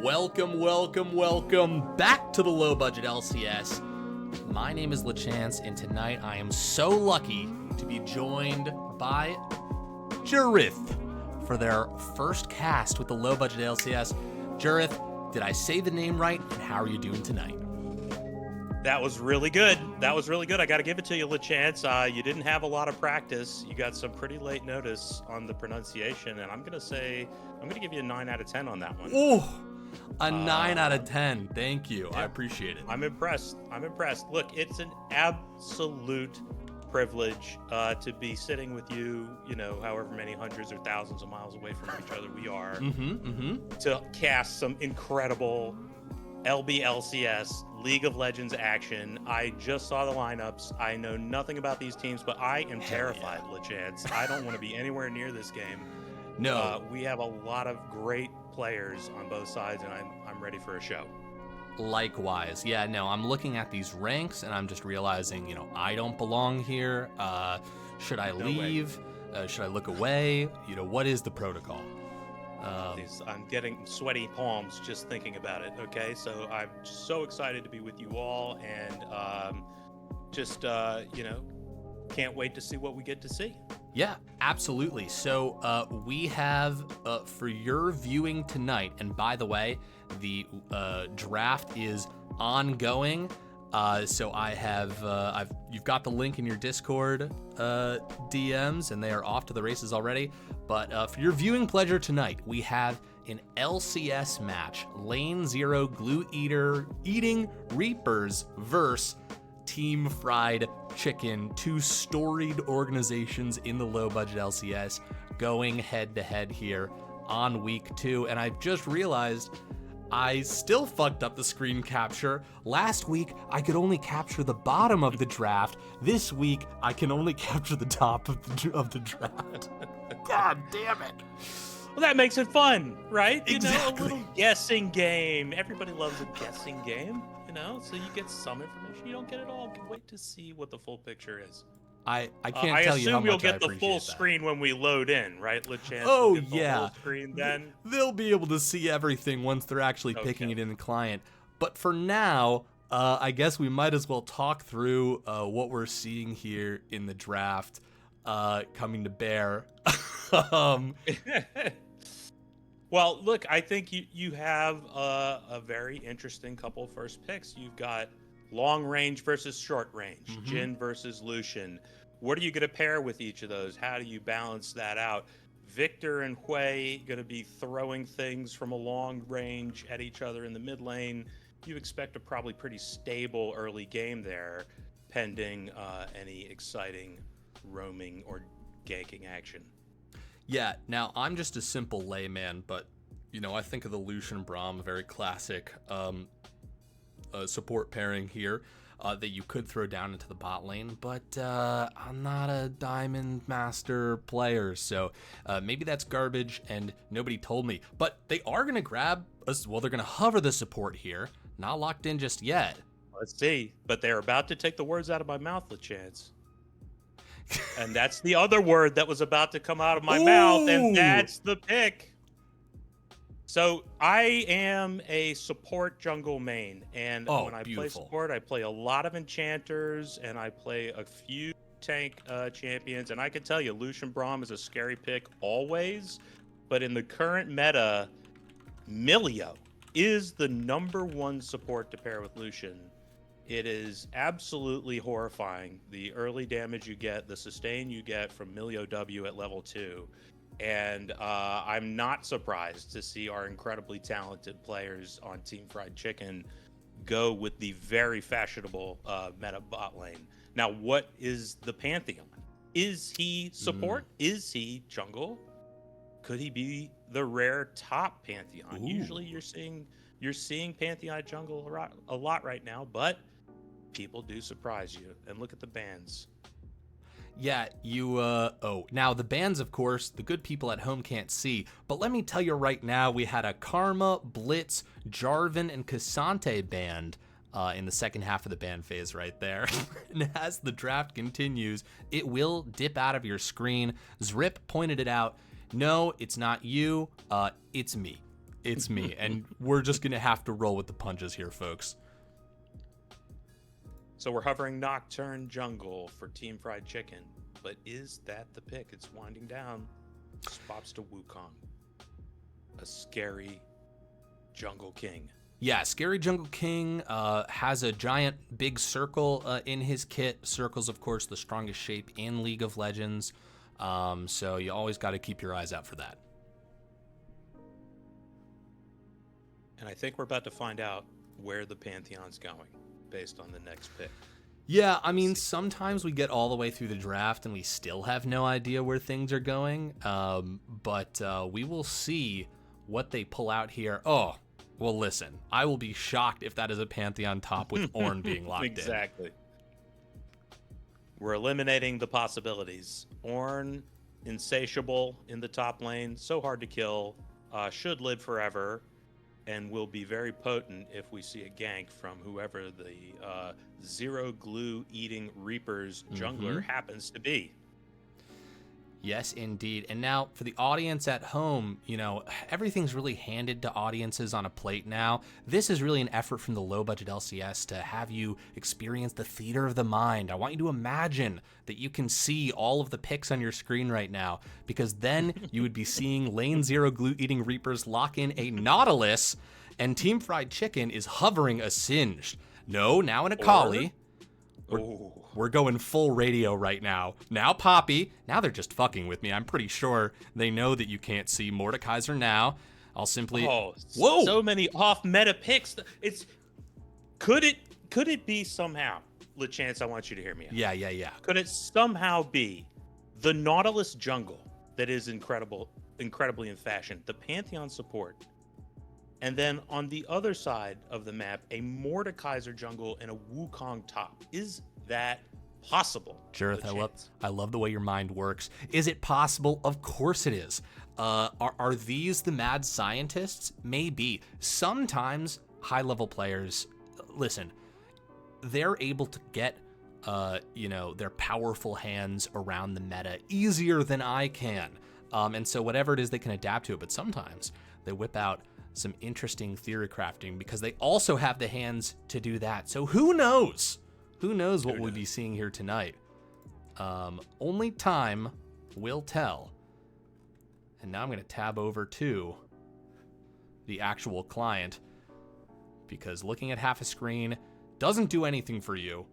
Welcome, welcome, welcome back to the Low Budget LCS. My name is LaChance, and tonight I am so lucky to be joined by Jarith for their first cast with the Low Budget LCS. Jarith, did I say the name right, and how are you doing tonight? That was really good. I got to give it to you, LaChance. You didn't have a lot of practice. You got some pretty late notice on the pronunciation, and I'm going to give you a 9 out of 10 on that one. Ooh, a 9 out of 10. Thank you. Yeah, I appreciate it. I'm impressed. Look, it's an absolute privilege to be sitting with you, however many hundreds or thousands of miles away from each other we are, to cast some incredible LCS, League of Legends action. I just saw the lineups. I know nothing about these teams, but I am terrified, LaChance. I don't want to be anywhere near this game. No. We have a lot of great players on both sides, and I'm ready for a show. Likewise. Yeah, no, I'm looking at these ranks, and I'm just realizing, I don't belong here. Should I leave? Should I look away? What is the protocol? I'm getting sweaty palms just thinking about it. Okay, so I'm so excited to be with you all, and can't wait to see what we get to see. Yeah, absolutely. So we have for your viewing tonight, and by the way, the draft is ongoing. So I have you've got the link in your Discord DMs, and they are off to the races already. But for your viewing pleasure tonight, we have an LCS match: Lane Zero Glue Eating Reapers versus Team Fried Chicken, two storied organizations in the low budget LCS going head to head here on week 2. And I've just realized I still fucked up the screen capture. Last week, I could only capture the bottom of the draft. This week, I can only capture the top of the draft. God damn it. Well, that makes it fun, right? Exactly. A little guessing game. Everybody loves a guessing game, so you get some information. You don't get it all. Wait to see what the full picture is. I can't tell you how much I appreciate that. I assume we'll get the full screen when we load in, right, LaChance? Oh, we'll get the yeah. Full screen then? They'll be able to see everything once they're actually picking it in the client. But for now, I guess we might as well talk through what we're seeing here in the draft coming to bear. Well, look, I think you have a very interesting couple first picks. You've got long range versus short range, Jhin versus Lucian. What are you going to pair with each of those? How do you balance that out? Victor and Hui going to be throwing things from a long range at each other in the mid lane. You expect a probably pretty stable early game there, pending any exciting roaming or ganking action. Yeah, now I'm just a simple layman, but I think of the Lucian Braum, a very classic support pairing here that you could throw down into the bot lane, but I'm not a Diamond Master player, so maybe that's garbage and nobody told me. But they are going to grab us. Well, they're going to hover the support here. Not locked in just yet. Let's see. But they're about to take the words out of my mouth, LaChance. And that's the other word that was about to come out of my mouth, and that's the pick. So I am a support jungle main, and when I play support, I play a lot of enchanters, and I play a few tank champions, and I can tell you, Lucian Braum is a scary pick always, but in the current meta, Milio is the #1 support to pair with Lucian. It is absolutely horrifying, the early damage you get, the sustain you get from Milio W at level 2. And I'm not surprised to see our incredibly talented players on Team Fried Chicken go with the very fashionable meta bot lane. Now, what is the Pantheon? Is he support? Is he jungle? Could he be the rare top Pantheon? Usually you're seeing Pantheon jungle a lot right now, but people do surprise you. And look at the bans. Yeah, now the bans, of course, the good people at home can't see, but let me tell you right now, we had a Karma, Blitz, Jarvan, and Cassante banned in the second half of the ban phase right there. And as the draft continues, it will dip out of your screen. Zrip pointed it out. No, it's not you, it's me. It's me, and we're just gonna have to roll with the punches here, folks. So we're hovering Nocturne Jungle for Team Fried Chicken, but is that the pick? It's winding down. Spops to Wukong, a scary Jungle King. Yeah, Scary Jungle King has a giant big circle in his kit. Circle's, of course, the strongest shape in League of Legends, so you always got to keep your eyes out for that. And I think we're about to find out where the Pantheon's going based on the next pick. Yeah, I mean, sometimes we get all the way through the draft and we still have no idea where things are going, but we will see what they pull out here. Oh, well, listen, I will be shocked if that is a Pantheon top with Ornn being locked in. Exactly. We're eliminating the possibilities. Ornn, insatiable in the top lane, so hard to kill, should live forever, and will be very potent if we see a gank from whoever the zero glue eating Reaper's jungler happens to be. Yes, indeed. And now for the audience at home, you know, everything's really handed to audiences on a plate now. This is really an effort from the low budget LCS to have you experience the theater of the mind. I want you to imagine that you can see all of the picks on your screen right now, because then you would be seeing lane zero glue eating Reapers lock in a Nautilus, and Team Fried Chicken is hovering a Singed. No, now in a Collie. We're going full radio right now. Now Poppy. Now they're just fucking with me. I'm pretty sure they know that you can't see Mordekaiser now. I'll simply... Whoa! Whoa! So many off-meta picks. It's... Could it be somehow... LeChance, I want you to hear me out. Yeah. Could it somehow be the Nautilus jungle that is incredibly in fashion, the Pantheon support, and then on the other side of the map, a Mordekaiser jungle and a Wukong top? Is that possible? Jareth, I love the way your mind works. Is it possible? Of course it is. Are these the mad scientists? Maybe. Sometimes high-level players, listen, they're able to get their powerful hands around the meta easier than I can. And so whatever it is, they can adapt to it. But sometimes they whip out some interesting theory crafting because they also have the hands to do that. So who knows? Who knows what we'll be seeing here tonight? Only time will tell. And now I'm going to tab over to the actual client, because looking at half a screen doesn't do anything for you.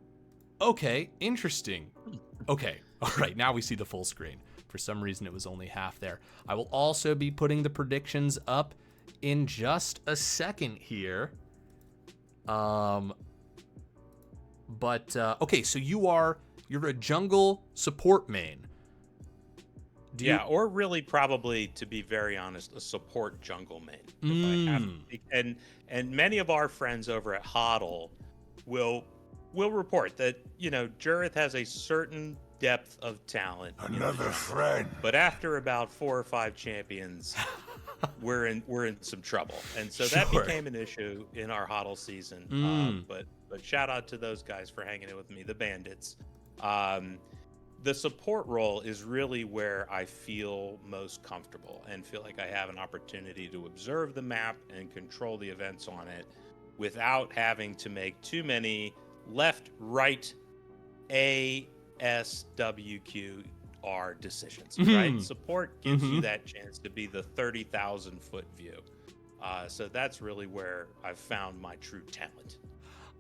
Okay, interesting. Okay, all right, now we see the full screen. For some reason, it was only half there. I will also be putting the predictions up in just a second here. Okay, so you're a jungle support main. Or really probably, to be very honest, a support jungle main. If I have, and many of our friends over at HODL will report that, Jareth has a certain depth of talent. Another friend. But after about 4 or 5 champions, we're in some trouble. And so that became an issue in our HODL season. But shout out to those guys for hanging in with me, the bandits. The support role is really where I feel most comfortable and feel like I have an opportunity to observe the map and control the events on it without having to make too many left, right, A, S, W, Q, R decisions, right? Support gives you that chance to be the 30,000-foot view. So that's really where I've found my true talent.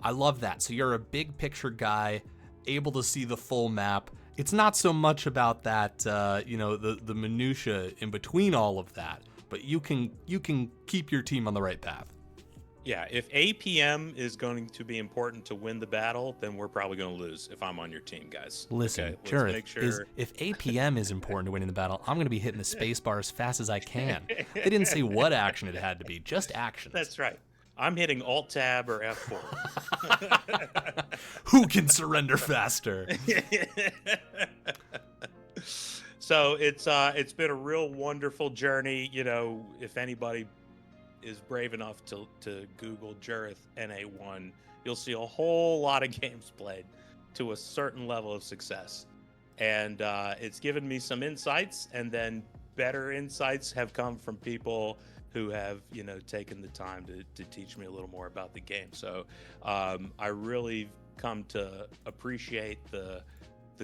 I love that. So you're a big picture guy, able to see the full map. It's not so much about that, the minutia in between all of that, but you can keep your team on the right path. Yeah, if APM is going to be important to win the battle, then we're probably going to lose if I'm on your team, guys. Listen, Jareth, if APM is important to winning the battle, I'm going to be hitting the space bar as fast as I can. They didn't say what action it had to be, just actions. That's right. I'm hitting Alt-Tab or F4. Who can surrender faster? So it's been a real wonderful journey. If anybody is brave enough to Google Jareth NA1, you'll see a whole lot of games played to a certain level of success. And it's given me some insights, and then better insights have come from people who have, taken the time to teach me a little more about the game. So I really come to appreciate the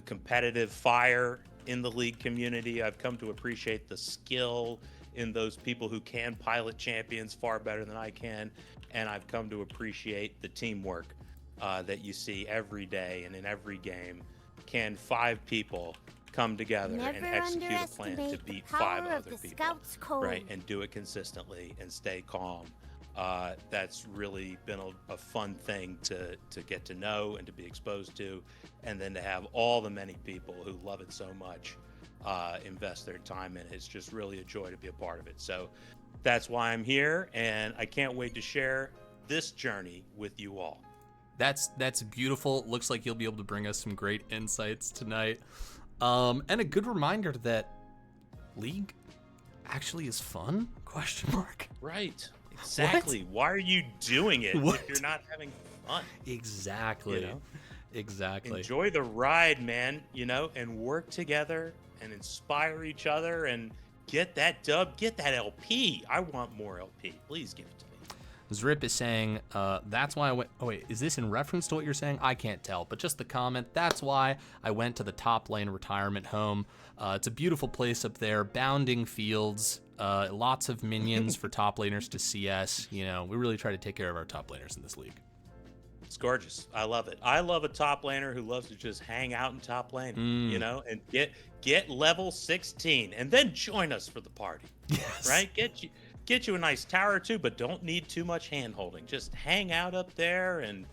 competitive fire in the league community. I've come to appreciate the skill in those people who can pilot champions far better than I can. And I've come to appreciate the teamwork that you see every day and in every game. Can 5 people come together and execute a plan to beat 5 other people, right? And do it consistently and stay calm. That's really been a fun thing to get to know and to be exposed to, and then to have all the many people who love it so much invest their time in it. It's just really a joy to be a part of it. So that's why I'm here, and I can't wait to share this journey with you all. That's beautiful. Looks like you'll be able to bring us some great insights tonight. And a good reminder that League actually is fun? Question mark. Right. Exactly. What? Why are you doing it if you're not having fun? Exactly. Exactly. Enjoy the ride, man, and work together and inspire each other and get that dub, get that LP. I want more LP. Please give it to me. Zrip is saying, that's why I went. Oh, wait, is this in reference to what you're saying? I can't tell, but just the comment. That's why I went to the top lane retirement home. It's a beautiful place up there, bounding fields, lots of minions for top laners to CS. We really try to take care of our top laners in this league. It's gorgeous. I love it. I love a top laner who loves to just hang out in top lane, and get level 16 and then join us for the party. Yes. Right? Get you a nice tower too, but don't need too much hand holding. Just hang out up there and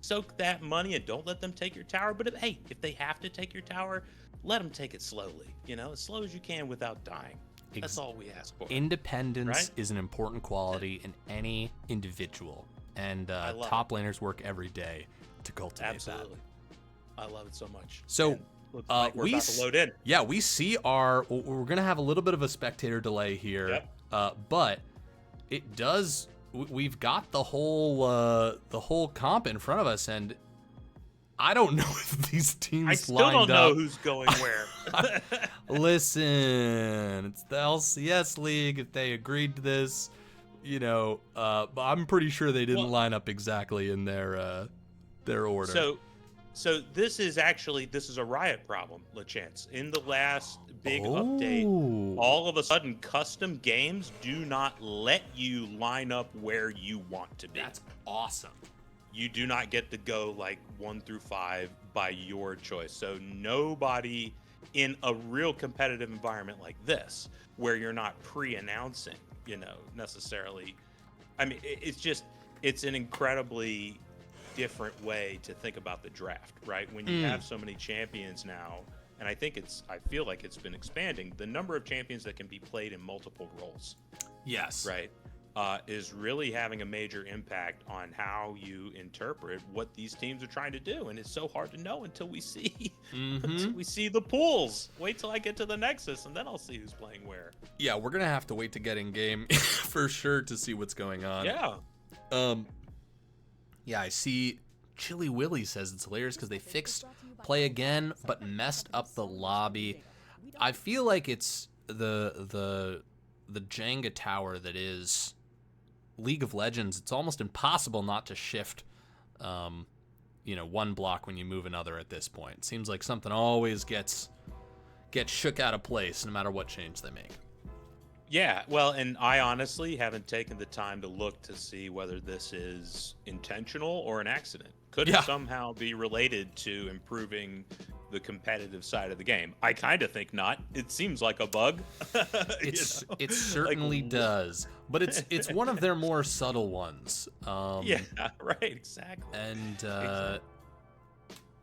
soak that money, and don't let them take your tower. But if they have to take your tower, let them take it slowly, as slow as you can without dying. That's all we ask for. Independence is an important quality in any individual, and top laners work every day to cultivate that. I love it so much. So we're about to load in. Yeah, we see we're going to have a little bit of a spectator delay here. Yep. But it does. We've got the whole comp in front of us, and I don't know if these teams. I still don't know who's going where. Listen, it's the LCS league. If they agreed to this, but I'm pretty sure they didn't line up exactly in their order. So this is a Riot problem, LeChance. In the last big update, all of a sudden custom games do not let you line up where you want to be. That's awesome. You do not get to go like 1 through 5 by your choice. So nobody in a real competitive environment like this, where you're not pre-announcing, necessarily. I mean, it's an incredibly different way to think about the draft, right? When you have so many champions now, and I feel like it's been expanding, the number of champions that can be played in multiple roles. Yes. Right. Is really having a major impact on how you interpret what these teams are trying to do. And it's so hard to know until we see the pools. Wait till I get to the Nexus, and then I'll see who's playing where. Yeah, we're going to have to wait to get in game for sure to see what's going on. Yeah. Yeah, I see Chili Willy says it's hilarious because they fixed play again, but messed up the lobby. I feel like it's the Jenga tower that is League of Legends. It's almost impossible not to shift, one block when you move another at this point. It seems like something always gets shook out of place no matter what change they make. Yeah, well, and I honestly haven't taken the time to look to see whether this is intentional or an accident. Could it somehow be related to improving the competitive side of the game? I kind of think not. It seems like a bug. It certainly does, but it's one of their more subtle ones. Yeah, right, exactly. And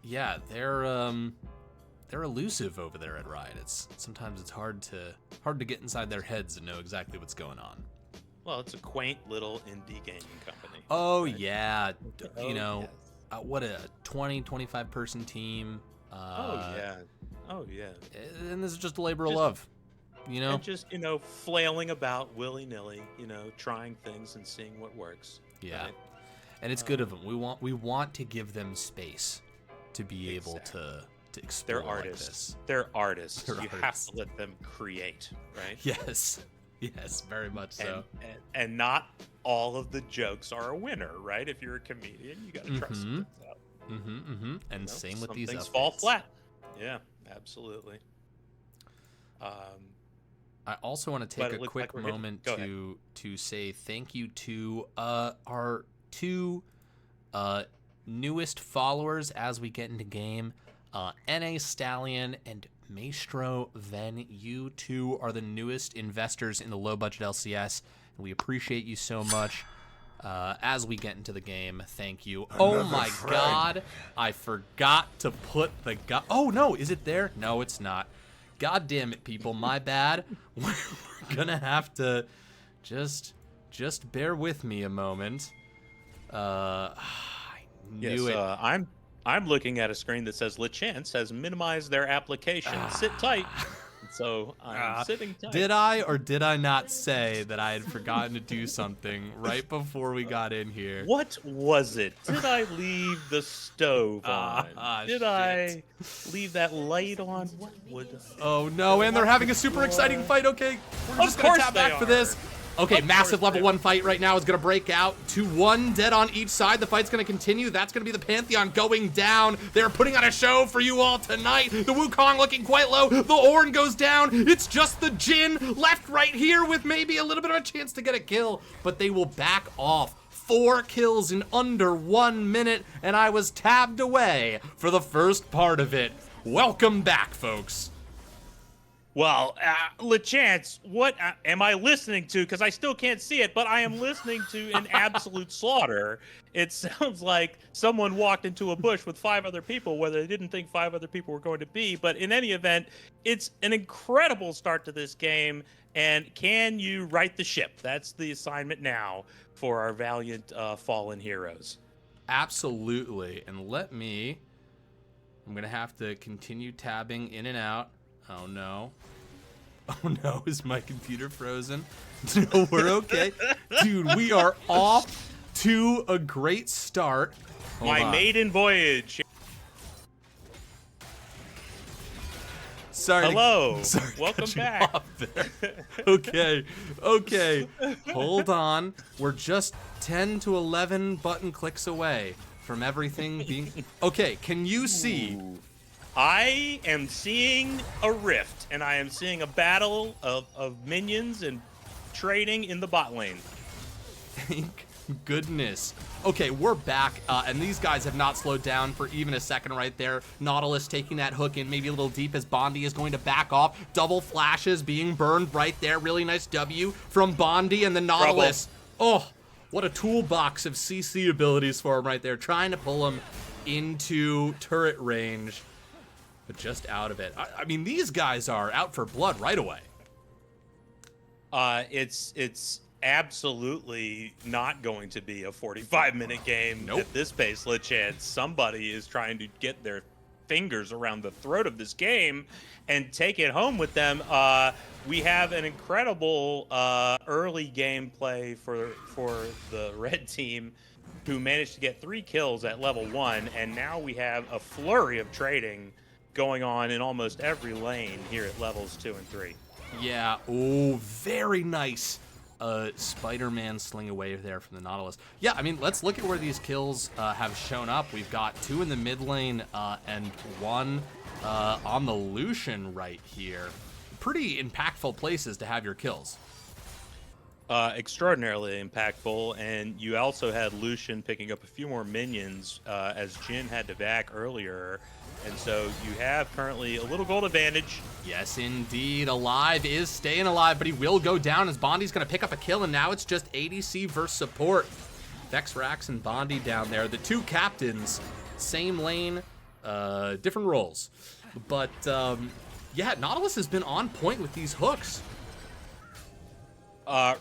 yeah, they're elusive over there at Riot. Sometimes it's hard to get inside their heads and know exactly what's going on. Well, it's a quaint little indie gaming company. Oh, right? Yeah. What a 25 person team. Oh yeah. And this is just a labor of love, And just, flailing about willy-nilly, trying things and seeing what works. Yeah. Right? And it's good of them. We want to give them space to be able to explore. They're artists. Like this. They're artists. You have to let them create, right? Yes. Yes, very much so. And not all of the jokes are a winner, right? If you're a comedian, you got to try some things out. And same with these things updates. fall flat. Yeah, absolutely. I also want to take a quick moment to say thank you to our two newest followers as we get into game. NA Stallion and Maestro Ven. You two are the newest investors in the low budget LCS, and we appreciate you so much. As we get into the game, thank you. Oh my God, I forgot to put the oh no, is it there? No, it's not. God damn it, people, my bad. We're gonna have to just bear with me a moment. I knew it. I'm looking at a screen that says LeChance has minimized their application. Sit tight. So I'm sitting tight. Did I or did I not say that I had forgotten to do something right before we got in here? What was it? Did I leave the stove on? Did I leave that light on? What would I? Oh no, and they're having a super exciting fight. Okay, we're just gonna tap back for this. Okay, massive level 1 fight right now is going to break out. 2-1 dead on each side. The fight's going to continue. That's going to be the Pantheon going down. They're putting on a show for you all tonight. The Wukong looking quite low. The Ornn goes down. It's just the Jin left right here with maybe a little bit of a chance to get a kill, but they will back off. 4 kills in under 1 minute, and I was tabbed away for the first part of it. Welcome back, folks. Well, LeChance, what am I listening to? Because I still can't see it, but I am listening to an absolute slaughter. It sounds like someone walked into a bush with 5 other people, where they didn't think 5 other people were going to be. But in any event, it's an incredible start to this game. And can you right the ship? That's the assignment now for our valiant fallen heroes. Absolutely. And I'm going to have to continue tabbing in and out. Oh no. Oh no, is my computer frozen? No, we're okay. Dude, we are off to a great start. My maiden voyage. Sorry. Hello. Sorry Welcome back. Okay. Hold on. We're just 10 to 11 button clicks away from everything being... Okay, can you see... I am seeing a rift, and I am seeing a battle of minions and trading in the bot lane. Thank goodness. Okay, we're back, and these guys have not slowed down for even a second right there. Nautilus taking that hook in maybe a little deep as Bondi is going to back off. Double flashes being burned right there. Really nice W from Bondi and the Nautilus. Oh, what a toolbox of CC abilities for him right there. Trying to pull him into turret range. But just out of it. I mean, these guys are out for blood right away. It's absolutely not going to be a 45-minute game at this pace, LeChance. Somebody is trying to get their fingers around the throat of this game and take it home with them. We have an incredible early gameplay for the red team, who managed to get 3 kills at level 1, and now we have a flurry of trading going on in almost every lane here at levels 2 and 3. Yeah, oh, very nice Spider-Man sling away there from the Nautilus. Yeah, I mean, let's look at where these kills have shown up. We've got 2 in the mid lane and 1 on the Lucian right here. Pretty impactful places to have your kills. Extraordinarily impactful, and you also had Lucian picking up a few more minions as Jin had to back earlier. And so you have currently a little gold advantage. Yes, indeed. Alive is staying alive, but he will go down as Bondi's going to pick up a kill, and now it's just ADC versus support. Vexrax and Bondi down there. The 2 captains, same lane, different roles. But, yeah, Nautilus has been on point with these hooks.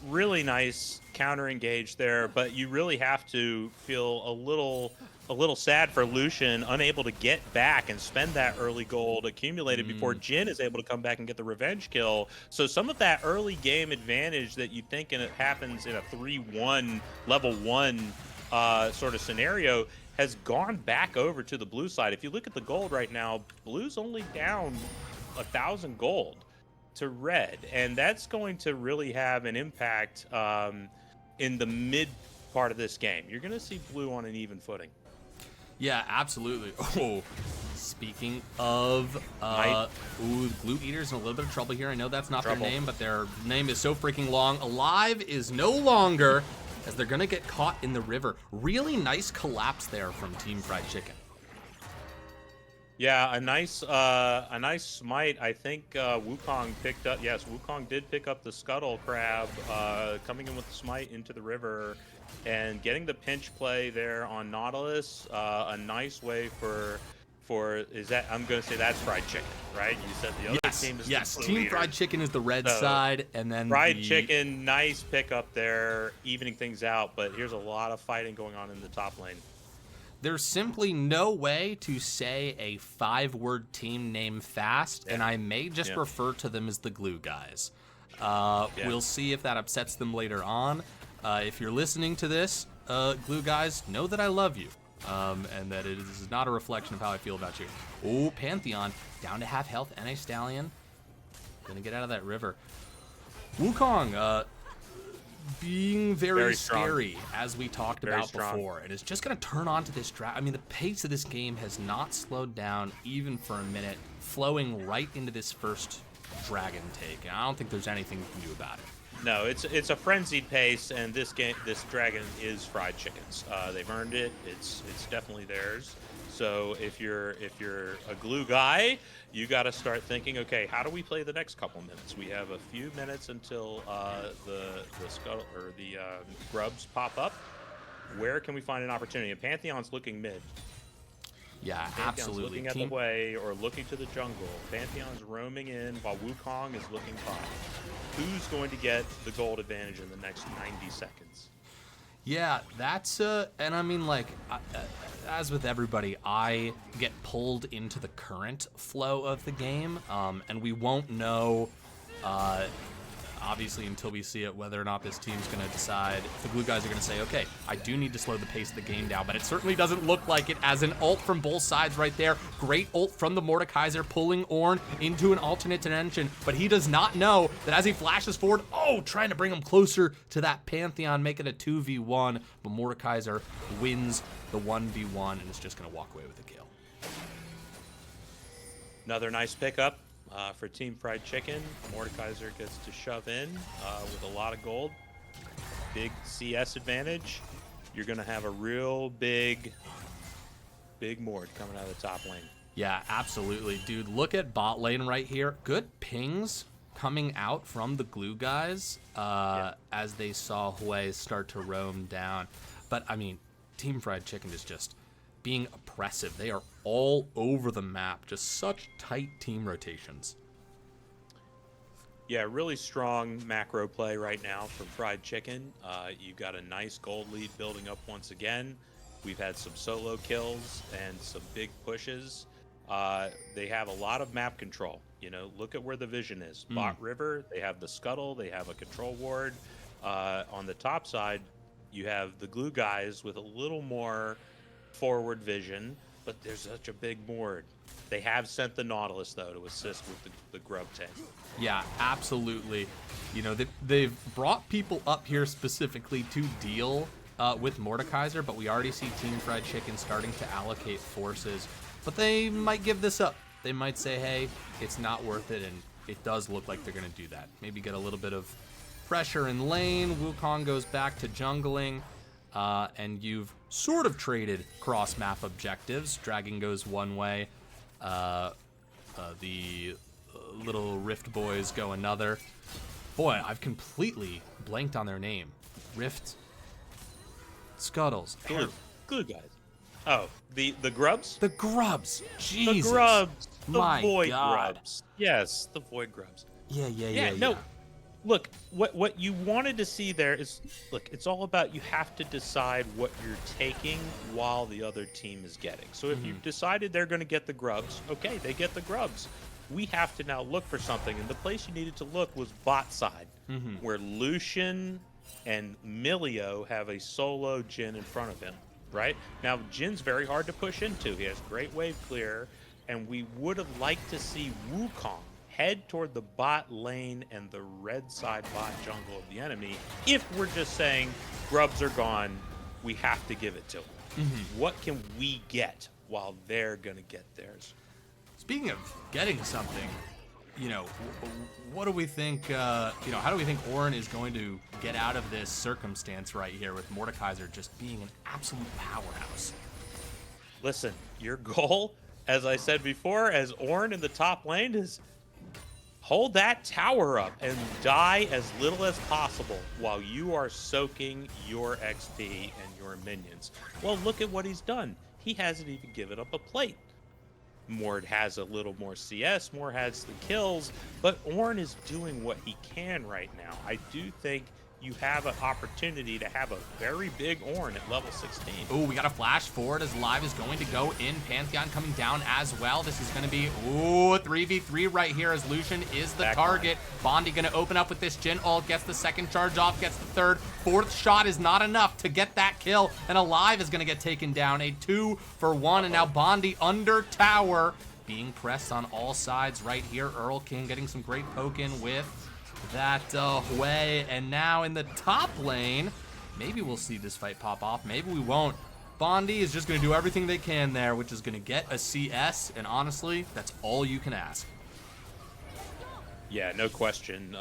Really nice counter engage there, but you really have to feel a little sad for Lucian, unable to get back and spend that early gold accumulated before Jin is able to come back and get the revenge kill. So some of that early game advantage that you think it happens in a 3-1 level 1 sort of scenario has gone back over to the blue side. If you look at the gold right now, blue's only down 1,000 gold to red, and that's going to really have an impact in the mid part of this game. You're going to see blue on an even footing. Yeah, absolutely. Oh, speaking of, Glue Eater's in a little bit of trouble here. I know that's not their name, but their name is so freaking long. Alive is no longer, as they're gonna get caught in the river. Really nice collapse there from Team Fried Chicken. Yeah, a nice smite. I think Wukong picked up. Yes, Wukong did pick up the Scuttle Crab, coming in with the smite into the river, and getting the pinch play there on Nautilus. A nice way for is that, I'm gonna say that's Fried Chicken, right? You said the other team is the Team leader. Fried Chicken is the red side, and then Fried Chicken, nice pickup there, evening things out. But here's a lot of fighting going on in the top lane. There's simply no way to say a 5-word team name fast, and I may just refer to them as the Glue Guys. We'll see if that upsets them later on. If you're listening to this, Glue Guys, know that I love you, and that it is not a reflection of how I feel about you. Oh, Pantheon, down to half health, and a Stallion. Gonna get out of that river. Wukong, being very scary, as we talked about before, and is just going to turn on to this draft. I mean, the pace of this game has not slowed down even for a minute, flowing right into this first dragon take. And I don't think there's anything you can do about it. No, it's a frenzied pace, and this dragon is Fried Chicken's. They've earned it. It's definitely theirs. So if you're a Glue Guy, you got to start thinking, okay, how do we play the next couple minutes? We have a few minutes until the scuttle or the grubs pop up. Where can we find an opportunity? And Pantheon's looking mid. Yeah, Pantheon's absolutely. Looking at the way or looking to the jungle. Pantheon's roaming in while Wukong is looking top. Who's going to get the gold advantage in the next 90 seconds? Yeah, that's and I mean, like, as with everybody, I get pulled into the current flow of the game, and we won't know, obviously, until we see it, whether or not this team's going to decide. If the Glue Guys are going to say, okay, I do need to slow the pace of the game down, but it certainly doesn't look like it, as an ult from both sides right there. Great ult from the Mordekaiser, pulling Ornn into an alternate dimension, but he does not know that as he flashes forward, trying to bring him closer to that Pantheon, make it a 2v1, but Mordekaiser wins the 1v1 and is just going to walk away with a kill. Another nice pickup for Team Fried Chicken. Mordekaiser gets to shove in with a lot of gold. Big CS advantage. You're going to have a real big Mord coming out of the top lane. Yeah, absolutely. Dude, look at bot lane right here. Good pings coming out from the Glue Guys as they saw Hwei start to roam down. But, I mean, Team Fried Chicken is just being oppressive. They are all over the map. Just such tight team rotations. Yeah, really strong macro play right now from Fried Chicken. You've got a nice gold lead building up once again. We've had some solo kills and some big pushes. They have a lot of map control. You know, look at where the vision is. Bot River, they have the Scuttle, they have a control ward. On the top side, you have the Glue Guys with a little more forward vision, but there's such a big Mord. They have sent the Nautilus, though, to assist with the grub tank. Yeah, absolutely. You know, they've brought people up here specifically to deal with Mordekaiser, but we already see Team Fried Chicken starting to allocate forces. But they might give this up. They might say, hey, it's not worth it, and it does look like they're going to do that. Maybe get a little bit of pressure in lane. Wukong goes back to jungling, and you've sort of traded cross-map objectives. Dragon goes one way. The little Rift boys go another. Boy, I've completely blanked on their name. Rift Scuttles. Glue Guys. Oh, the grubs? The grubs. Jesus. The grubs. The My void God. grubs. Yes, the void grubs. Yeah. No. Look, what you wanted to see there is, look, it's all about, you have to decide what you're taking while the other team is getting. So if you've decided they're going to get the grubs, okay, they get the grubs. We have to now look for something, and the place you needed to look was bot side, where Lucian and Milio have a solo Jhin in front of him, right? Now, Jin's very hard to push into. He has great wave clear, and we would have liked to see Wukong head toward the bot lane and the red side bot jungle of the enemy. If we're just saying grubs are gone, we have to give it to them. What can we get while they're going to get theirs? Speaking of getting something, what do we think, how do we think Orin is going to get out of this circumstance right here with Mordekaiser just being an absolute powerhouse? Listen, your goal, as I said before, as Orin in the top lane, is hold that tower up and die as little as possible while you are soaking your XP and your minions. Well, look at what he's done. He hasn't even given up a plate. Mord has a little more CS, Mord has the kills, but Ornn is doing what he can right now. I do think you have an opportunity to have a very big Ornn at level 16. Oh, we got a flash forward as Live is going to go in. Pantheon coming down as well. This is going to be, 3v3 right here as Lucian is the target. Bondi going to open up with this Jhin ult, gets the second charge off, gets the third. Fourth shot is not enough to get that kill, and Alive is going to get taken down. A 2-for-1, and now Bondi under tower, being pressed on all sides right here. Earl King getting some great poke in with that Hui, and now in the top lane, maybe we'll see this fight pop off, maybe we won't. Bondi is just going to do everything they can there, which is going to get a CS, and honestly, that's all you can ask. Yeah, no question.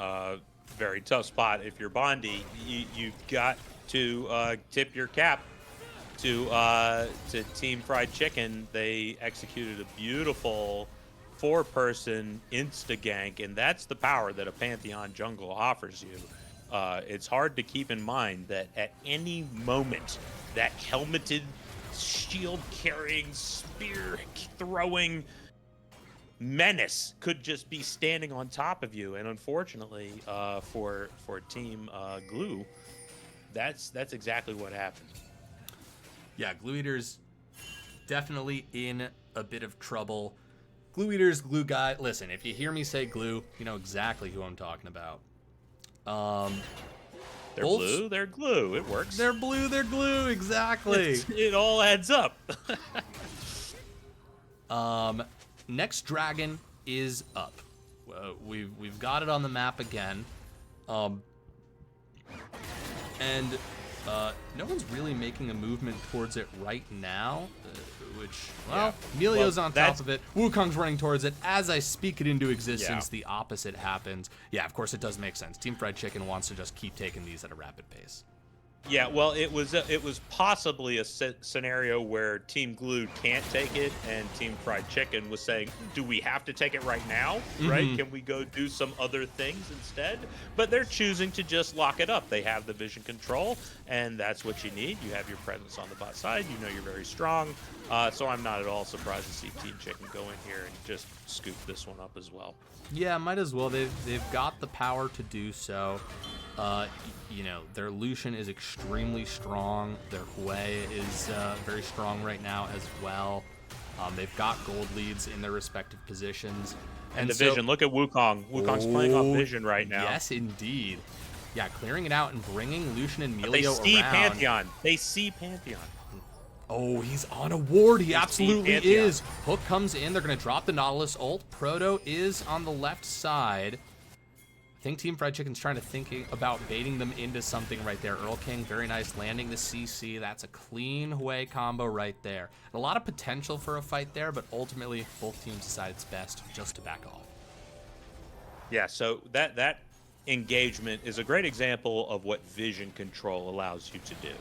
Very tough spot. If you're Bondi, you've got to tip your cap to Team Fried Chicken. They executed a beautiful 4-person insta-gank, and that's the power that a Pantheon jungle offers you. It's hard to keep in mind that at any moment, that helmeted, shield-carrying, spear-throwing menace could just be standing on top of you. And unfortunately, for Team Glue, that's exactly what happened. Yeah, Glue Eater's definitely in a bit of trouble. Glue Eater's Glue Guy. Listen, if you hear me say Glue, you know exactly who I'm talking about. They're blue, they're glue. It works. They're blue, they're glue. Exactly. It all adds up. Next dragon is up. We've got it on the map again. And no one's really making a movement towards it right now, which, well, yeah. Emilio's on top of it. Wukong's running towards it. As I speak it into existence, the opposite happens. Yeah, of course it does make sense. Team Fried Chicken wants to just keep taking these at a rapid pace. Yeah, well, it was possibly a scenario where Team Glue can't take it, and Team Fried Chicken was saying, do we have to take it right now, right? Can we go do some other things instead? But they're choosing to just lock it up. They have the vision control, and that's what you need. You have your presence on the bot side. You know you're very strong. So I'm not at all surprised to see Team Chicken go in here and just scoop this one up as well. Yeah, might as well. They've got the power to do so. You know, their Lucian is extremely strong. Their Hui is very strong right now as well. They've got gold leads in their respective positions. And the vision, look at Wukong. Wukong's playing off vision right now. Yes, indeed. Yeah, clearing it out and bringing Lucian and Emilio around. They see Pantheon. They see Pantheon. Oh, he's on a ward. He absolutely is. Hook comes in. They're going to drop the Nautilus ult. Proto is on the left side. I think Team Fried Chicken's trying to think about baiting them into something right there. Earl King, very nice, landing the CC. That's a clean Hui combo right there. A lot of potential for a fight there, but ultimately both teams decide it's best just to back off. Yeah, so that engagement is a great example of what vision control allows you to do.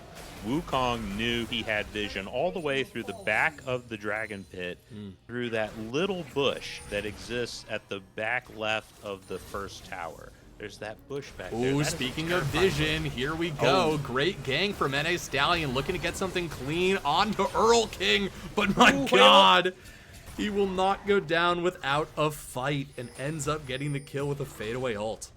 Wukong knew he had vision all the way through the back of the dragon pit, through that little bush that exists at the back left of the first tower. There's that bush back there. Oh, speaking of vision, here we go. Oh. Great gang from NA Stallion looking to get something clean onto Earl King, but my God, he will not go down without a fight and ends up getting the kill with a fadeaway ult.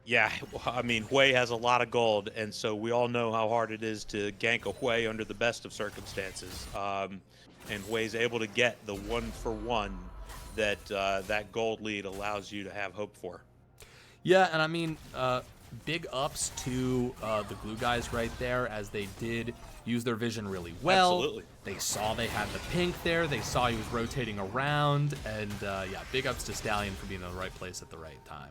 Yeah, I mean, Hui has a lot of gold, and so we all know how hard it is to gank a Hui under the best of circumstances. And Hui's able to get the 1-for-1 that that gold lead allows you to have hope for. Yeah, and I mean, big ups to the Glue guys right there, as they did use their vision really well. Absolutely. They saw they had the pink there. They saw he was rotating around. And yeah, big ups to Stallion for being in the right place at the right time.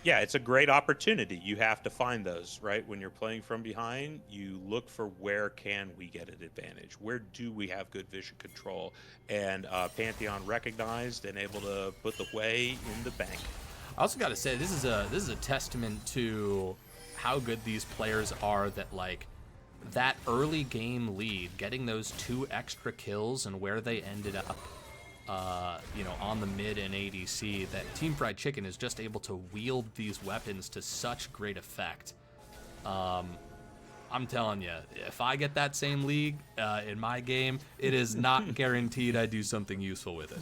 Yeah, it's a great opportunity. You have to find those, right? When you're playing from behind, you look for where can we get an advantage? Where do we have good vision control? And Pantheon recognized and able to put the way in the bank. I also got to say, this is a testament to how good these players are, that like that early game lead, getting those 2 extra kills and where they ended up, you know, on the mid and ADC, that Team Fried Chicken is just able to wield these weapons to such great effect. I'm telling you, if I get that same league in my game, it is not guaranteed I do something useful with it.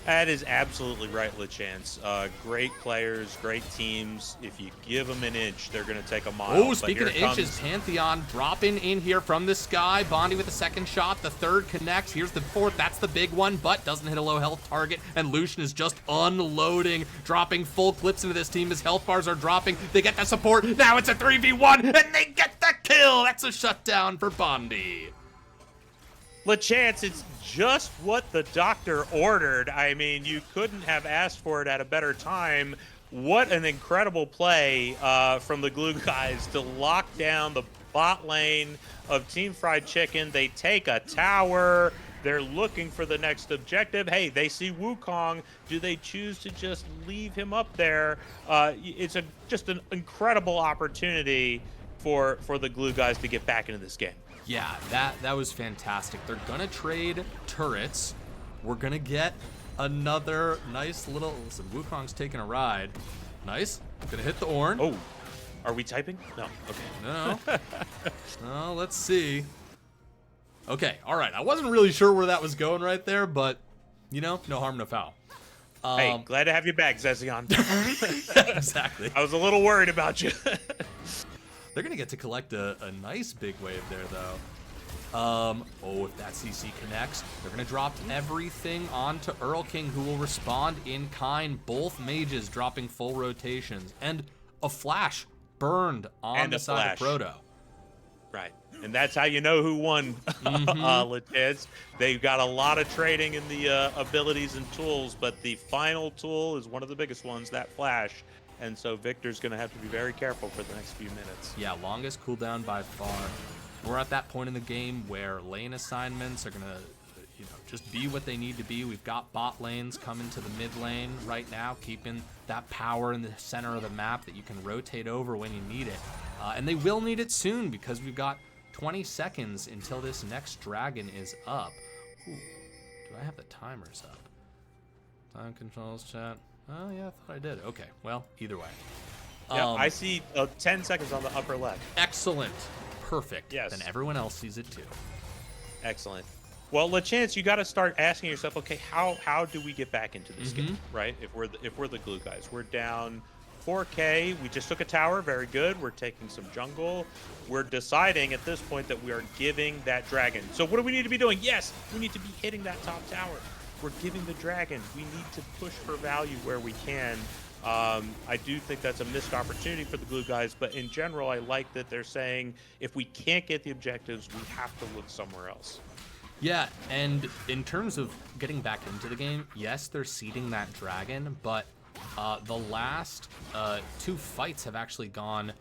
That is absolutely right, LeChance. Great players, great teams. If you give them an inch, they're going to take a mile. Oh, speaking of inches, Pantheon dropping in here from the sky. Bondi with the 2nd shot. The 3rd connects. Here's the 4th. That's the big one, but doesn't hit a low health target. And Lucian is just unloading, dropping full clips into this team. His health bars are dropping. They get the support. Now it's a 3v1, and they get the kill. That's a shutdown for Bondi. LeChance, it's just what the doctor ordered. I mean, you couldn't have asked for it at a better time. What an incredible play from the Glue guys to lock down the bot lane of Team Fried Chicken. They take a tower. They're looking for the next objective. Hey, they see Wukong. Do they choose to just leave him up there? It's just an incredible opportunity for the Glue guys to get back into this game. Yeah, that was fantastic. They're gonna trade turrets. We're gonna get another nice little. Listen, Wukong's taking a ride. Nice. Gonna hit the Ornn. Oh, are we typing? No. Okay. No. No. Let's see. Okay. All right. I wasn't really sure where that was going right there, but you know, no harm, no foul. Hey, glad to have you back, Zezion. Exactly. I was a little worried about you. They're going to get to collect a nice big wave there, though. Oh, if that CC connects, they're going to drop everything onto Earl King, who will respond in kind. Both mages dropping full rotations. And a flash burned on the side of Proto. Right. And that's how you know who won. They've got a lot of trading in the abilities and tools, but the final tool is one of the biggest ones, that flash. And so Victor's going to have to be very careful for the next few minutes. Yeah, longest cooldown by far. We're at that point in the game where lane assignments are going to, you know, just be what they need to be. We've got bot lanes coming to the mid lane right now, keeping that power in the center of the map that you can rotate over when you need it. And they will need it soon because we've got 20 seconds until this next dragon is up. Ooh, do I have the timers up? Time controls, chat. Oh, yeah, I thought I did. Okay, well, either way. Yeah, I see 10 seconds on the upper left. Excellent. Perfect. Yes. Then everyone else sees it too. Excellent. Well, LeChance, you got to start asking yourself, okay, how do we get back into this game, right? If we're the Glue guys, we're down 4K. We just took a tower, very good. We're taking some jungle. We're deciding at this point that we are giving that dragon. So what do we need to be doing? Yes, we need to be hitting that top tower. We're giving the dragon. We need to push for value where we can. I do think that's a missed opportunity for the Glue guys, but in general, I like that they're saying if we can't get the objectives, we have to look somewhere else. Yeah, and in terms of getting back into the game, yes, they're seeding that dragon, but the last 2 fights have actually gone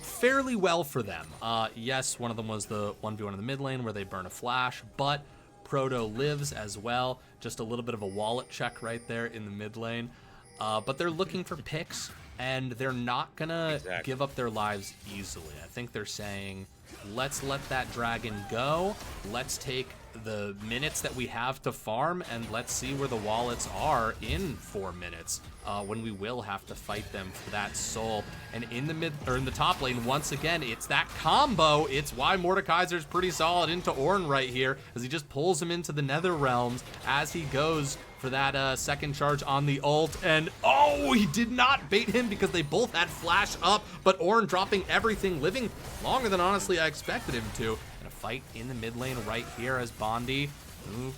fairly well for them. Yes, one of them was the 1v1 in the mid lane where they burn a flash, but Proto lives as well. Just a little bit of a wallet check right there in the mid lane. But they're looking for picks, and they're not going to give up their lives easily. I think they're saying, let's let that dragon go. Let's take the minutes that we have to farm, and let's see where the wallets are in 4 minutes when we will have to fight them for that soul. And in the top lane, once again, it's that combo. It's why Mordekaiser's pretty solid into Ornn right here, as he just pulls him into the Nether Realms as he goes for that second charge on the ult. And oh, he did not bait him because they both had flash up, but Ornn dropping everything, living longer than honestly I expected him to. And a fight in the mid lane right here as Bondi,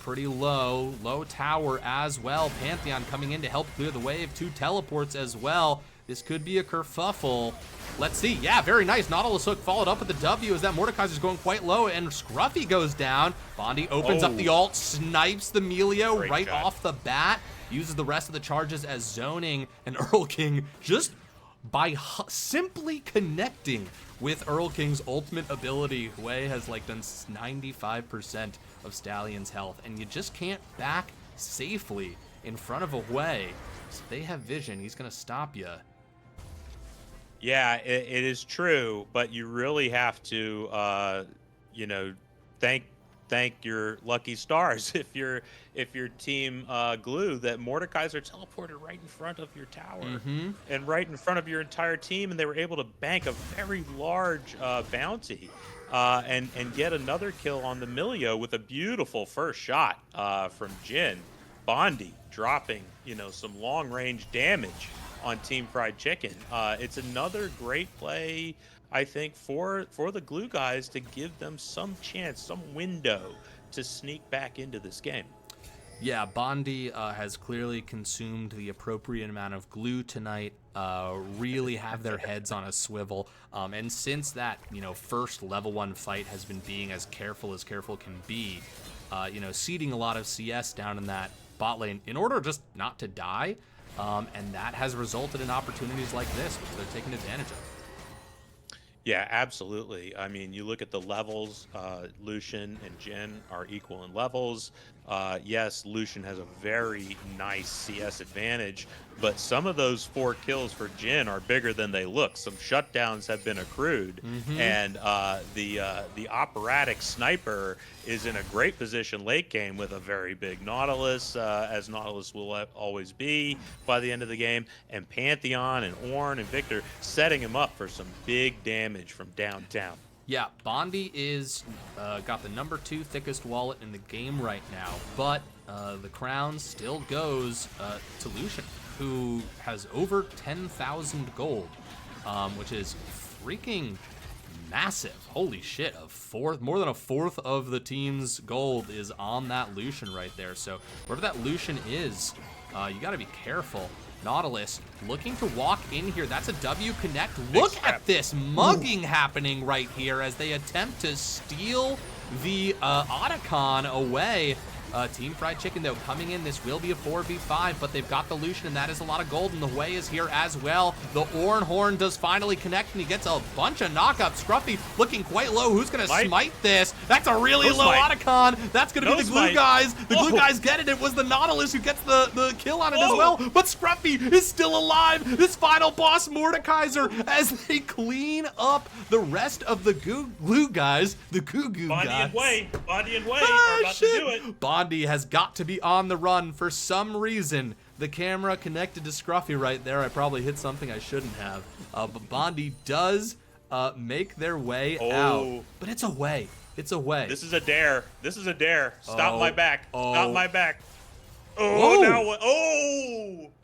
pretty low tower as well. Pantheon coming in to help clear the wave. 2 teleports as well. This could be a kerfuffle. Let's see. Yeah, very nice. Nautilus Hook followed up with the W as that Mordekaiser's going quite low, and Scruffy goes down. Bondi opens up the ult, snipes the Melio right off the bat, uses the rest of the charges as zoning, and Earl King just by simply connecting with Earl King's ultimate ability, Hue has like done 95% of Stallion's health, and you just can't back safely in front of a Hue. So they have vision. He's gonna stop you. Yeah, it is true, but you really have to, you know, thank your lucky stars if your team glue that Mordekaiser teleported right in front of your tower and right in front of your entire team, and they were able to bank a very large bounty and get another kill on the Milio with a beautiful first shot from Jin. Bondi dropping, you know, some long range damage on Team Fried Chicken. It's another great play, I think, for the glue guys to give them some chance, some window to sneak back into this game. Yeah, Bondi has clearly consumed the appropriate amount of glue tonight, really have their heads on a swivel. And since that, you know, first level 1 fight has been being as careful can be, you know, seeding a lot of CS down in that bot lane in order just not to die. And that has resulted in opportunities like this, which they're taking advantage of. Yeah, absolutely. I mean, you look at the levels, Lucian and Jin are equal in levels. Yes, Lucian has a very nice CS advantage, but some of those 4 kills for Jin are bigger than they look. Some shutdowns have been accrued, and the operatic sniper is in a great position late game with a very big Nautilus, as Nautilus will always be by the end of the game, and Pantheon and Ornn and Victor setting him up for some big damage from downtown. Yeah, Bondi is got the number 2 thickest wallet in the game right now, but the crown still goes to Lucian, who has over 10,000 gold, which is freaking massive. Holy shit, more than a fourth of the team's gold is on that Lucian right there. So wherever that Lucian is, you gotta be careful. Nautilus looking to walk in here. That's a W connect. Look at this mugging happening right here as they attempt to steal the Otacon away. Team Fried Chicken, though, coming in. This will be a 4v5, but they've got the Lucian, and that is a lot of gold, and the Hue is here as well. The Ornn Horn does finally connect, and he gets a bunch of knockups. Scruffy looking quite low. Who's going to smite this? That's a really low Otacon. That's going to be the glue guys. The glue guys get it. It was the Nautilus who gets the kill on it as well, but Scruffy is still alive. This final boss, Mordekaiser, as they clean up the rest of the glue guys, the goo guys. Bondi and Hue are about to do it. Bondi has got to be on the run for some reason. The camera connected to Scruffy right there. I probably hit something I shouldn't have. But Bondi does make their way out. But it's a way. It's a way. This is a dare. This is a dare. Stop my back. Stop my back. Now what?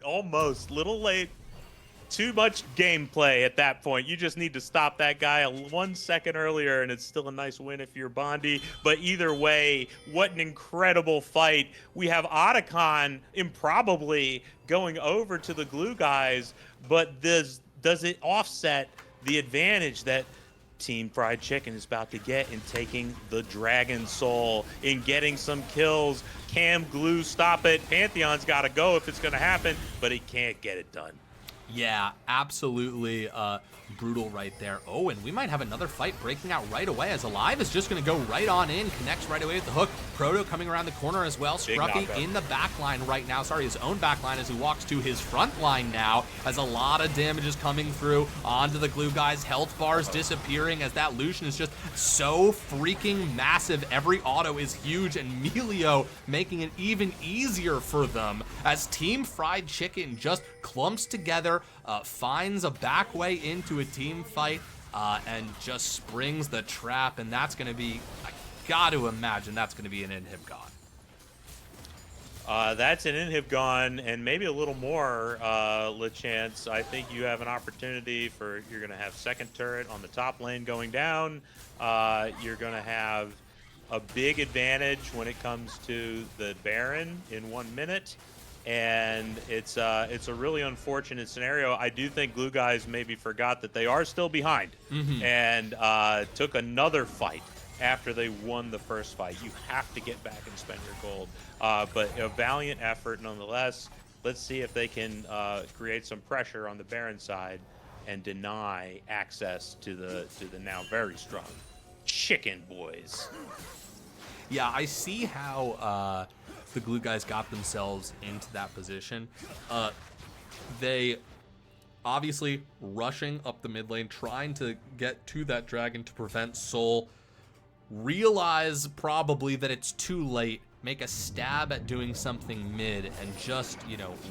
Almost. Little late. Too much gameplay at that point. You just need to stop that guy 1 second earlier, and it's still a nice win if you're Bondi. But either way, what an incredible fight. We have Otacon improbably going over to the glue guys, but does it offset the advantage that Team Fried Chicken is about to get in taking the Dragon Soul, in getting some kills? Can Glue stop it? Pantheon's got to go if it's going to happen, but he can't get it done. Yeah, absolutely brutal right there. Oh, and we might have another fight breaking out right away as Alive is just going to go right on in, connects right away with the hook. Proto coming around the corner as well. Scruffy in the back line right now. Sorry, his own back line as he walks to his front line now. As a lot of damage is coming through onto the glue guys. Health bars disappearing as that Lucian is just so freaking massive. Every auto is huge, and Melio making it even easier for them as Team Fried Chicken just clumps together, finds a back way into a team fight, and just springs the trap, and that's going to be, I got to imagine that's going to be an inhib gone. That's an inhib gone, and maybe a little more, LeChance. I think you have an opportunity for, you're going to have second turret on the top lane going down. You're going to have a big advantage when it comes to the Baron in 1 minute. and it's a really unfortunate scenario. I do think Glue Guys maybe forgot that they are still behind, and took another fight after they won the first fight. You have to get back and spend your gold, but a valiant effort nonetheless. Let's see if they can create some pressure on the Baron side and deny access to the now very strong Chicken Boys. Yeah, I see how the Glue Guys got themselves into that position. They obviously rushing up the mid lane, trying to get to that dragon to prevent Soul. Realize probably that it's too late. Make a stab at doing something mid, and just,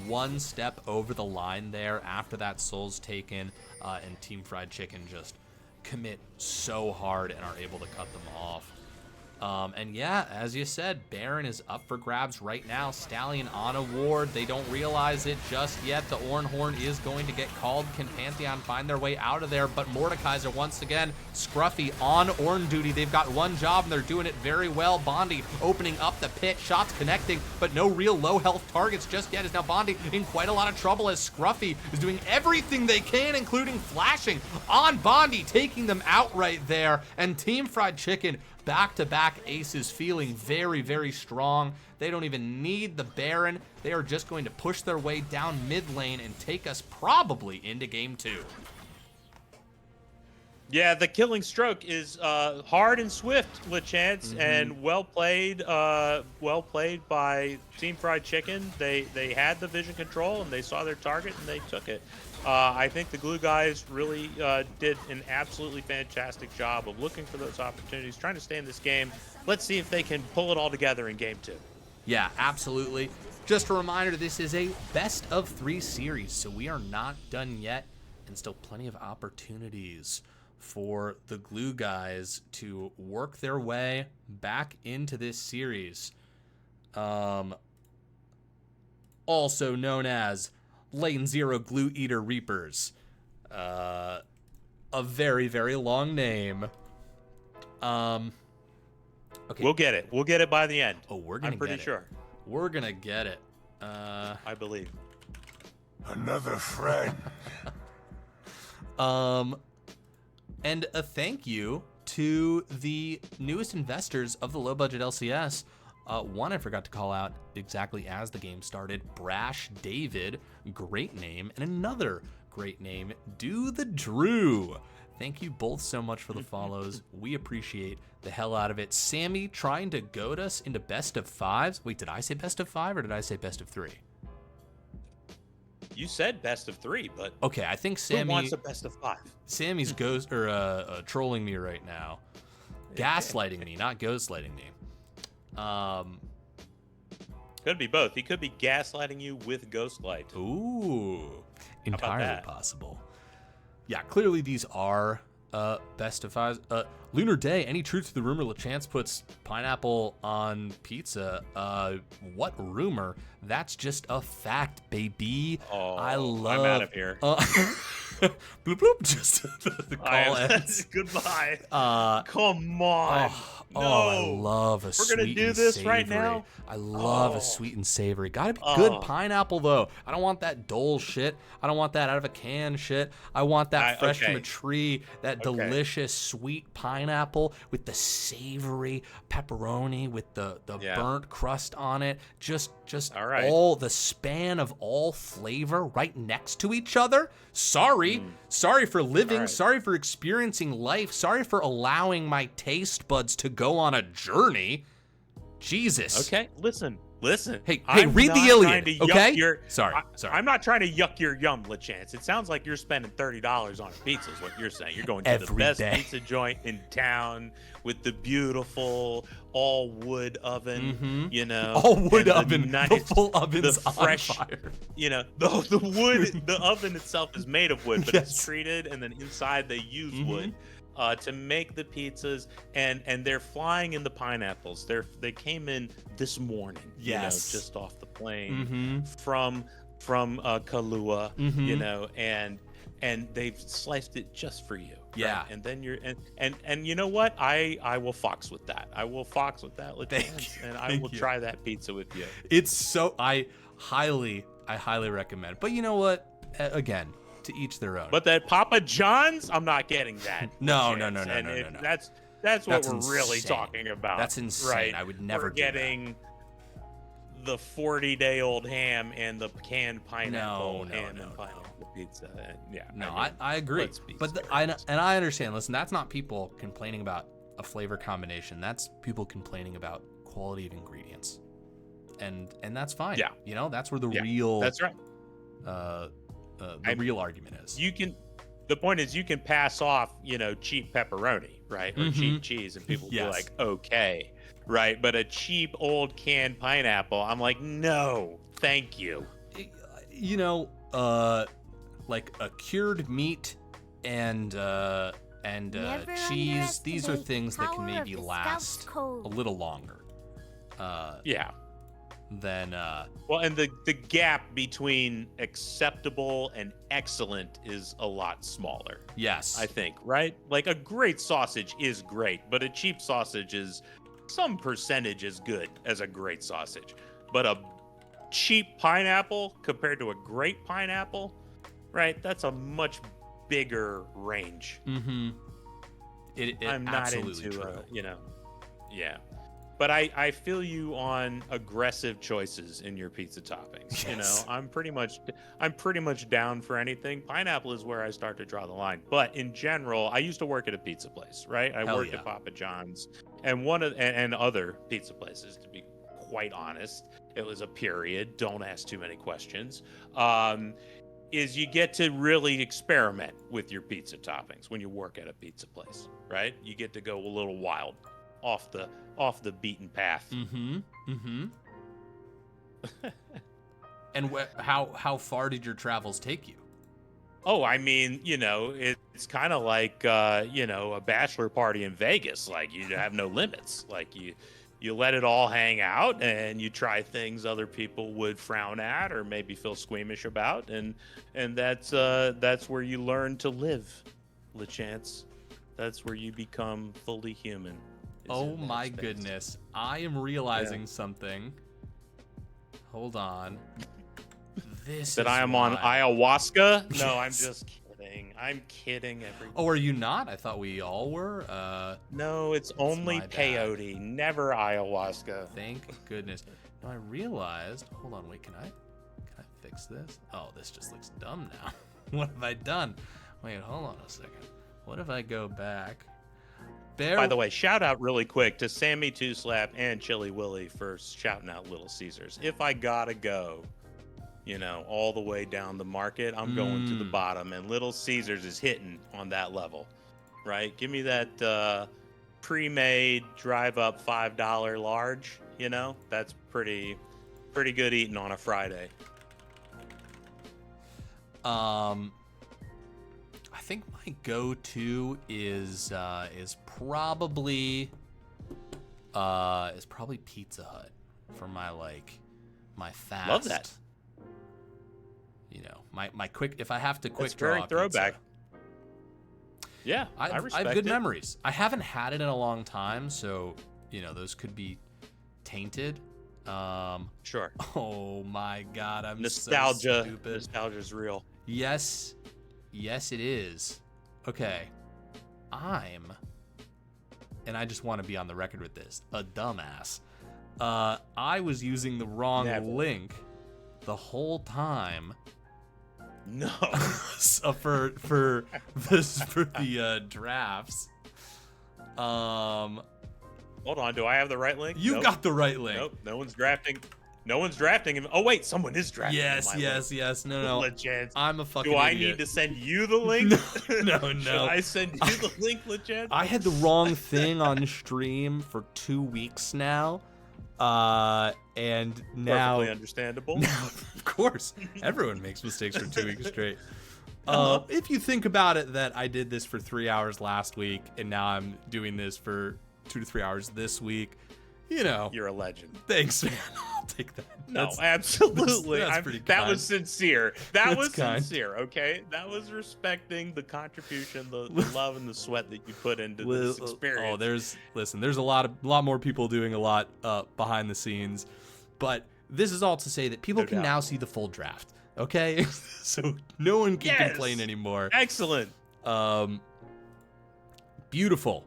one step over the line there after that Soul's taken, and Team Fried Chicken just commit so hard and are able to cut them off. And yeah, as you said, Baron is up for grabs right now. Stallion on a ward. They don't realize it just yet. The Ornhorn is going to get called. Can Pantheon find their way out of there? But Mordekaiser once again, Scruffy on Ornn duty. They've got one job and they're doing it very well. Bondi opening up the pit, shots connecting, but no real low health targets just yet. Is now Bondi in quite a lot of trouble as Scruffy is doing everything they can, including flashing on Bondi, taking them out right there. And Team Fried Chicken, back-to-back aces, feeling very, very strong. They don't even need the Baron. They are just going to push their way down mid lane and take us probably into game 2. Yeah, the killing stroke is hard and swift, LeChance, and well played by Team Fried Chicken. They had the vision control and they saw their target and they took it. I think the Glue Guys really did an absolutely fantastic job of looking for those opportunities, trying to stay in this game. Let's see if they can pull it all together in game 2. Yeah, absolutely. Just a reminder, this is a best of 3 series, so we are not done yet, and still plenty of opportunities for the Glue Guys to work their way back into this series. Also known as Lane 0 Glue Eater Reapers. A very, very long name. Okay. We'll get it. We'll get it by the end. Oh, we're gonna I'm pretty sure. We're gonna get it. I believe. Another friend. And a thank you to the newest investors of the low budget LCS. One I forgot to call out exactly as the game started, Brash David, great name, and another great name, Do the Drew. Thank you both so much for the follows. We appreciate the hell out of it. Sammy trying to goad us into best of 5s. Wait, did I say best of 5 or did I say best of 3? You said best of 3, but okay, I think Sammy who wants a best of 5. Sammy's trolling me right now, gaslighting me, not ghostlighting me. Could be both. He could be gaslighting you with ghostlight. Ooh, entirely possible. Yeah, clearly these are best of 5s. Lunar Day, any truth to the rumor LeChance puts pineapple on pizza? What rumor? That's just a fact, baby. Oh, I love. I'm out of here. Bloop bloop. Just the call ends. Goodbye. Come on. No. I love a sweet and savory. We're gonna do this right now? I love a sweet and savory. Gotta be good pineapple though. I don't want that dull shit. I don't want that out of a can shit. I want that fresh from a tree, that delicious sweet pineapple with the savory pepperoni with the burnt crust on it. Just all the span of all flavor right next to each other. Sorry for living. Sorry for experiencing life. Sorry for allowing my taste buds to go on a journey. Jesus. Okay, listen. Hey, read the Iliad, okay? Sorry. I'm not trying to yuck your yum, LeChance. It sounds like you're spending $30 on a pizza is what you're saying. You're going to the best pizza joint in town with the beautiful all wood oven, all wood oven, the full oven's the fresh, on fire. The wood, the oven itself is made of wood, but it's treated, and then inside they use wood to make the pizzas, and they're flying in the pineapples. They came in this morning, just off the plane from Kahlua, and they've sliced it just for you. Yeah. Right? And then you're and you know what? I will fox with that. I will fox with that, and I will try that pizza with you. It's so I highly recommend. But you know what? Again, to each their own. But that Papa John's, I'm not getting that. No. That's what That's we're really insane. talking about. That's insane. Right? I would never We're do that. getting the 40-day-old ham and the canned pineapple No. ham and pineapple pizza. Yeah. No, I mean, I agree. let's be But serious. I understand. Listen, that's not people complaining about a flavor combination. That's people complaining about quality of ingredients. And that's fine. Yeah. You know, that's where the Yeah, real that's right. real argument is. The point is you can pass off, cheap pepperoni, right? Or cheap cheese, and people Yes. be like, okay, right? But a cheap old canned pineapple, I'm like, no, thank you. You know, like a cured meat and cheese, these are things that can maybe last a little longer. Yeah. Than Well, and the gap between acceptable and excellent is a lot smaller. yes. I think, right? Like a great sausage is great, but a cheap sausage is some percentage as good as a great sausage. But a cheap pineapple compared to a great pineapple, right? That's a much bigger range. Mm-hmm. It I'm not absolutely into, true. yeah. But I feel you on aggressive choices in your pizza toppings. Yes. I'm pretty much down for anything. Pineapple is where I start to draw the line. But in general, I used to work at a pizza place, right? I Hell worked yeah. at Papa John's and other pizza places, to be quite honest. It was a period. Don't ask too many questions. Is you get to really experiment with your pizza toppings when you work at a pizza place, right? You get to go a little wild, off the beaten path. Mm-hmm. Mm-hmm. And how far did your travels take you? Oh, I mean, it's kind of like a bachelor party in Vegas. Like you have no limits. Like you let it all hang out, and you try things other people would frown at or maybe feel squeamish about, and that's where you learn to live, LeChance. That's where you become fully human. Oh my goodness. I am realizing something. Hold on. That I am on ayahuasca? No, I'm Yes. just kidding. I'm kidding, everybody. Oh, are you not? I thought we all were. No, it's only my bad. peyote, never ayahuasca. Thank goodness. No, I realized. Hold on, wait. Can I fix this? Oh, this just looks dumb now. What have I done? Wait, hold on a second. What if I go back? By the way, shout out really quick to Sammy Two Slap and Chili Willy for shouting out Little Caesars. If I gotta go, all the way down the market, I'm going to the bottom, and Little Caesars is hitting on that level, right? Give me that pre-made drive-up $5 large. That's pretty good eating on a Friday. I think my go-to is probably Pizza Hut for my fast. Love that. My quick, if I have to quick That's very draw throwback. pizza. Yeah, I I respect have good it. memories. I haven't had it in a long time, so those could be tainted. Sure. Oh my God, I'm Nostalgia. so stupid. Nostalgia's real. Yes, it is. Okay, and I just want to be on the record with this, a dumbass. I was using the wrong Never. link the whole time. No. So for the drafts. Hold on. Do I have the right link? You Nope. got the right link. Nope. No one's drafting. No one's drafting him. Oh wait, someone is drafting. Yes. my link. No. LeChance. I'm a fucking Do I idiot. need to send you the link? No. Should I send you the link, LeChance? I had the wrong thing on stream for 2 weeks now. And now Perfectly understandable. of course, everyone makes mistakes for 2 weeks straight. If you think about it, that I did this for 3 hours last week, and now I'm doing this for 2 to 3 hours this week, You're a legend. thanks, man. I'll take that. No, absolutely. that's pretty that kind. was sincere. That That's was kind. sincere, okay? That was respecting the contribution, the love and the sweat that you put into this experience. there's a lot more people doing a lot behind the scenes, but this is all to say that people No can doubt. now see the full draft. Okay, so no one can Yes! complain anymore. Excellent. Beautiful.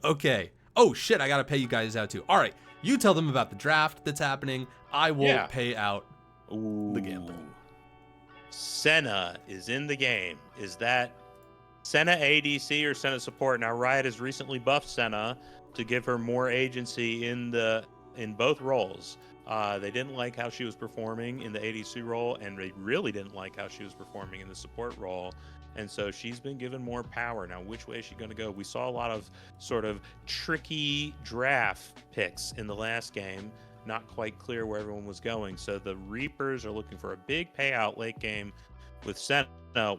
Okay. Oh shit, I gotta pay you guys out too. All right, you tell them about the draft that's happening. I will Yeah. pay out the gamble. Senna is in the game. Is that Senna ADC or Senna support? Now Riot has recently buffed Senna to give her more agency in both roles. They didn't like how she was performing in the ADC role, and they really didn't like how she was performing in the support role. And so she's been given more power. Now, which way is she going to go? We saw a lot of sort of tricky draft picks in the last game. Not quite clear where everyone was going. So the Reapers are looking for a big payout late game with Senna,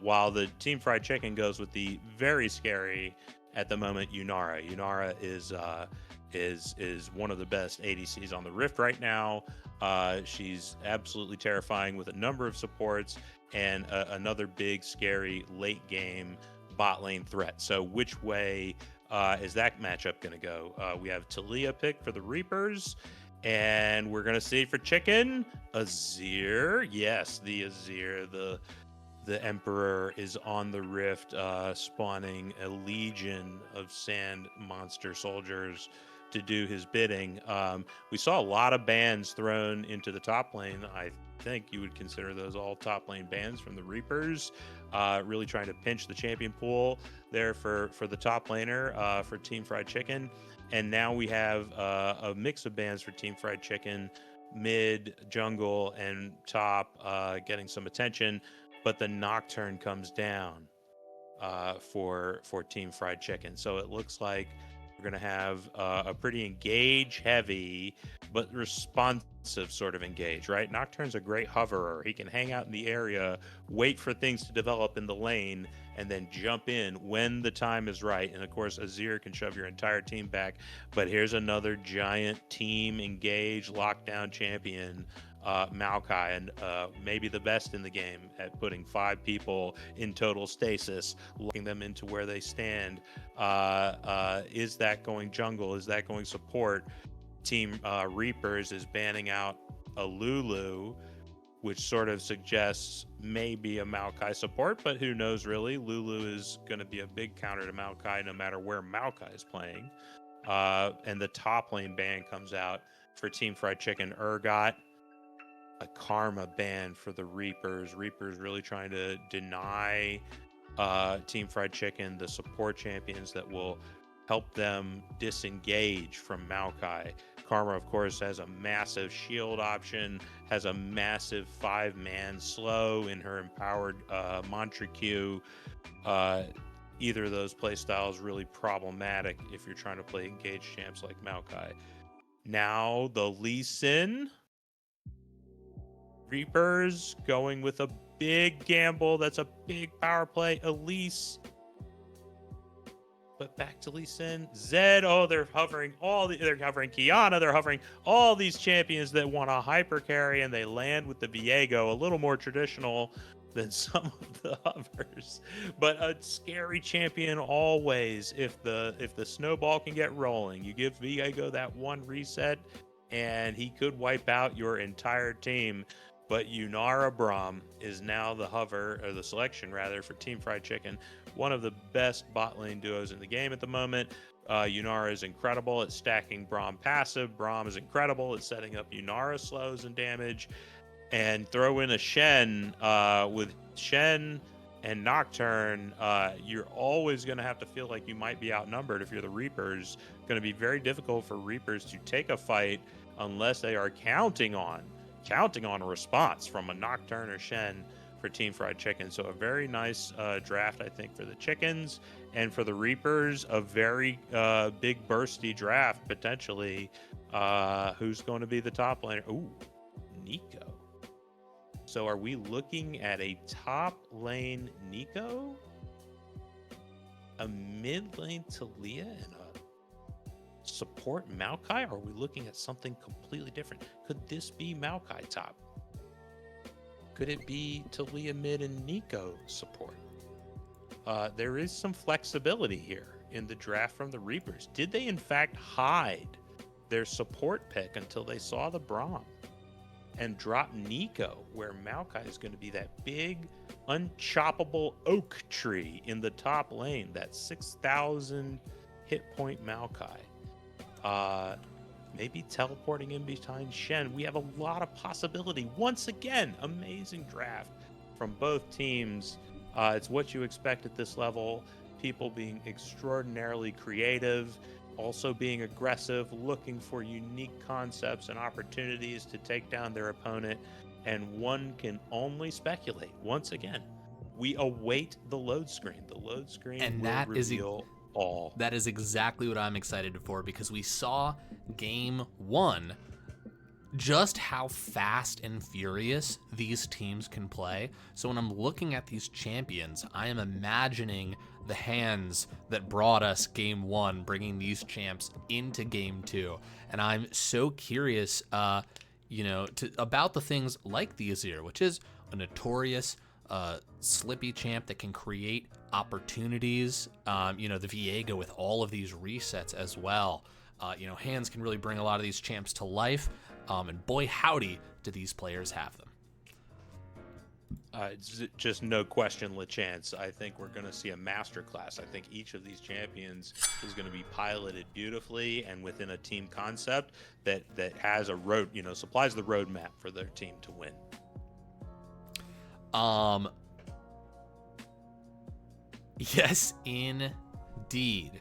while the Team Fried Chicken goes with the very scary, at the moment, Yunara. Yunara is one of the best ADCs on the Rift right now. She's absolutely terrifying with a number of supports and another big, scary late game bot lane threat. So which way is that matchup going to go? We have Talia picked for the Reapers, and we're going to see for Chicken, Azir. Yes, the Azir, the Emperor is on the Rift, spawning a legion of sand monster soldiers to do his bidding. We saw a lot of bans thrown into the top lane. I think you would consider those all top lane bans from the Reapers, really trying to pinch the champion pool there for the top laner for Team Fried Chicken. And now we have a mix of bans for Team Fried Chicken, mid, jungle, and top getting some attention. But the Nocturne comes down for Team Fried Chicken. So it looks like we're going to have a pretty engage heavy, but responsive sort of engage, right? Nocturne's a great hoverer. He can hang out in the area, wait for things to develop in the lane, and then jump in when the time is right. And of course, Azir can shove your entire team back. But here's another giant team engage lockdown champion, Maokai, and maybe the best in the game at putting 5 people in total stasis, locking them into where they stand. Is that going jungle? Is that going support? Team Reapers is banning out a Lulu, which sort of suggests maybe a Maokai support, but who knows really? Lulu is going to be a big counter to Maokai no matter where Maokai is playing. And the top lane ban comes out for Team Fried Chicken. Urgot, a Karma ban for the Reapers. Reapers really trying to deny Team Fried Chicken the support champions that will help them disengage from Maokai. Karma, of course, has a massive shield option, has a massive 5-man slow in her empowered mantra Q. Either of those playstyles really problematic if you're trying to play engaged champs like Maokai. Now the Lee Sin. Reapers going with a big gamble. That's a big power play. Elise. But back to Lee Sin. Zed. Oh, they're hovering they're hovering Kiana. They're hovering all these champions that want a hyper carry, and they land with the Viego, a little more traditional than some of the hovers. But a scary champion always if the snowball can get rolling. You give Viego that one reset, and he could wipe out your entire team. But Yunara Braum is now the hover, or the selection rather, for Team Fried Chicken. One of the best bot lane duos in the game at the moment. Yunara is incredible at stacking Braum passive. Braum is incredible at setting up Yunara slows and damage. And throw in a Shen. With Shen and Nocturne, you're always going to have to feel like you might be outnumbered if you're the Reapers. Going to be very difficult for Reapers to take a fight unless they are counting on a response from a Nocturne or Shen for Team Fried Chicken. So a very nice draft, I think, for the Chickens. And for the Reapers, a very big bursty draft, potentially. Who's going to be the top laner? Ooh, Nico. So are we looking at a top lane Nico? A mid lane Talia and a support Maokai? Or are we looking at something completely different? Could this be Maokai top? Could it be Talia mid and Nico support? There is some flexibility here in the draft from the Reapers. Did they in fact hide their support pick until they saw the Braum and dropped Nico, where Maokai is going to be that big, unchoppable oak tree in the top lane, that 6,000 hit point Maokai. Maybe teleporting in behind Shen. We have a lot of possibility. Once again, amazing draft from both teams. It's what you expect at this level. People being extraordinarily creative, also being aggressive, looking for unique concepts and opportunities to take down their opponent. And one can only speculate. Once again, we await the load screen. The load screen And will that is reveal all. That is exactly what I'm excited for, because we saw game 1 just how fast and furious these teams can play. So when I'm looking at these champions, I am imagining the hands that brought us game 1, bringing these champs into game 2. And I'm so curious, about the things like the Azir, which is a notorious slippy champ that can create opportunities. The Viego with all of these resets as well. Hands can really bring a lot of these champs to life. And boy, howdy, do these players have them. It's just no question, LeChance. I think we're going to see a masterclass. I think each of these champions is going to be piloted beautifully and within a team concept that has a road, supplies the roadmap for their team to win. Yes, indeed.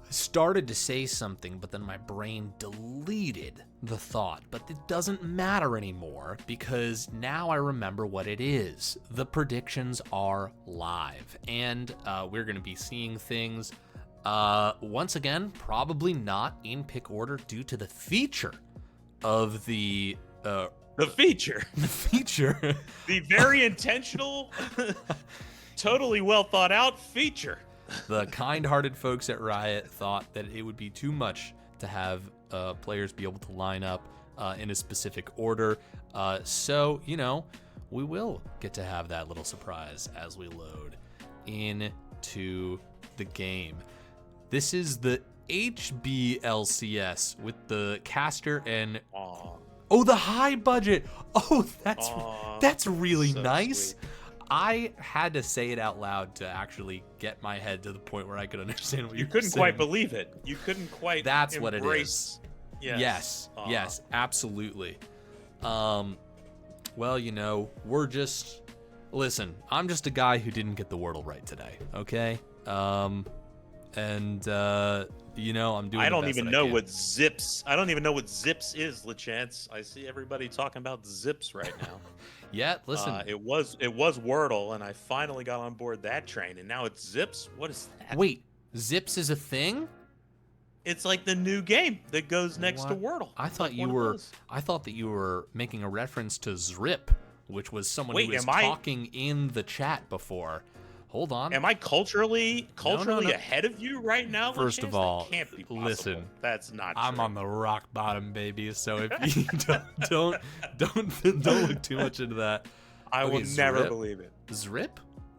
I started to say something, but then my brain deleted the thought. But it doesn't matter anymore, because now I remember what it is. The predictions are live, and we're going to be seeing things, once again, probably not in pick order due to the feature of the... The feature. The feature. The very intentional, totally well thought out feature. The kind-hearted folks at Riot thought that it would be too much to have players be able to line up in a specific order. So, we will get to have that little surprise as we load into the game. This is the HB LCS with the caster and... Oh, the high budget. Oh, that's really so nice. sweet. I had to say it out loud to actually get my head to the point where I could understand what You were couldn't saying. quite believe it. You couldn't quite That's what it embrace. is. Yes, absolutely. Well, we're just... Listen, I'm just a guy who didn't get the Wordle right today, okay? I'm doing I don't the best even that know I can. what zips. I don't even know what zips is, LeChance. I see everybody talking about zips right now. Yeah, listen. It was Wordle, and I finally got on board that train, and now it's zips. What is that? Wait, Zips is a thing? It's like the new game that goes next to What? Wordle. I It's thought like you one of were. those. I thought that you were making a reference to Zrip, which was someone Wait, who was am I- talking in the chat before. Hold on. Am I culturally no. ahead of you right now? First of LeChance? all, that can't be possible. listen, That's not. I'm true. on the rock bottom, baby. So if you don't look too much into that. I Okay, will never Zrip. believe it. Zrip?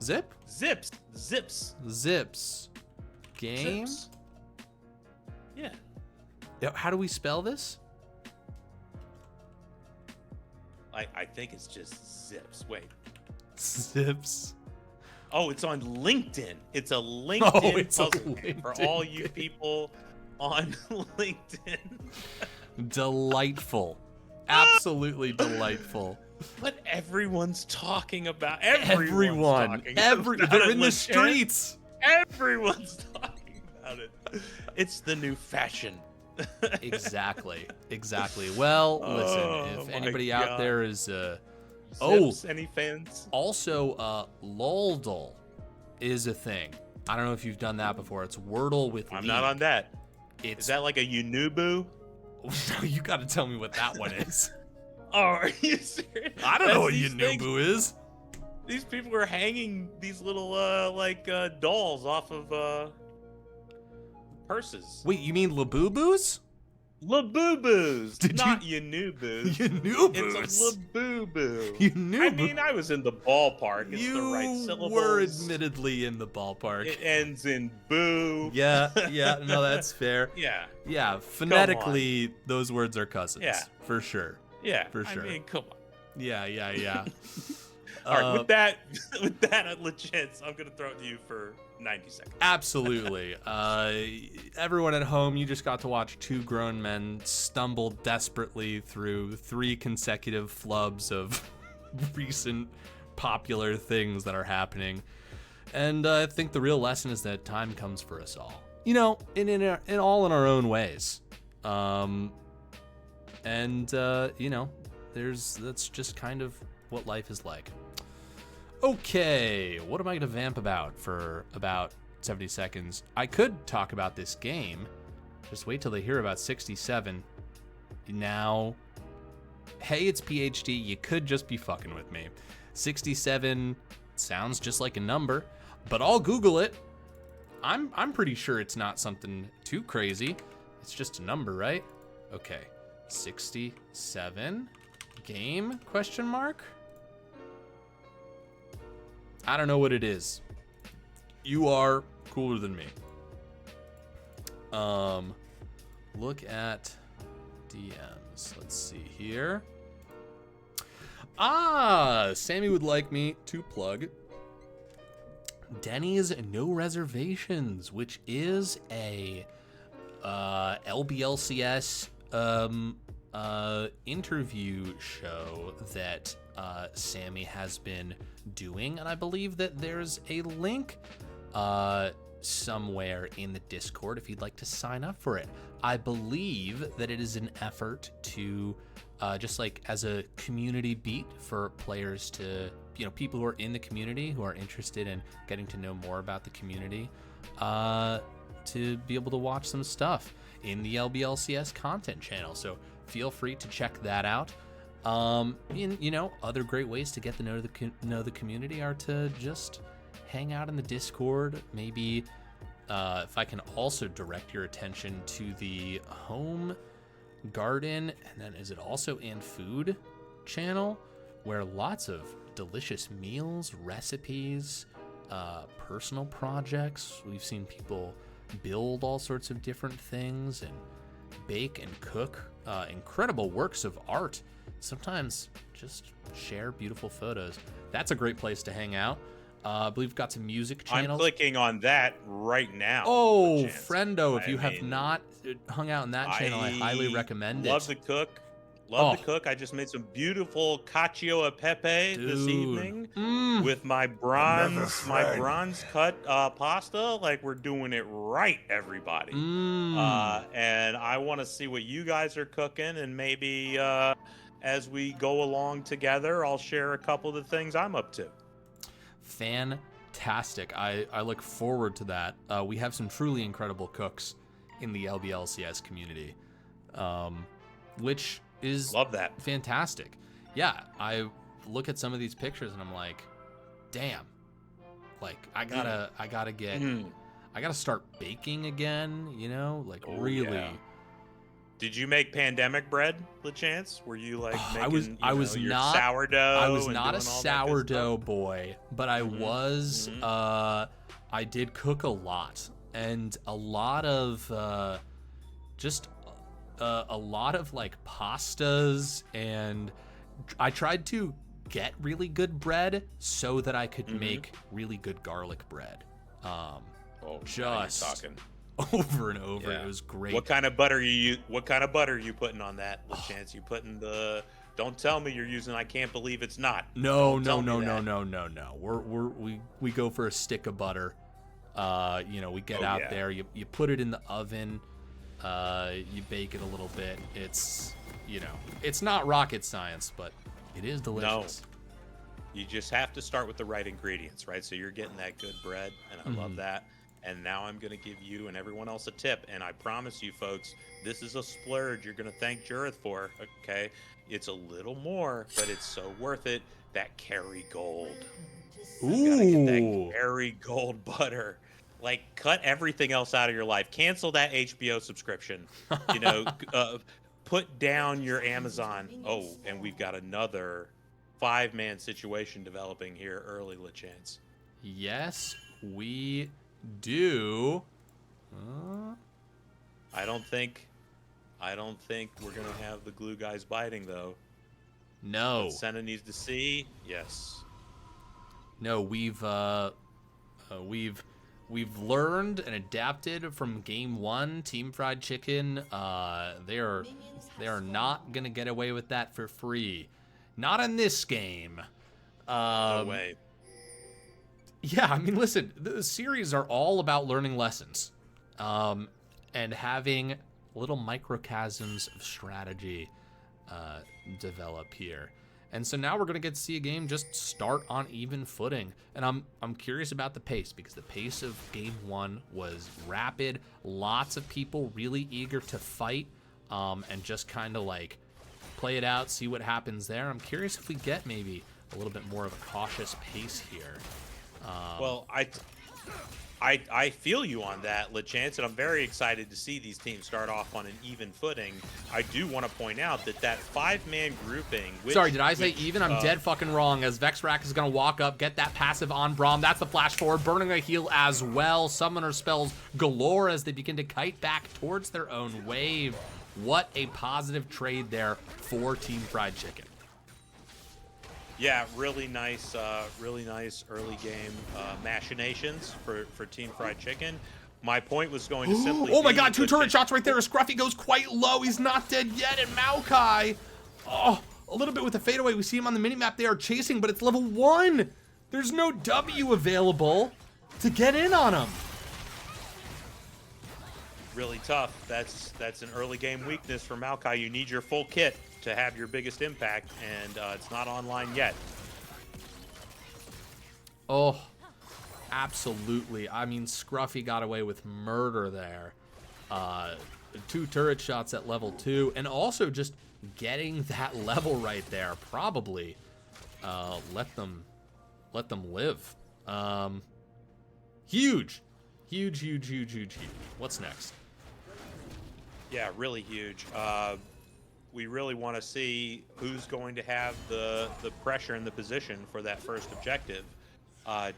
Zip? Zips. Zips. Game? Zips. Yeah. Yeah, how do we spell this? I think it's just zips. Wait. Zips. Oh, it's on LinkedIn. It's a LinkedIn it's a puzzle game for LinkedIn all you game. people on LinkedIn. Delightful. Absolutely delightful. But everyone's talking about Everyone. talking about They're it, in the LeChance. streets. Everyone's talking about it. It's the new fashion. Exactly. Well, Oh, listen, if my anybody out God. there is Zips, any fans? also Loldle is a thing. I don't know if you've done that before. It's Wordle with I'm League. not on that. It's Is that like a Unubu? No, you got to tell me what that one is. Oh, are you serious? I don't know That's what these things- Unubu is. These people are hanging these little dolls off of purses. Wait, you mean Labubu's? Labubu's, Did not you Yanubu's. Yanubu's. It's a Labubu. Yanubu. I mean, I was in the ballpark. It's the right You syllables. were admittedly in the ballpark. It ends in boo. Yeah, no, that's fair. Yeah. Yeah, phonetically, those words are cousins. Yeah. For sure. Yeah. For sure. I mean, come on. Yeah. All right, with that, Lachance, I'm gonna throw it to you for 90 seconds. Absolutely. Everyone at home, you just got to watch two grown men stumble desperately through 3 consecutive flubs of recent popular things that are happening. And I think the real lesson is that time comes for us all. You know, in all in our own ways. You know, that's just kind of what life is like. Okay, what am I going to vamp about for about 70 seconds? I could talk about this game. Just wait till they hear about 67. Now, hey, it's PhD. You could just be fucking with me. 67 sounds just like a number, but I'll Google it. I'm pretty sure it's not something too crazy. It's just a number, right? Okay, 67 game question mark? I don't know what it is. You are cooler than me. Look at DMs. Let's see here. Sammy would like me to plug Denny's No Reservations, which is a LBLCS interview show that Sammy has been doing, and I believe that there's a link somewhere in the Discord if you'd like to sign up for it. I believe that it is an effort to just like as a community beat for players to, you know, people who are in the community who are interested in getting to know more about the community, to be able to watch some stuff in the LBLCS content channel. So feel free to check that out. You know, other great ways to get to know the community are to just hang out in the Discord. Maybe if I can also direct your attention to the home garden, and then is it also in food channel, where lots of delicious meals, recipes, personal projects. We've seen people build all sorts of different things and bake and cook incredible works of art. Sometimes just share beautiful photos. That's a great place to hang out. I believe we've got some music channels. I'm clicking on that right now. Oh, friendo, if you have not hung out in that channel, I highly recommend it. Love to cook. Love to cook. I just made some beautiful cacio e pepe this evening with my bronze cut pasta. Like, we're doing it right, everybody. And I want to see what you guys are cooking, and maybe as we go along together, I'll share a couple of the things I'm up to. Fantastic. I look forward to that. We have some truly incredible cooks in the LBLCS community, which is love that. Fantastic. Yeah, I look at some of these pictures and I'm like, damn, like I gotta start baking again, you know, like really. Yeah. Did you make pandemic bread, Lachance? Were you like making, I was not sourdough? I was not a sourdough boy, but I was. I did cook a lot, and a lot of a lot of like pastas, and I tried to get really good bread so that I could make really good garlic bread. Just talking. Over and over. It was great. What kind of butter are you putting on that, Lachance? You putting the? Don't tell me you're using. I can't believe it's not. No. We go for a stick of butter. You know, we get out there. You put it in the oven. You bake it a little bit. It's, you know, it's not rocket science, but it is delicious. No. You just have to start with the right ingredients, right? So you're getting that good bread, and I love that. And now I'm going to give you and everyone else a tip. And I promise you, folks, this is a splurge you're going to thank Jareth for, okay? It's a little more, but it's so worth it. That Kerrygold. Ooh. You got to get that Kerrygold butter. Like, cut everything else out of your life. Cancel that HBO subscription. You know, put down your Amazon. Oh, and we've got another 5-man situation developing here early, LeChance. Yes, we do. I don't think we're gonna have the glue guys biting though. No. What Senna needs to see. Yes. No, we've learned and adapted from game 1. Team Fried Chicken, they are not gonna get away with that for free. Not in this game. No way. Yeah, I mean, listen, the series are all about learning lessons, and having little microchasms of strategy develop here. And so now we're gonna get to see a game just start on even footing. And I'm curious about the pace, because the pace of game 1 was rapid. Lots of people really eager to fight, and just kind of like play it out, see what happens there. I'm curious if we get maybe a little bit more of a cautious pace here. Well, I feel you on that, LeChance, and I'm very excited to see these teams start off on an even footing. I do want to point out that 5-man grouping... Sorry, did I say even? I'm dead fucking wrong, as Vexrack is going to walk up, get that passive on Braum. That's the flash forward, burning a heal as well. Summoner spells galore as they begin to kite back towards their own wave. What a positive trade there for Team Fried Chicken. Yeah, really nice early game machinations for Team Fried Chicken. My point was going to simply oh my god, 2 turret shots right there. Scruffy goes quite low. He's not dead yet. And Maokai, oh, a little bit with the fadeaway. We see him on the minimap. They are chasing, but it's level 1. There's no W available to get in on him. Really tough. That's an early game weakness for Maokai. You need your full kit to have your biggest impact, and it's not online yet. Oh, absolutely. I mean, Scruffy got away with murder there. 2 turret shots at level 2, and also just getting that level right there probably let them live. Huge. What's next? Yeah, really huge. We really want to see who's going to have the pressure and the position for that first objective.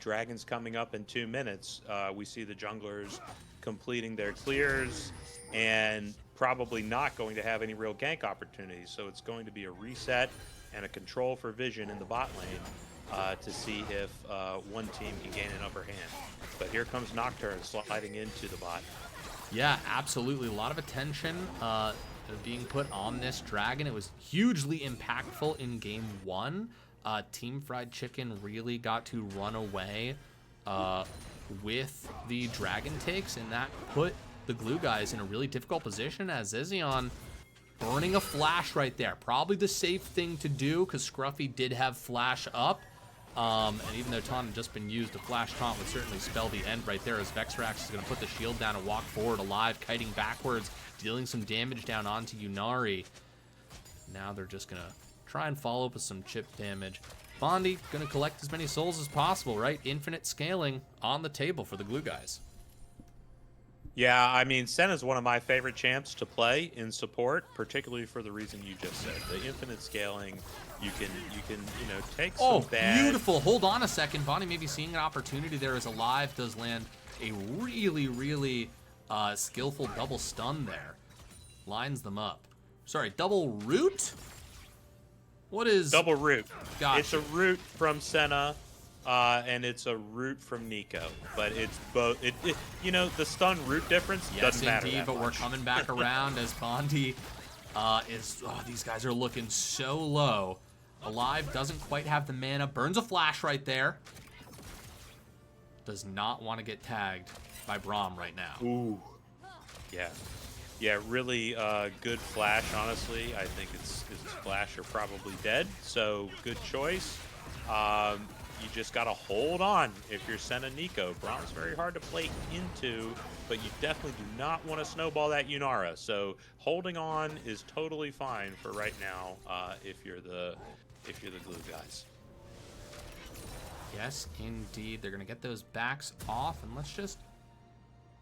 Dragons coming up in 2 minutes. We see the junglers completing their clears and probably not going to have any real gank opportunities. So it's going to be a reset and a control for vision in the bot lane to see if one team can gain an upper hand. But here comes Nocturne sliding into the bot. Yeah, absolutely. A lot of attention being put on this dragon. It was hugely impactful in game 1. Team Fried Chicken really got to run away with the dragon takes, and that put the glue guys in a really difficult position, as Zizion burning a flash right there. Probably the safe thing to do, because Scruffy did have flash up. And even though taunt had just been used, a flash taunt would certainly spell the end right there, as Vexrax is going to put the shield down and walk forward alive, kiting backwards, dealing some damage down onto Yunari. Now they're just going to try and follow up with some chip damage. Bondi going to collect as many souls as possible, right? Infinite scaling on the table for the glue guys. Yeah, I mean, Senna's one of my favorite champs to play in support, particularly for the reason you just said. The infinite scaling, you can take some bad... Beautiful. Hold on a second. Bonnie may be seeing an opportunity there, as Alive does land a really skillful double stun there. Lines them up. Sorry, double root? What is... Double root. Gotcha. It's a root from Senna, and it's a root from Nico. But it's both... the stun root difference doesn't matter Yes, indeed, but much. we're coming back around as Bondi is... Oh, these guys are looking so low. Alive doesn't quite have the mana. Burns a flash right there. Does not want to get tagged by Braum right now. Ooh. Yeah. Yeah, really good flash, honestly. I think its flash are probably dead, so good choice. You just got to hold on if you're Senna Nico. Braum's very hard to play into, but you definitely do not want to snowball that Yunara. So holding on is totally fine for right now if you're the glue guys. Yes, indeed. They're going to get those backs off, and let's just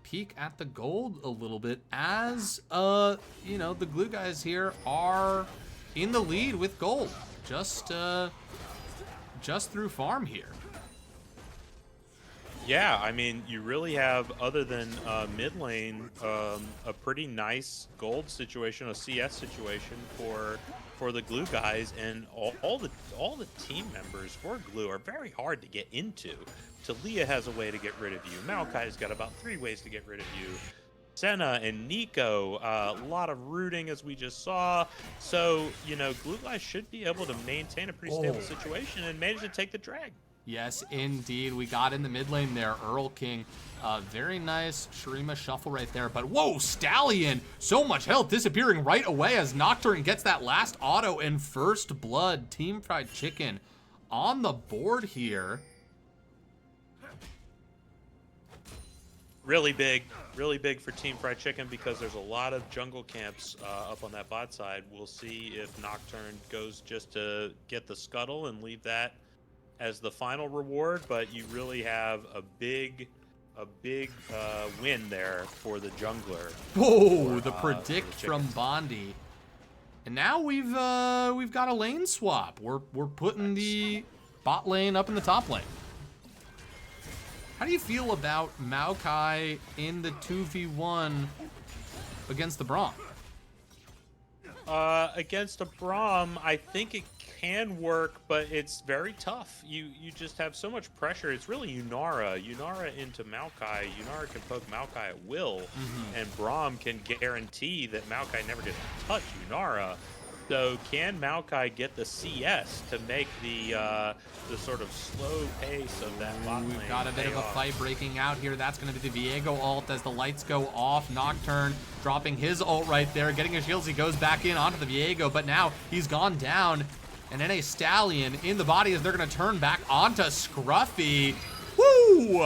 peek at the gold a little bit as, you know, the glue guys here are in the lead with gold. Just through farm here. Yeah, I mean, you really have, other than mid lane, a pretty nice gold situation, a CS situation for the glue guys, and all the team members for glue are very hard to get into. Talia has a way to get rid of you. Maokai's got about 3 ways to get rid of you. Senna and Nico, a lot of rooting as we just saw. So, you know, glue guys should be able to maintain a pretty stable situation and manage to take the drag. Yes, indeed. We got in the mid lane there. Earl King, very nice Shurima shuffle right there. But whoa, Stallion, so much health disappearing right away as Nocturne gets that last auto and first blood. Team Fried Chicken on the board here. Really big for Team Fried Chicken because there's a lot of jungle camps up on that bot side. We'll see if Nocturne goes just to get the scuttle and leave that as the final reward, but you really have a big win there for the jungler. Oh, the predict from Bondi. And now we've got a lane swap. We're putting the bot lane up in the top lane. How do you feel about Maokai in the 2v1 against the Braum? Against a Braum, I think it can work, but it's very tough. You just have so much pressure. It's really Yunara into Maokai. Yunara can poke Maokai at will, and Braum can guarantee that Maokai never gets to touch Yunara. So can Maokai get the CS to make the sort of slow pace of that bot lane? We've got a bit of a fight breaking out here. That's going to be the Viego ult as the lights go off. Nocturne dropping his ult right there, getting his shields. He goes back in onto the Viego, but now he's gone down. And NA Stallion in the body as they're going to turn back onto Scruffy. Woo!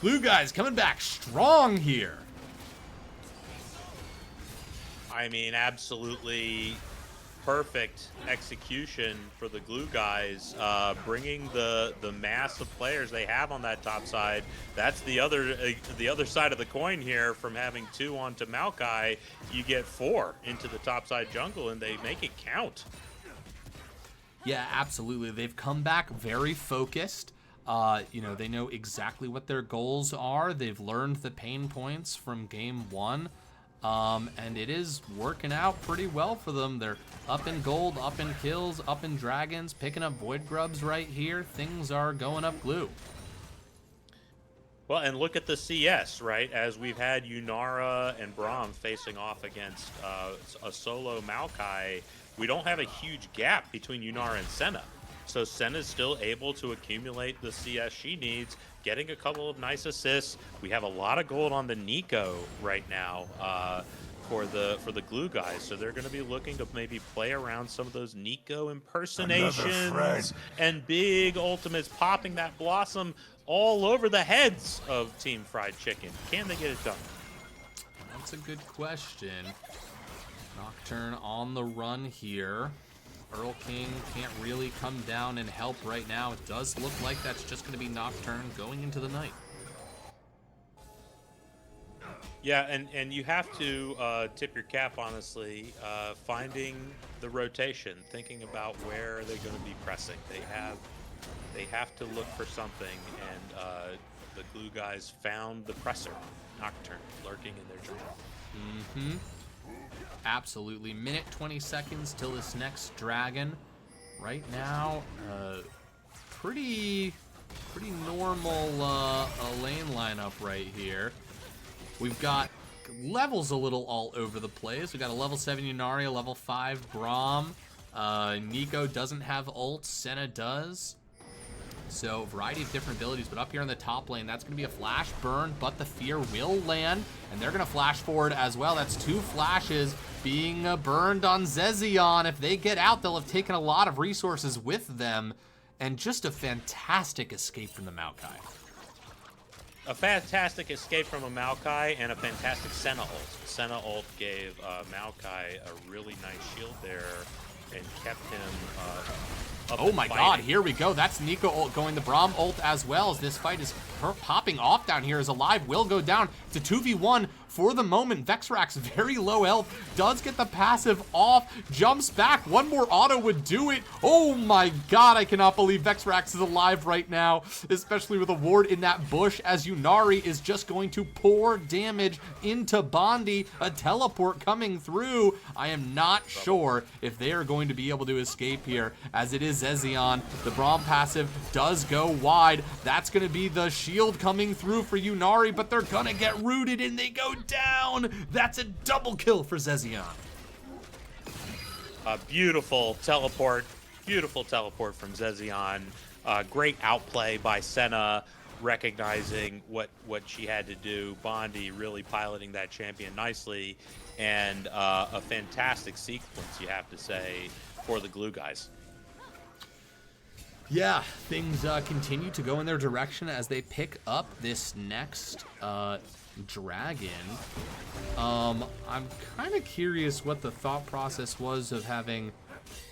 Blue guys coming back strong here. I mean, absolutely perfect execution for the glue guys, bringing the mass of players they have on that top side. That's the other side of the coin here. From having 2 onto Maokai, you get 4 into the top side jungle, and they make it count. Yeah, absolutely. They've come back very focused. You know, they know exactly what their goals are. They've learned the pain points from game 1. And it is working out pretty well for them. They're up in gold, up in kills, up in dragons, picking up void grubs right here. Things are going up glue. Well, and look at the CS, right? As we've had Yunara and Braum facing off against a solo Maokai, we don't have a huge gap between Yunara and Senna. So Senna's still able to accumulate the CS she needs, getting a couple of nice assists. We have a lot of gold on the Nico right now for the glue guys. So they're going to be looking to maybe play around some of those Nico impersonations and big ultimates, popping that blossom all over the heads of Team Fried Chicken. Can they get it done? That's a good question. Nocturne on the run here. Earl King can't really come down and help right now. It does look like that's just going to be Nocturne going into the night. Yeah, and you have to tip your cap, honestly, finding the rotation, thinking about where they're going to be pressing. They have to look for something, and the glue guys found the presser, Nocturne, lurking in their jungle. Absolutely. Minute 20 seconds till this next dragon. Right now, pretty normal lane lineup right here. We've got levels a little all over the place. We've got a level 7 Yunari, a level 5 Braum. Nico doesn't have ult, Senna does. So, variety of different abilities, but up here in the top lane, that's going to be a flash burn, but the fear will land, and they're going to flash forward as well. That's 2 flashes being burned on Zezion. If they get out, they'll have taken a lot of resources with them, and just a fantastic escape from the Maokai. A fantastic escape from a Maokai and a fantastic Senna ult. Senna ult gave Maokai a really nice shield there and kept him up Oh and my fighting. god, here we go. That's Nico ult going the Braum ult as well, as this fight is popping off down here as Alive will go down. It's a 2v1 for the moment. Vexrax, very low health, does get the passive off, jumps back. One more auto would do it. Oh my god, I cannot believe Vexrax is alive right now, especially with a ward in that bush, as Yunari is just going to pour damage into Bondi. A teleport coming through. I am not sure if they are going to be able to escape here, as it is Zezion. The Braum passive does go wide. That's going to be the shield coming through for Yunari, but they're going to get rooted and they go down. That's a double kill for Zezion. A beautiful teleport from Zezion. Great outplay by Senna, recognizing what she had to do. Bondi really piloting that champion nicely, and a fantastic sequence, you have to say, for the Glue guys. Yeah, things continue to go in their direction as they pick up this next dragon. I'm kind of curious what the thought process was of having.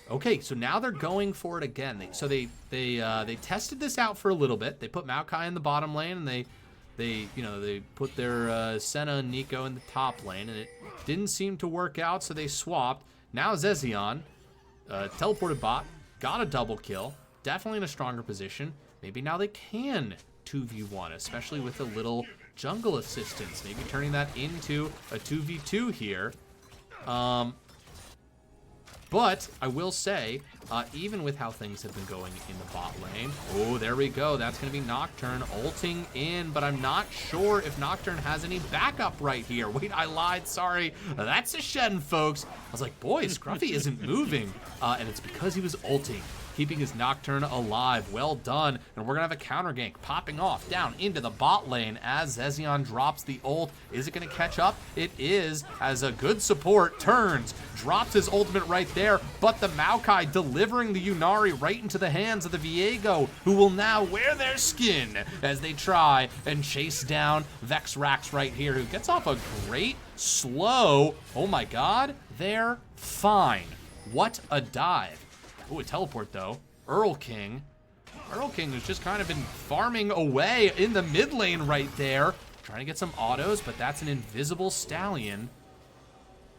Okay, so now they're going for it again. They tested this out for a little bit. They put Maokai in the bottom lane, and they put their Senna and Nico in the top lane, and it didn't seem to work out. So they swapped. Now Zezion teleported bot, got a double kill. Definitely in a stronger position. Maybe now they can 2v1, especially with a little jungle assistance. Maybe turning that into a 2v2 here. But I will say, even with how things have been going in the bot lane, oh, there we go. That's going to be Nocturne ulting in, but I'm not sure if Nocturne has any backup right here. Wait, I lied. Sorry. That's a Shen, folks. I was like, boy, Scruffy isn't moving. And it's because he was ulting, keeping his Nocturne alive. Well done. And we're going to have a counter gank popping off down into the bot lane as Zezion drops the ult. Is it going to catch up? It is, as a good support turns, drops his ultimate right there, but the Maokai delivering the Yunari right into the hands of the Viego, who will now wear their skin as they try and chase down Vexrax right here, who gets off a great slow. Oh my god, they're fine. What a dive. Oh, a teleport though. Earl King has just kind of been farming away in the mid lane right there. Trying to get some autos, but that's an invisible stallion.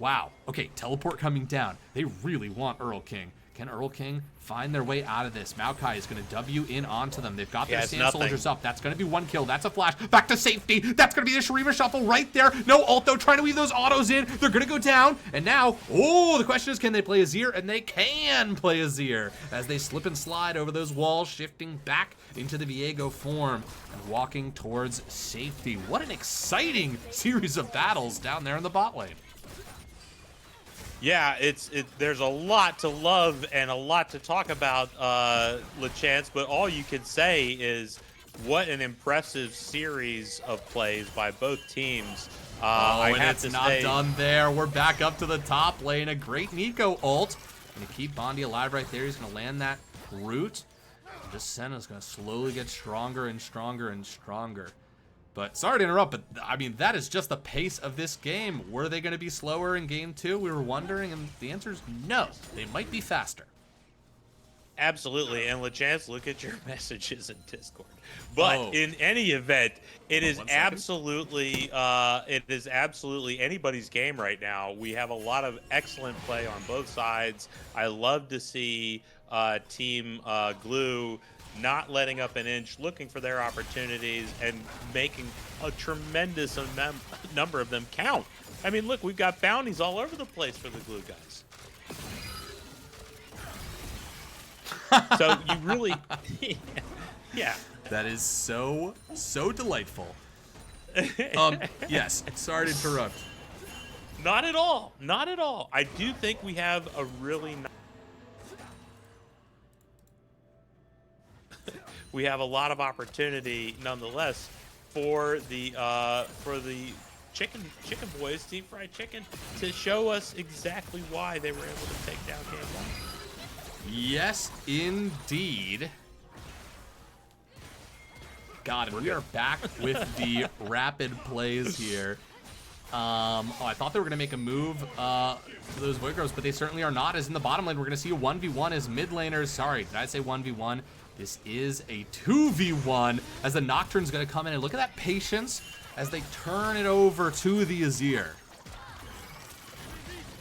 Wow. Okay, teleport coming down. They really want Earl King. Can Earl King find their way out of this? Maokai is going to W in onto them. They've got their Sand Soldiers up. That's going to be one kill. That's a flash. Back to safety. That's going to be the Shurima Shuffle right there. No ult though. Trying to weave those autos in. They're going to go down. And now, oh, the question is, can they play Azir? And they can play Azir as they slip and slide over those walls, shifting back into the Viego form and walking towards safety. What an exciting series of battles down there in the bot lane. Yeah, there's a lot to love and a lot to talk about, LeChance, but all you can say is what an impressive series of plays by both teams. And it's not done there. We're back up to the top lane. A great Nico ult. Gonna keep Bondi alive right there. He's gonna land that root. And this Senna's gonna slowly get stronger and stronger and stronger. But sorry to interrupt, but I mean, that is just the pace of this game. Were they going to be slower in game 2? We were wondering, and the answer is no. They might be faster. Absolutely, and LeChance, look at your messages in Discord. But in any event, it is absolutely anybody's game right now. We have a lot of excellent play on both sides. I love to see Team Glue not letting up an inch, looking for their opportunities, and making a tremendous number of them count. I mean, look, we've got bounties all over the place for the Glue guys. So you really, yeah. That is so delightful. Yes, sorry to interrupt. Not at all, not at all. I do think we have a really we have a lot of opportunity nonetheless for the chicken boys, deep fried chicken, to show us exactly why they were able to take down game 1. Yes, indeed. God, we are back with the rapid plays here. Oh, I thought they were going to make a move for those Void Growers, but they certainly are not. As in the bottom lane, we're going to see a 1v1 as mid laners. Sorry, did I say 1v1? This is a 2v1 as the Nocturne's going to come in. And look at that patience as they turn it over to the Azir.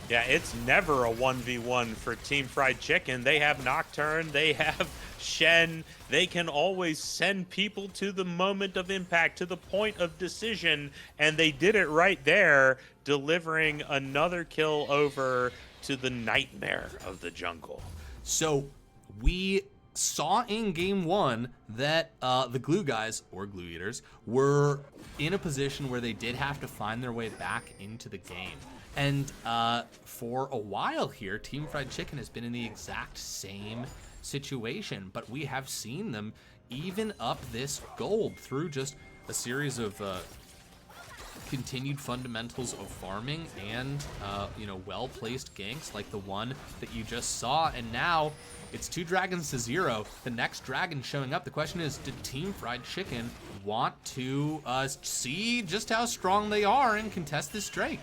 Yeah, it's never a 1v1 for Team Fried Chicken. They have Nocturne, they have Shen. They can always send people to the moment of impact, to the point of decision, and they did it right there, delivering another kill over to the nightmare of the jungle. So we saw in game one that the glue guys, or glue eaters, were in a position where they did have to find their way back into the game. And for a while here, Team Fried Chicken has been in the exact same situation, but we have seen them even up this gold through just a series of continued fundamentals of farming and well-placed ganks like the one that you just saw. And now it's 2 dragons to 0. The next dragon showing up. The question is, did Team Fried Chicken want to see just how strong they are and contest this Drake?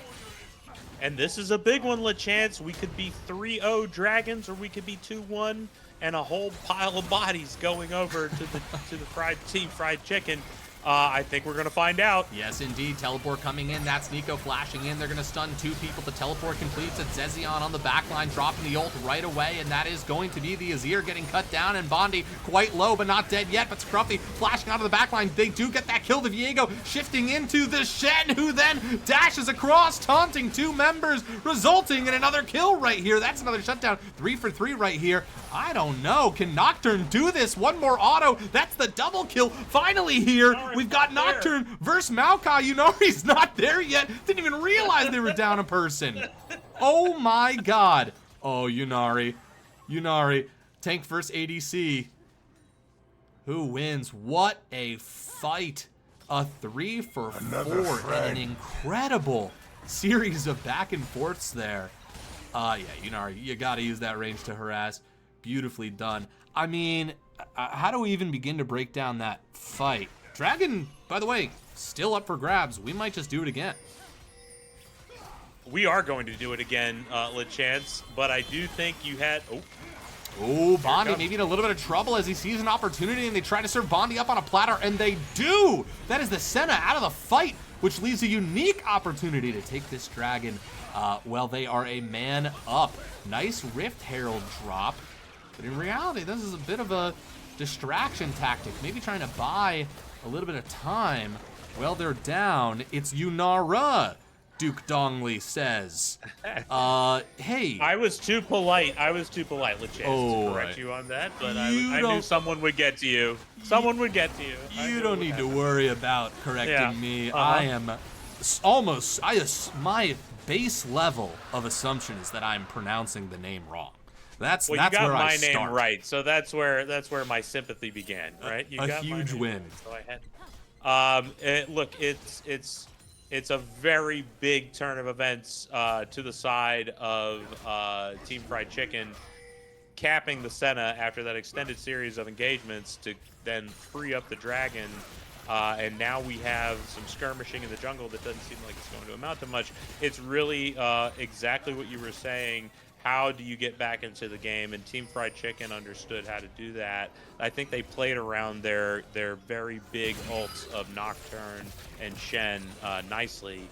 And this is a big one, LeChance. We could be 3-0 dragons, or we could be 2-1, and a whole pile of bodies going over to the Team Fried Chicken. I think we're going to find out. Yes, indeed. Teleport coming in. That's Nico flashing in. They're going to stun 2 people. The teleport completes. It's Zezion on the backline, dropping the ult right away, and that is going to be the Azir getting cut down, and Bondi quite low, but not dead yet. But Scruffy flashing out of the backline. They do get that kill. The Viego shifting into the Shen, who then dashes across, taunting 2 members, resulting in another kill right here. That's another shutdown. 3 for 3 right here. I don't know. Can Nocturne do this? One more auto. That's the double kill. Finally here, we've got Nocturne versus Maokai. Yunari's not there yet. Didn't even realize they were down a person. Oh my god. Oh, Yunari. Tank versus ADC. Who wins? What a fight. A 3 for 4 and an incredible series of back and forths there. Yeah, Yunari, you gotta use that range to harass. Beautifully done. I mean, how do we even begin to break down that fight? Dragon, by the way, still up for grabs. We might just do it again. We are going to do it again, LeChance, but I do think you had... Oh, Bondi maybe in a little bit of trouble as he sees an opportunity, and they try to serve Bondi up on a platter, and they do! That is the Senna out of the fight, which leaves a unique opportunity to take this dragon. Well, they are a man up. Nice Rift Herald drop. But in reality, this is a bit of a distraction tactic. Maybe trying to buy a little bit of time. Well, they're down. It's Yunara, Duke Dongley says. Hey. I was too polite, LeChance, to correct you on that, but I knew someone would get to you. Someone would get to you. You don't need to worry about correcting me. I am my base level of assumption is that I'm pronouncing the name wrong. That's you got where my I name start. Right, so that's where my sympathy began, right? You got huge win. Right, so I had. Look, it's a very big turn of events to the side of Team Fried Chicken, capping the Senna after that extended series of engagements to then free up the dragon. And now we have some skirmishing in the jungle that doesn't seem like it's going to amount to much. It's really exactly what you were saying. How do you get back into the game? And Team Fried Chicken understood how to do that. I think they played around their very big ults of Nocturne and Shen nicely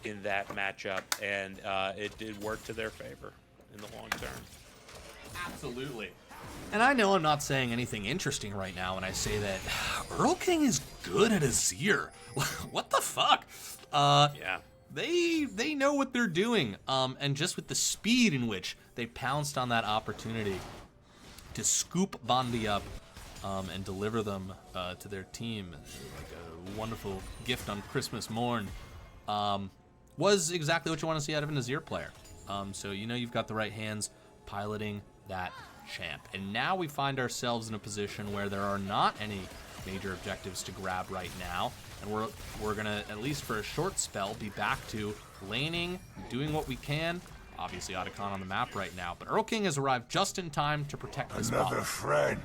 in that matchup, and it did work to their favor in the long term. Absolutely. And I know I'm not saying anything interesting right now when I say that Earl King is good at Azir. What the fuck? Yeah. They know what they're doing, and just with the speed in which they pounced on that opportunity to scoop Bondi up and deliver them to their team like a wonderful gift on Christmas morn, was exactly what you want to see out of an Azir player. So you've got the right hands piloting that champ. And now we find ourselves in a position where there are not any major objectives to grab right now. And we're gonna, at least for a short spell, be back to laning, doing what we can. Obviously, Otacon on the map right now, but Earl King has arrived just in time to protect the spot. Another friend.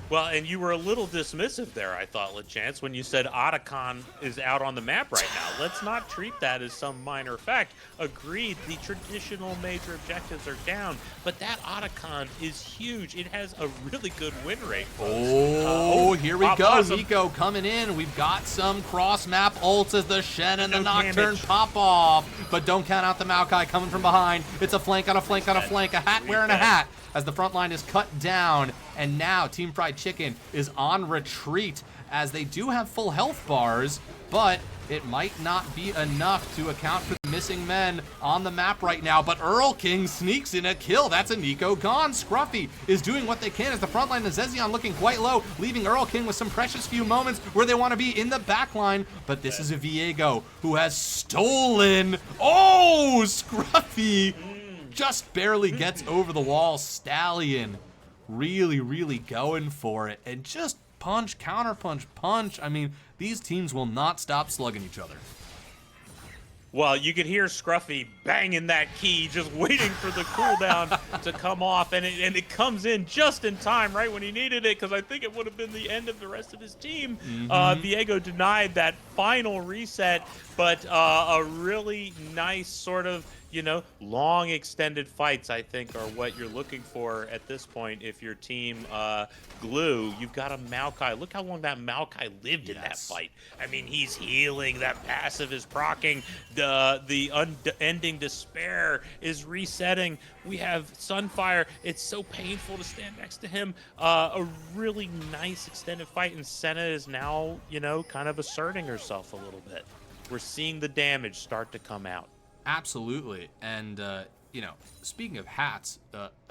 Well, and you were a little dismissive there, I thought, LeChance, when you said Otacon is out on the map right now. Let's not treat that as some minor fact. Agreed, the traditional major objectives are down, but that Otacon is huge. It has a really good win rate, folks. Here we go. Awesome. Nico coming in. We've got some cross-map ults as the Shen and the Nocturne damage. pop off, but don't count out the Maokai coming from behind. It's a flank on a flank on a flank, a hat wearing a hat as the front line is cut down, and now Team Fried Chicken is on retreat as they do have full health bars, but it might not be enough to account for the missing men on the map right now. But Earl King sneaks in a kill. That's a Nico gone. Scruffy is doing what they can as the front line is Zezion looking quite low, leaving Earl King with some precious few moments where they want to be in the back line. But this is a Viego who has stolen. Oh, Scruffy just barely gets over the wall. Stallion really, really going for it. And just punch, counter punch, punch. I mean, these teams will not stop slugging each other. Well, you could hear Scruffy banging that key, just waiting for the cooldown to come off, and it comes in just in time, right when he needed it, because I think it would have been the end of the rest of his team. Viego denied that final reset, but a really nice sort of, you know, long extended fights, I think, are what you're looking for at this point. If your team glue, you've got a Maokai. Look how long that Maokai lived in that fight. I mean, he's healing. That passive is proccing. The unending despair is resetting. We have Sunfire. It's so painful to stand next to him. A really nice extended fight, and Senna is now, you know, kind of asserting herself a little bit. We're seeing the damage start to come out. Absolutely. And, you know, speaking of hats,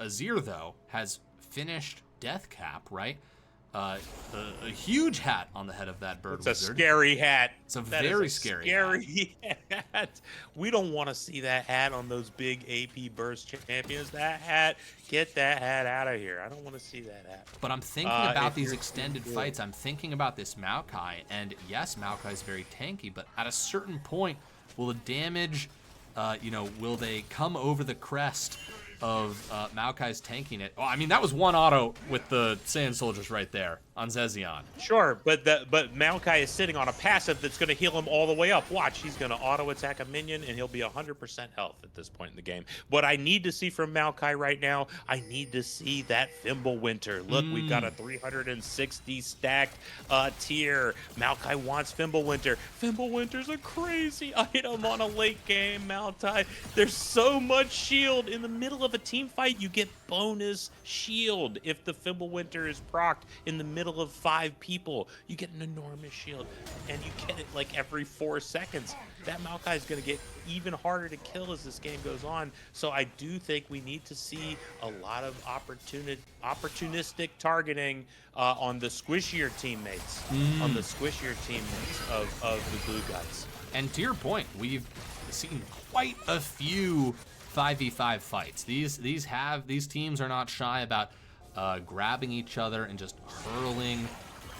Azir, though, has finished Death Cap, right? A huge hat on the head of that bird It's wizard. a scary hat. It's a very scary hat. We don't want to see that hat on those big AP burst champions. That hat, get that hat out of here. I don't want to see that hat. But I'm thinking about these extended fights. I'm thinking about this Maokai. And yes, Maokai is very tanky, but at a certain point, will the damage... you know, will they come over the crest of Maokai's tanking it? Oh, I mean, that was one auto with the Sand Soldiers right there on Zezion. Sure, but Maokai is sitting on a passive that's going to heal him all the way up. Watch, he's going to auto attack a minion, and he'll be 100% health at this point in the game. What I need to see from Maokai right now, I need to see that Fimbulwinter. Look, we've got a 360 stacked tier. Maokai wants Fimbulwinter. Fimbulwinter's a crazy item on a late game, Maokai. There's so much shield. In the middle of a team fight, you get bonus shield if the Fimbulwinter is procced in the middle of 5 people. You get an enormous shield, and you get it like every 4 seconds. That Maokai is going to get even harder to kill as this game goes on. So I do think we need to see a lot of opportunistic targeting on the squishier teammates, of the glue guys. And to your point, we've seen quite a few 5v5 fights. These teams are not shy about grabbing each other and just hurling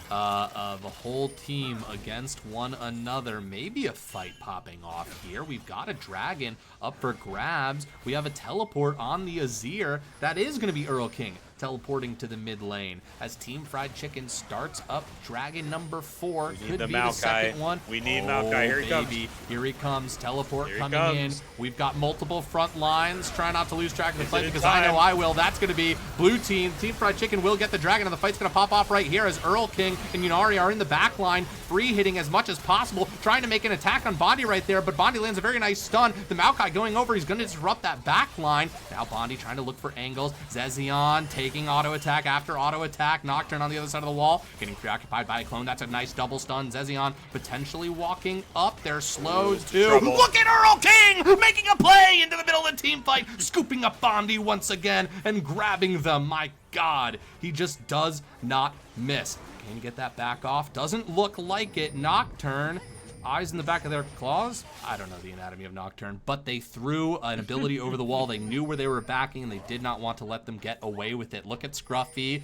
the whole team against one another. Maybe a fight popping off here. We've got a dragon up for grabs. We have a teleport on the Azir. That is going to be Earl King teleporting to the mid lane as Team Fried Chicken starts up dragon number 4. Could be the second one. We need Maokai. Here he comes. Here he comes. Teleport coming in. We've got multiple front lines. Try not to lose track of the fight because I know I will. That's going to be blue team. Team Fried Chicken will get the dragon, and the fight's going to pop off right here as Earl King and Yunari are in the back line, free hitting as much as possible, trying to make an attack on Bondi right there, but Bondi lands a very nice stun. The Maokai going over. He's going to disrupt that back line. Now Bondi trying to look for angles. Zezion taking auto attack after auto attack. Nocturne on the other side of the wall, getting preoccupied by a clone. That's a nice double stun. Zezion potentially walking up. They're slowed too. Trouble. Look at Earl King making a play into the middle of the team fight, scooping up Bondi once again and grabbing them. My God, he just does not miss. Can you get that back off? Doesn't look like it. Nocturne, eyes in the back of their claws. I don't know the anatomy of Nocturne, but they threw an ability over the wall. They knew where they were backing, and they did not want to let them get away with it. Look at Scruffy.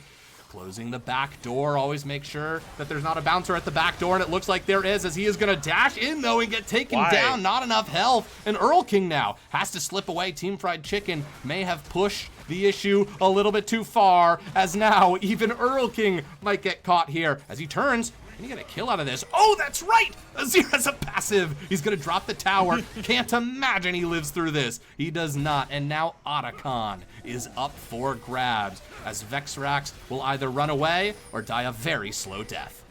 closing the back door. Always make sure that there's not a bouncer at the back door, and it looks like there is, as he is gonna dash in though and get taken down. Not enough health, and Earl King now has to slip away. Team Fried Chicken may have pushed the issue a little bit too far, as now even Earl King might get caught here as he turns. Can he get a kill out of this? Oh, that's right! Azir has a passive. He's gonna drop the tower. Can't imagine he lives through this. He does not, and now Otacon is up for grabs, as Vexrax will either run away or die a very slow death.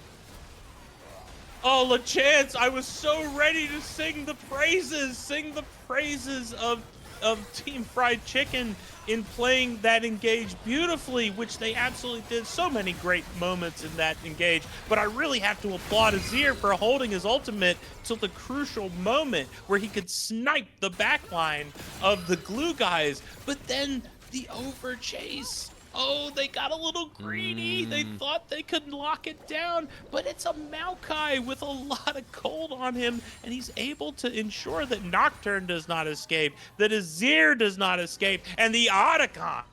Oh, LeChance, I was so ready to sing the praises of Team Fried Chicken in playing that engage beautifully, which they absolutely did. So many great moments in that engage, but I really have to applaud Azir for holding his ultimate till the crucial moment where he could snipe the backline of the glue guys, but then the over chase. Oh, they got a little greedy. They thought they could lock it down, but it's a Maokai with a lot of cold on him, and he's able to ensure that Nocturne does not escape, that Azir does not escape, and the Otacon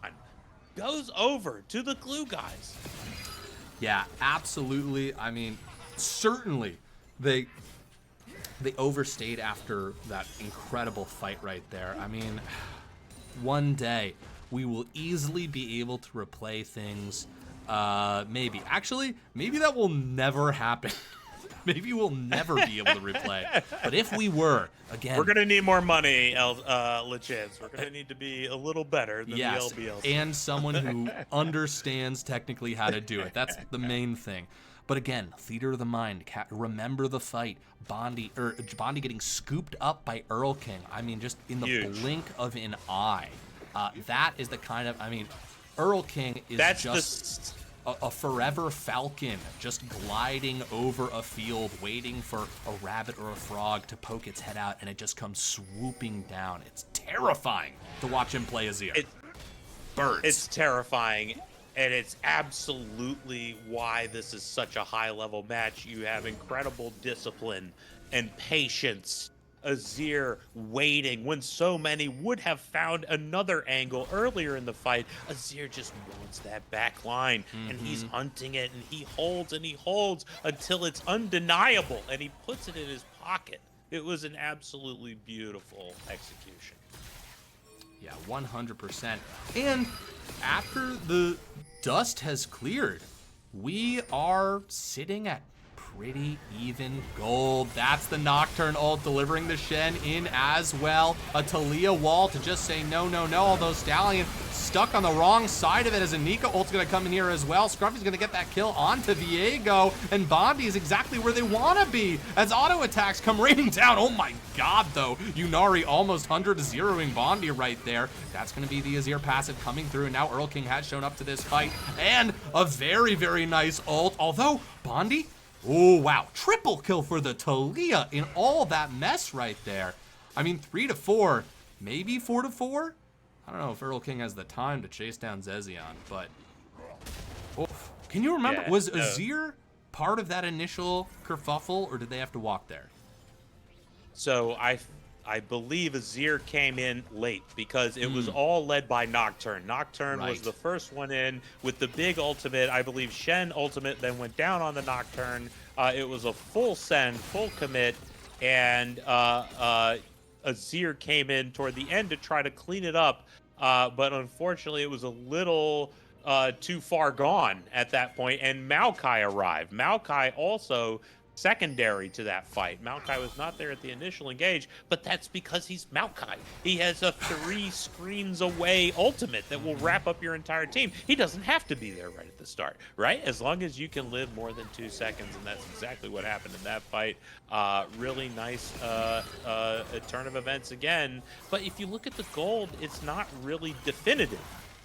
goes over to the glue guys. Yeah, absolutely. I mean, certainly they overstayed after that incredible fight right there. I mean, one day we will easily be able to replay things. Maybe. Actually, maybe that will never happen. Maybe we'll never be able to replay. But if we were, again... We're going to need more money, LeChance. We're going to need to be a little better than the LBL. And someone who understands technically how to do it. That's the main thing. But again, theater of the mind. Remember the fight. Bondi getting scooped up by Earl King. I mean, just in the blink of an eye. That is the kind of, I mean, Earl King is just a forever falcon, just gliding over a field, waiting for a rabbit or a frog to poke its head out, and it just comes swooping down. It's terrifying to watch him play Azir. Birds. It's terrifying, and it's absolutely why this is such a high-level match. You have incredible discipline and patience. Azir waiting when so many would have found another angle earlier in the fight. Azir just wants that back line, and he's hunting it, and he holds until it's undeniable, and he puts it in his pocket. It was an absolutely beautiful execution. Yeah, 100%. And after the dust has cleared, we are sitting at pretty even gold. That's the Nocturne ult delivering the Shen in as well. A Talia wall to just say no, no, no. Although Stallion stuck on the wrong side of it, as a Nika ult's gonna come in here as well. Scruffy's gonna get that kill onto Viego, and Bondi is exactly where they wanna be as auto attacks come raining down. Oh my god, though. Yunari almost 100-0ing Bondi right there. That's gonna be the Azir passive coming through, and now Earl King has shown up to this fight, and a very, very nice ult. Although Bondi, oh, wow. Triple kill for the Talia in all that mess right there. I mean, 3-4, maybe 4-4? I don't know if Earl King has the time to chase down Zezion, but... Oof. Can you remember, was Azir part of that initial kerfuffle, or did they have to walk there? So I believe Azir came in late because it was all led by Nocturne. Nocturne was the first one in with the big ultimate. I believe Shen ultimate then went down on the Nocturne. It was a full send, full commit, and Azir came in toward the end to try to clean it up. But unfortunately, it was a little too far gone at that point, and Maokai arrived. Maokai also secondary to that fight. Maokai was not there at the initial engage, but that's because he's Maokai. He has a 3 screens away ultimate that will wrap up your entire team. He doesn't have to be there right at the start, right? As long as you can live more than 2 seconds, and that's exactly what happened in that fight. Really nice turn of events again. But if you look at the gold, it's not really definitive.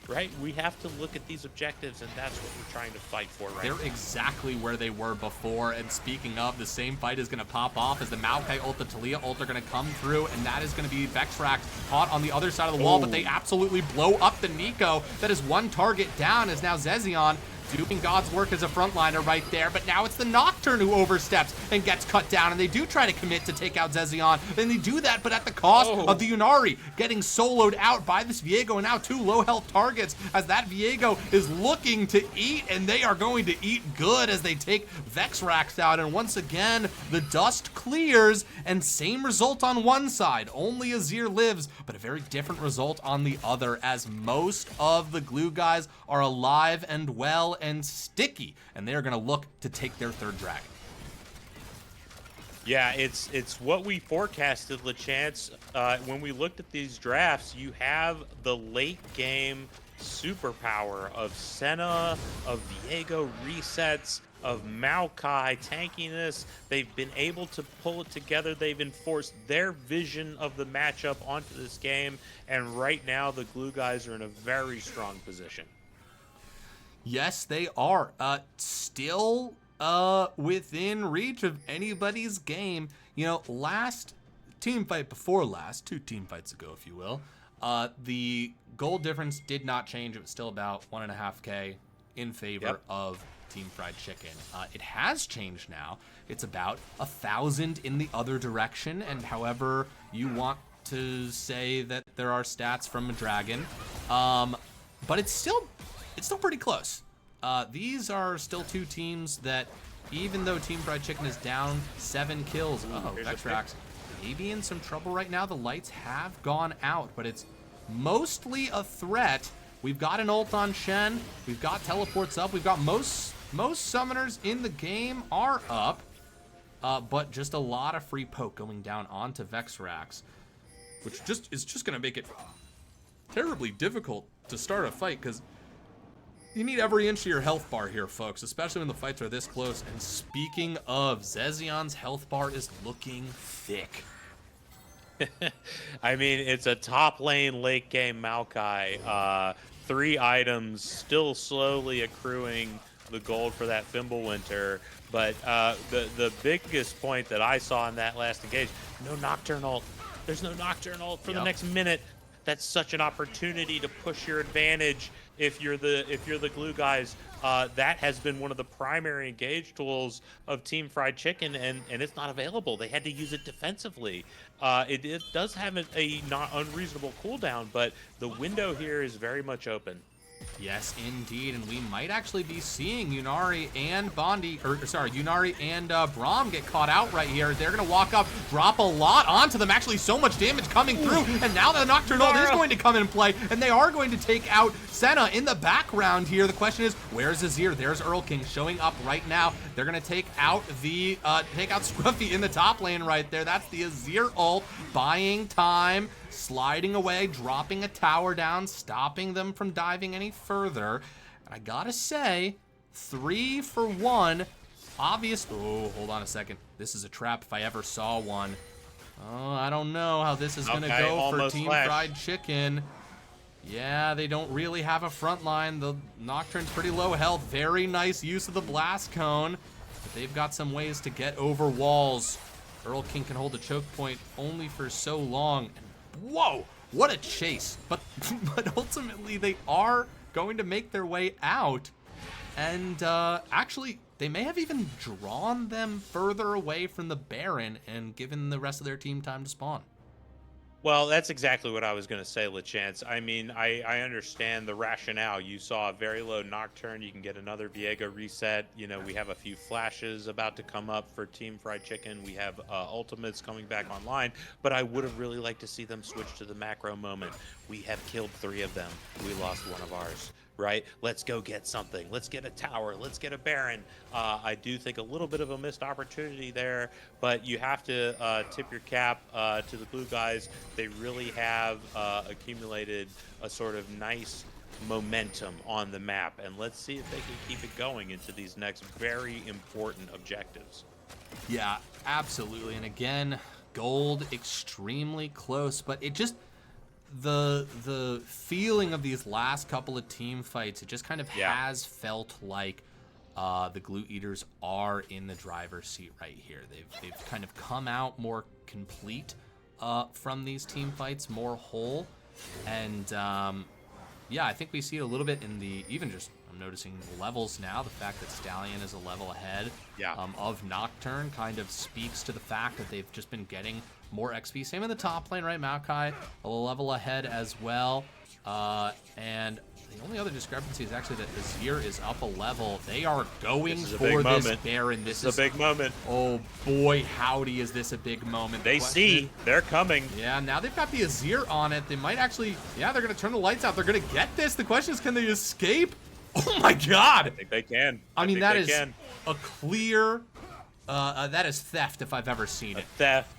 Right? We have to look at these objectives, and that's what we're trying to fight for right now. They're exactly where they were before, and speaking of, the same fight is going to pop off as the Maokai ult, the Talia ult are going to come through, and that is going to be Vexrax caught on the other side of the wall, but they absolutely blow up the Nico. That is one target down, as now Zezion doing God's work as a frontliner right there, but now it's the Nocturne who oversteps and gets cut down, and they do try to commit to take out Zezion, and they do that, but at the cost of the Yunari getting soloed out by this Viego, and now 2 low health targets as that Viego is looking to eat, and they are going to eat good as they take Vexrax out, and once again, the dust clears, and same result on one side. Only Azir lives, but a very different result on the other, as most of the glue guys are alive and well and sticky, and they're gonna look to take their 3rd dragon. Yeah, it's what we forecasted, LeChance. When we looked at these drafts, you have the late game superpower of Senna, of Viego resets, of Maokai tankiness. They've been able to pull it together. They've enforced their vision of the matchup onto this game, and right now the glue guys are in a very strong position. Yes, they are. Still within reach of anybody's game. You know, last team fight before last, 2 team fights ago, if you will, the goal difference did not change. It was still about 1.5K in favor of Team Fried Chicken. It has changed now. It's about 1,000 in the other direction, and however you want to say that there are stats from a dragon, but it's still pretty close. These are still 2 teams that, even though Team Fried Chicken is down 7 kills, Vexrax maybe in some trouble right now. The lights have gone out, but it's mostly a threat. We've got an ult on Shen. We've got teleports up. We've got most summoners in the game are up, but just a lot of free poke going down onto Vexrax, which is just going to make it terribly difficult to start a fight, because you need every inch of your health bar here, folks, especially when the fights are this close. And speaking of, Zezion's health bar is looking thick. I mean, it's a top lane late game Maokai. 3 items, still slowly accruing the gold for that Fimbulwinter. But the biggest point that I saw in that last engage, no Nocturne ult. There's no Nocturne ult for the next minute. That's such an opportunity to push your advantage if you're the glue guys. That has been one of the primary engage tools of Team Fried Chicken, and it's not available. They had to use it defensively. It does have a not unreasonable cooldown, but the window here is very much open. Yes, indeed, and we might actually be seeing Yunari and Yunari and Braum get caught out right here. They're gonna walk up, drop a lot onto them. Actually, so much damage coming through, and now the Nocturne ult is going to come in play, and they are going to take out Senna in the background here. The question is, where's Azir? There's Earl King showing up right now. They're gonna take out Scruffy in the top lane right there. That's the Azir ult, buying time, sliding away, dropping a tower down, stopping them from diving any further. And I gotta say, 3 for 1. Obvious. Oh, hold on a second. This is a trap if I ever saw one. Oh, I don't know how this is gonna go for Team Fried Chicken. Yeah, they don't really have a front line. The Nocturne's pretty low health. Very nice use of the Blast Cone. But they've got some ways to get over walls. Earl King can hold a choke point only for so long. Whoa, what a chase. But ultimately they are going to make their way out. And actually, they may have even drawn them further away from the Baron and given the rest of their team time to spawn. Well, that's exactly what I was going to say, LeChance. I mean, I understand the rationale. You saw a very low Nocturne. You can get another Viego reset. You know, we have a few flashes about to come up for Team Fried Chicken. We have ultimates coming back online. But I would have really liked to see them switch to the macro moment. We have killed 3 of them. We lost one of ours. Right? Let's go get something. Let's get a tower. Let's get a Baron. I do think a little bit of a missed opportunity there, but you have to tip your cap to the blue guys. They really have accumulated a sort of nice momentum on the map, and let's see if they can keep it going into these next very important objectives. Yeah, absolutely. And again, gold extremely close, but it just... The feeling of these last couple of team fights, it just kind of has felt like the Glue Eaters are in the driver's seat right here. They've kind of come out more complete from these team fights, more whole, and Yeah, I think we see it a little bit in the, even just, I'm noticing levels now. The fact that Stallion is a level ahead of Nocturne kind of speaks to the fact that they've just been getting more XP. Same in the top lane, right? Maokai a level ahead as well. And the only other discrepancy is actually that Azir is up a level. They are going for this Baron. This is a big moment. Oh boy, howdy, is this a big moment. They see, they're coming. Yeah, now they've got the Azir on it. They might actually, yeah, they're going to turn the lights out. They're going to get this. The question is, can they escape? Oh my god. I think they can. I mean, that is a clear, that is theft if I've ever seen it. Theft.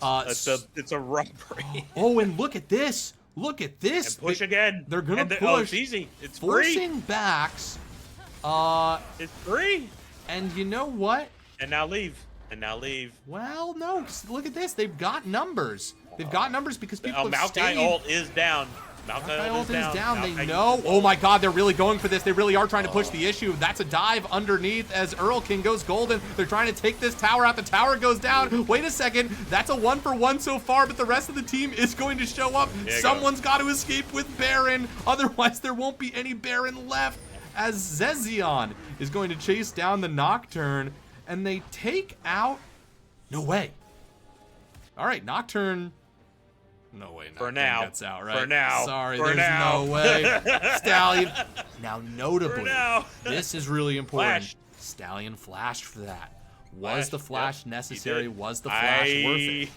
It's a robbery. Oh, and look at this. Look at this. And push again. They're going to push. Oh, it's easy. It's forcing free. backs. It's free. And you know what? And now leave. And now leave. Well, no. Look at this. They've got numbers. They've got numbers because people have stayed. Maokai ult is down. Maokai ult is down. They know. Oh my god, they're really going for this. They really are trying to push the issue. That's a dive underneath as Earl King goes golden. They're trying to take this tower out. The tower goes down. Wait a second. That's a 1-for-1 so far, but the rest of the team is going to show up. Someone's got to escape with Baron. Otherwise, there won't be any Baron left as Zezion is going to chase down the Nocturne, and they take out... No way. All right, Nocturne... No way. For now. Gets out, right? For now. Sorry, for there's now. no way. Stallion. Now, notably, now. this is really important. Flash. Stallion flashed for that. Was the flash necessary? Was the flash worth it?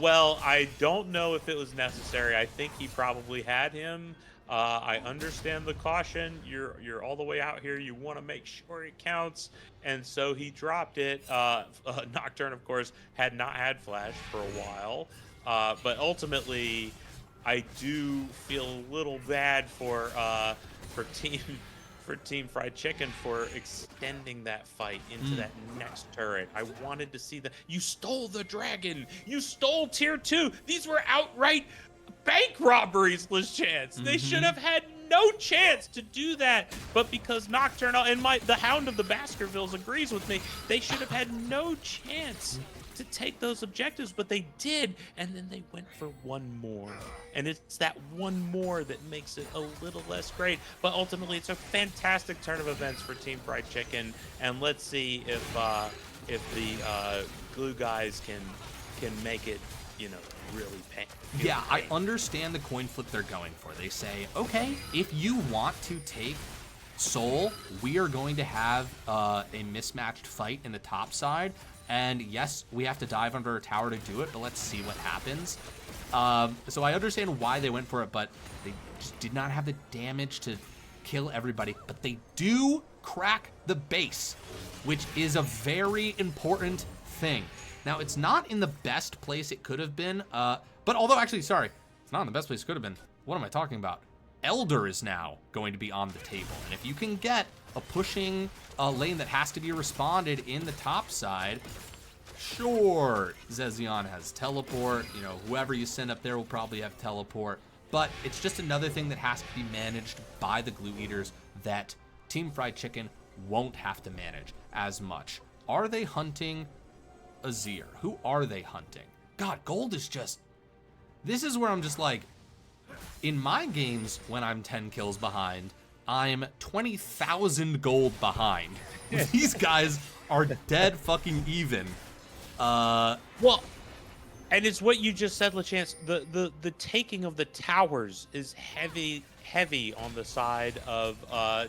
Well, I don't know if it was necessary. I think he probably had him. I understand the caution. You're all the way out here. You want to make sure it counts. And so he dropped it. Nocturne, of course, had not had flash for a while. But ultimately, I do feel a little bad for Team Fried Chicken for extending that fight into that next turret. I wanted to see that. You stole the dragon. You stole tier 2. These were outright bank robberies, Chance. They should have had no chance to do that. But because Nocturne and the Hound of the Baskervilles agrees with me, they should have had no chance to take those objectives, but they did, and then they went for one more, and it's that one more that makes it a little less great. But ultimately, it's a fantastic turn of events for Team Fried Chicken, and let's see if the glue guys can make it, really pain. Yeah, I understand the coin flip they're going for. They say, okay, if you want to take Soul, we are going to have a mismatched fight in the top side. And yes, we have to dive under a tower to do it, but let's see what happens. So I understand why they went for it, but they just did not have the damage to kill everybody. But they do crack the base, which is a very important thing. Now, it's not in the best place it could have been, but although, actually, sorry, it's not in the best place it could have been. What am I talking about? Elder is now going to be on the table. And if you can get a pushing lane that has to be responded in the top side, sure, Zezion has teleport. Whoever you send up there will probably have teleport. But it's just another thing that has to be managed by the Glue Eaters that Team Fried Chicken won't have to manage as much. Are they hunting Azir? Who are they hunting? God, gold is just... This is where I'm just like... In my games, when I'm 10 kills behind, I'm 20,000 gold behind. These guys are dead fucking even. Well, and it's what you just said, LeChance. The taking of the towers is heavy on the side of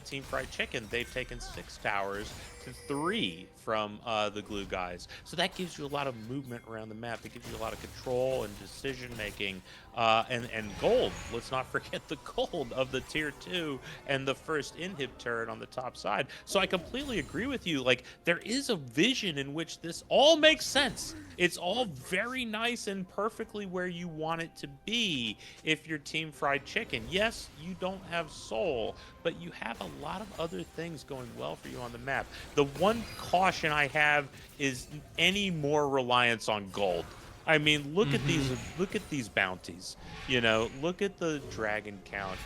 Team Fried Chicken. They've taken 6 towers to 3 from the glue guys. So that gives you a lot of movement around the map. It gives you a lot of control and decision making. And gold. Let's not forget the gold of the tier 2 and the first inhib turret on the top side. So I completely agree with you. Like, there is a vision in which this all makes sense. It's all very nice and perfectly where you want it to be if you're Team Fried Chicken. Yes, you don't have soul, but you have a lot of other things going well for you on the map. The one caution I have is any more reliance on gold. I mean, look at these bounties. Look at the dragon count.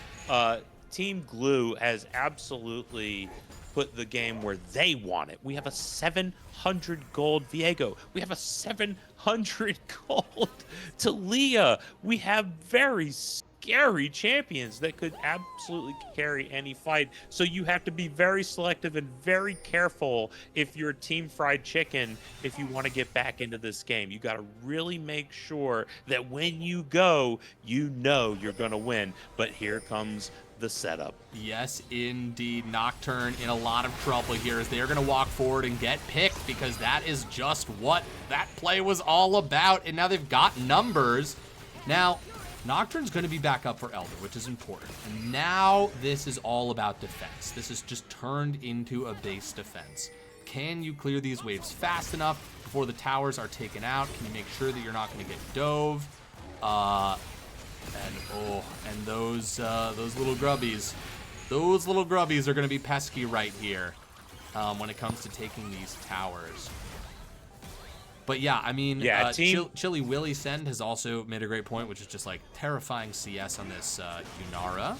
Team Glue has absolutely put the game where they want it. We have a 700 gold Viego. We have a 700 gold Talia. We have very scary champions that could absolutely carry any fight. So you have to be very selective and very careful if you're Team Fried Chicken, if you want to get back into this game. You got to really make sure that when you go, you know you're going to win. But here comes the setup. Yes, indeed. Nocturne in a lot of trouble here as they're going to walk forward and get picked, because that is just what that play was all about. And now they've got numbers. Now, Nocturne's going to be back up for Elder, which is important. And now this is all about defense. This has just turned into a base defense. Can you clear these waves fast enough before the towers are taken out? Can you make sure that you're not going to get dove? And those little grubbies. Those little grubbies are going to be pesky right here when it comes to taking these towers. But yeah, I mean, yeah, Chili Willy Send has also made a great point, which is just like terrifying CS on this Yunara.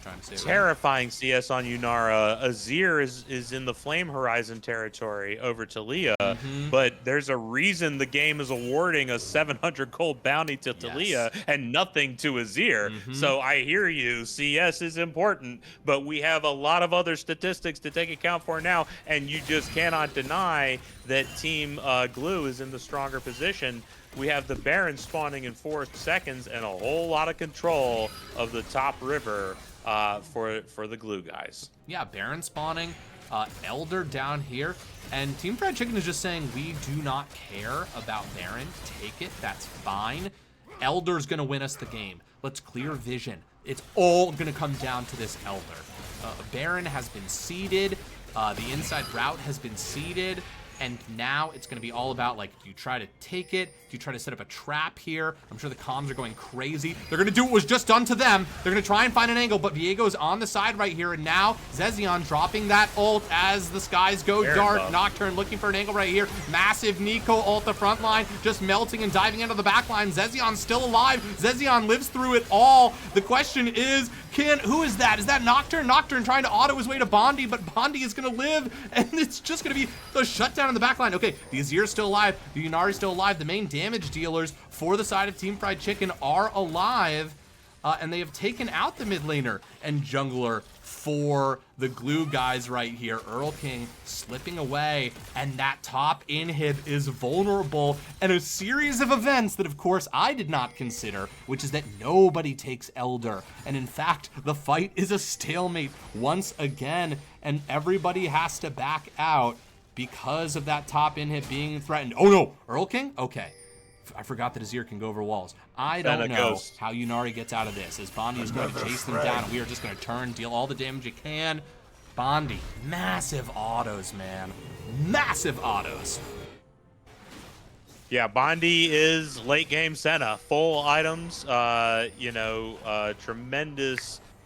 Trying to say terrifying CS on Yunara. Azir is in the Flame Horizon territory over Talia, but there's a reason the game is awarding a 700 gold bounty to Talia and nothing to Azir. So I hear you, CS is important, but we have a lot of other statistics to take account for now, and you just cannot deny that Team Glue is in the stronger position. We have the Baron spawning in 4 seconds and a whole lot of control of the top river for the Glue guys. Yeah, Baron spawning, Elder down here, and Team Fried Chicken is just saying, we do not care about Baron. Take it, that's fine. Elder's gonna win us the game. Let's clear vision. It's all gonna come down to this Elder. Baron has been seeded, the inside route has been seeded, and now it's going to be all about, like, do you try to take it? Do you try to set up a trap here? I'm sure the comms are going crazy. They're going to do what was just done to them. They're going to try and find an angle, but Viego's on the side right here, and now Zezion dropping that ult as the skies go dark. Nocturne looking for an angle right here. Massive Nico ult the front line, just melting and diving into the back line. Zezion's still alive. Zezion lives through it all. The question is, who is that? Is that Nocturne? Nocturne trying to auto his way to Bondi, but Bondi is going to live, and it's just going to be the shutdown in the back line. Okay, the Azir's still alive. The Yunari's still alive. The main damage dealers for the side of Team Fried Chicken are alive, and they have taken out the mid laner and jungler for the Glue guys right here. Earl King slipping away, and that top inhib is vulnerable, and a series of events that, of course, I did not consider, which is that nobody takes Elder, and in fact, the fight is a stalemate once again, and everybody has to back out because of that top inhib being threatened. Oh no, Earl King? Okay. I forgot that Azir can go over walls. I don't know how Yunari gets out of this, as Bondi is going to chase them down, and we are just going to turn, deal all the damage you can. Bondi, massive autos, man. Massive autos. Yeah, Bondi is late game Senna. Full items,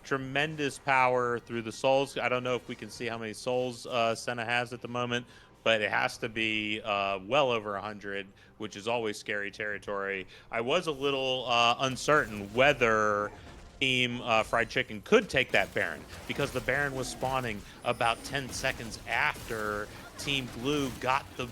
tremendous power through the souls. I don't know if we can see how many souls Senna has at the moment, but it has to be well over 100, which is always scary territory. I was a little uncertain whether Team Fried Chicken could take that Baron, because the Baron was spawning about 10 seconds after Team Glue got the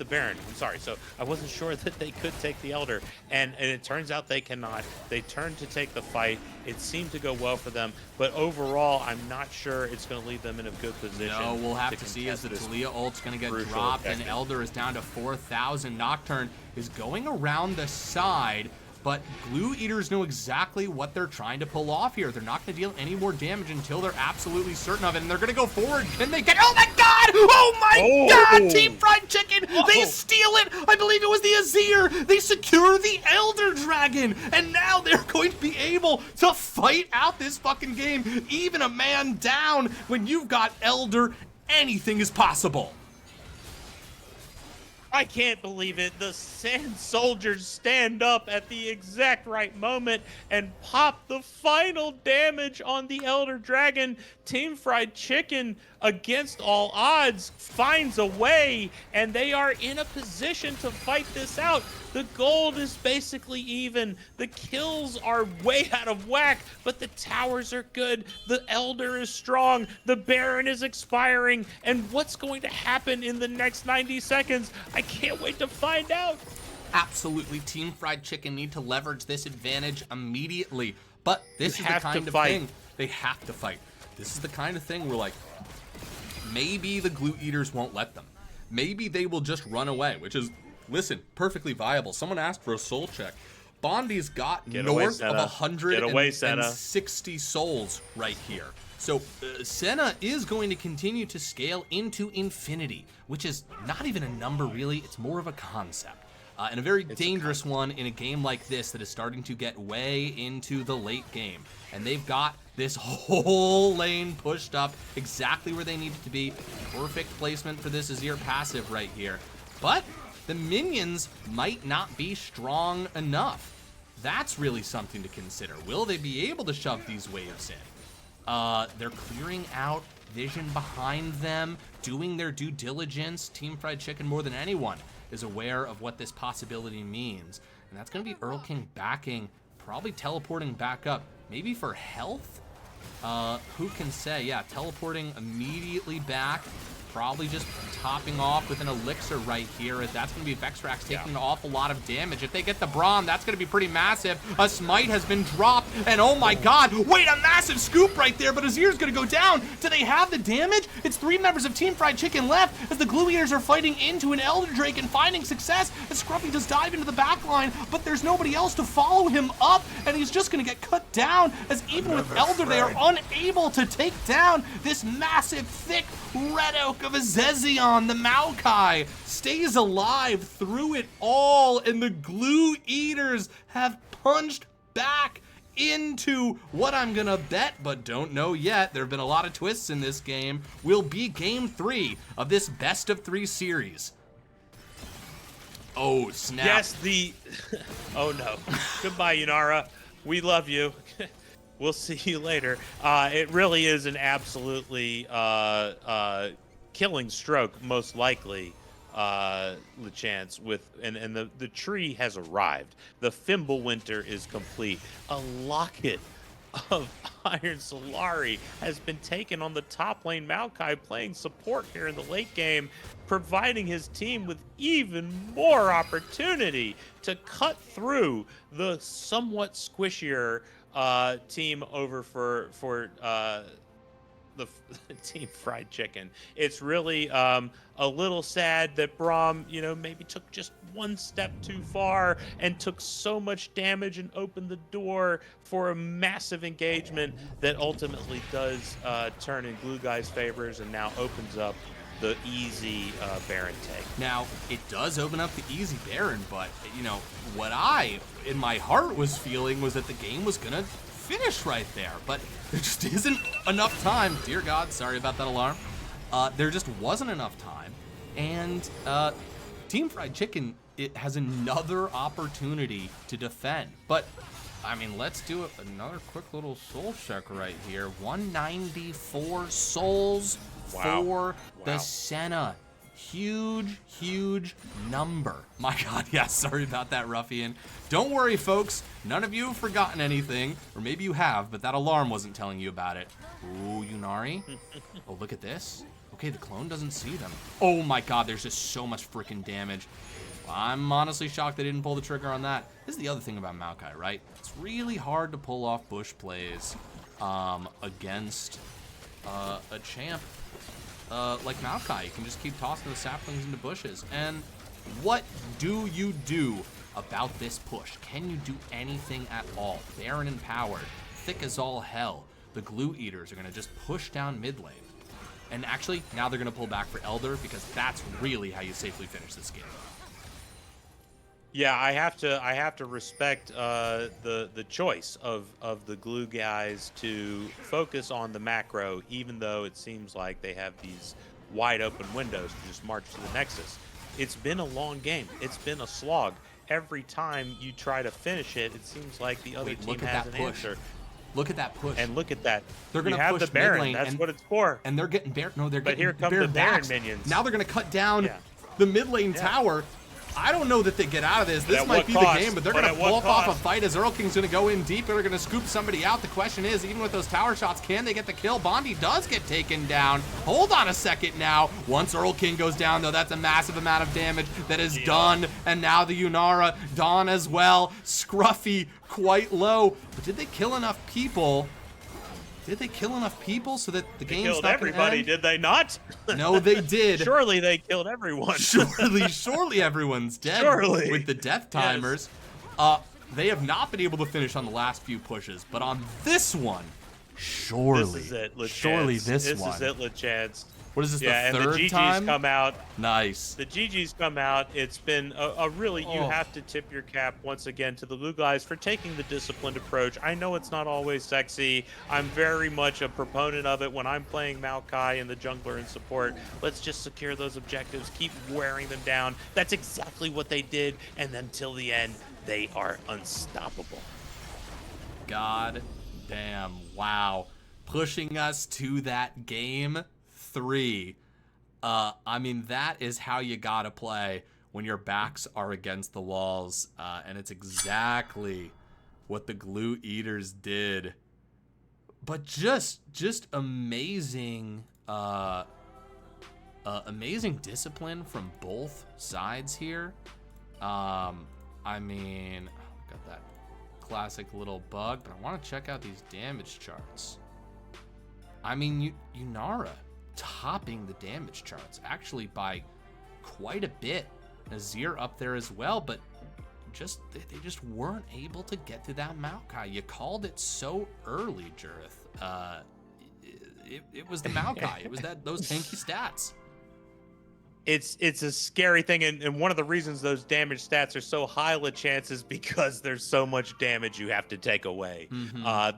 Baron. I'm sorry. So I wasn't sure that they could take the Elder, and it turns out they cannot. They turned to take the fight. It seemed to go well for them, but overall, I'm not sure it's going to leave them in a good position. No, we'll have to see as the Talia ult's going to get dropped, and Elder is down to 4,000. Nocturne is going around the side, but Glue Eaters know exactly what they're trying to pull off here. They're not going to deal any more damage until they're absolutely certain of it, and they're going to go forward. Can they get... Oh, my God! Oh, my God! Team Fried Chicken! They steal it! I believe it was the Azir! They secure the Elder Dragon! And now they're going to be able to fight out this fucking game. Even a man down, when you've got Elder, anything is possible. I can't believe it. The Sand Soldiers stand up at the exact right moment and pop the final damage on the Elder Dragon. Team Fried Chicken, against all odds, finds a way, and they are in a position to fight this out. The gold is basically even. The kills are way out of whack, but the towers are good. The Elder is strong. The Baron is expiring. And what's going to happen in the next 90 seconds? I can't wait to find out. Absolutely, Team Fried Chicken need to leverage this advantage immediately. But this is the have to kind of fight. thing they have to fight. This is the kind of thing where, like, maybe the Glue Eaters won't let them. Maybe they will just run away, which is, listen, perfectly viable. Someone asked for a soul check. Bondi's got north of 160 souls right here. So Senna is going to continue to scale into infinity, which is not even a number really, it's more of a concept. And a very dangerous one in a game like this that is starting to get way into the late game. And they've got this whole lane pushed up exactly where they need it to be. Perfect placement for this Azir passive right here. But the minions might not be strong enough. That's really something to consider. Will they be able to shove these waves in? They're clearing out vision behind them, doing their due diligence. Team Fried Chicken, more than anyone, is aware of what this possibility means. And that's going to be Earl King backing, probably teleporting back up. Maybe for health? Who can say? Yeah, teleporting immediately back. Probably just topping off with an elixir right here. That's going to be Vexrax taking an awful lot of damage. If they get the Braum, that's going to be pretty massive. A smite has been dropped, and oh my god, wait, a massive scoop right there, but Azir's going to go down. Do they have the damage? It's 3 members of Team Fried Chicken left as the Glue Eaters are fighting into an Elder Drake and finding success as Scruffy does dive into the back line, but there's nobody else to follow him up, and he's just going to get cut down as even with Elder, they are unable to take down this massive, thick red oak of a Zezion. The Maokai stays alive through it all, and the Glue Eaters have punched back into what I'm gonna bet, but don't know yet, there have been a lot of twists in this game, will be game 3 of this best of 3 series. Oh, snap. Yes, oh no. Goodbye, Yunara. We love you. We'll see you later. It really is an absolutely killing stroke, most likely, LeChance, and the tree has arrived. The Fimbulwinter is complete. A locket of Iron Solari has been taken on the top lane. Maokai playing support here in the late game, providing his team with even more opportunity to cut through the somewhat squishier team over for the Team Fried Chicken. It's really a little sad that Braum, maybe took just one step too far and took so much damage and opened the door for a massive engagement that ultimately does turn in Glue Guy's favors and now opens up the easy Baron take. Now, it does open up the easy Baron, but, what I, in my heart, was feeling was that the game was gonna finish right there, but there just isn't enough time. Dear God, sorry about that alarm. There just wasn't enough time, and Team Fried Chicken, it has another opportunity to defend, but I mean, let's do another quick little soul check right here. 194 souls for the Senna. Huge number. My God, yeah, sorry about that, Ruffian. Don't worry, folks. None of you have forgotten anything, or maybe you have, but that alarm wasn't telling you about it. Ooh, Yunari. Oh, look at this. Okay, the clone doesn't see them. Oh my God, there's just so much freaking damage. I'm honestly shocked they didn't pull the trigger on that. This is the other thing about Maokai, right? It's really hard to pull off bush plays against a champ like Maokai. You can just keep tossing the saplings into bushes. And what do you do about this push? Can you do anything at all? Baron empowered, thick as all hell. The Glue Eaters are gonna just push down mid lane. And actually, now they're gonna pull back for Elder because that's really how you safely finish this game. Yeah, I have to respect the choice of the Glue guys to focus on the macro, even though it seems like they have these wide open windows to just march to the Nexus. It's been a long game. It's been a slog. Every time you try to finish it, it seems like the other team has an answer. Look at that push. And look at that. They're gonna have push the Baron. mid lane, That's what it's for. And they're getting Baron. No, they're but getting here come Baron the Baron backs. minions. Now they're gonna cut down the mid lane tower. I don't know that they get out of this. This at might what be cost? the game, but they're But going to at pull what off a cost? fight as Earl King's going to go in deep. They're going to scoop somebody out. The question is, even with those tower shots, can they get the kill? Bondi does get taken down. Hold on a second now. Once Earl King goes down, though, that's a massive amount of damage that is done. And now the Yunara, Dawn as well. Scruffy, quite low. But did they kill enough people? Did they kill enough people so that the game's Killed not gonna everybody, end? did they not? No, they did. Surely they killed everyone. Surely everyone's dead. Surely. With the death timers. They have not been able to finish on the last few pushes, but on this one, surely. This is it, LeChance. Surely this one. This is it, LeChance. What is this, Yeah, the and third the GGs time? come out. Nice. The GGs come out. It's been a really, you have to tip your cap once again to the Blue guys for taking the disciplined approach. I know it's not always sexy. I'm very much a proponent of it when I'm playing Maokai and the jungler and support. Let's just secure those objectives, keep wearing them down. That's exactly what they did, and until the end, they are unstoppable. God damn, wow. Pushing us to that game 3. I mean, that is how you gotta play when your backs are against the walls, and it's exactly what the Glue Eaters did. But just amazing, amazing discipline from both sides here. I mean, got that classic little bug, but I want to check out these damage charts. I mean, Yunara topping the damage charts actually by quite a bit. Azir up there as well, but they just weren't able to get to that Maokai. You called it so early, Jareth. It was the Maokai. It was those tanky stats. It's a scary thing, and one of the reasons those damage stats are so high, LeChance, is because there's so much damage you have to take away.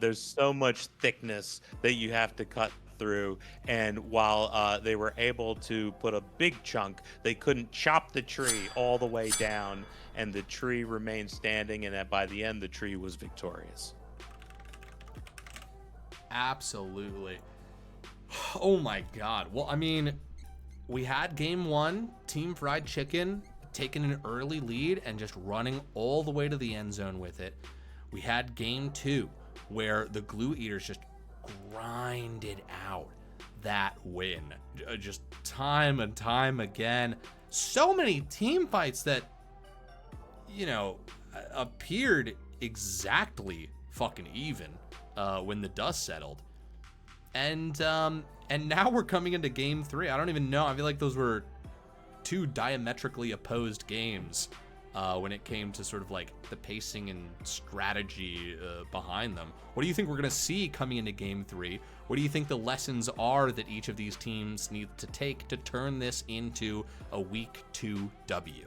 There's so much thickness that you have to cut through, and while they were able to put a big chunk, they couldn't chop the tree all the way down, and the tree remained standing, and by the end, the tree was victorious. Absolutely. Oh my God. Well, I mean, we had game 1, Team Fried Chicken taking an early lead and just running all the way to the end zone with it. We had game 2, where the Glue Eaters just grinded out that win. Just time and time again. So many team fights that, you know, appeared exactly fucking even when the dust settled. And now we're coming into game 3. I don't even know. I feel like those were 2 diametrically opposed games when it came to sort of like the pacing and strategy behind them. What do you think we're going to see coming into game 3? What do you think the lessons are that each of these teams need to take to turn this into a week 2 W?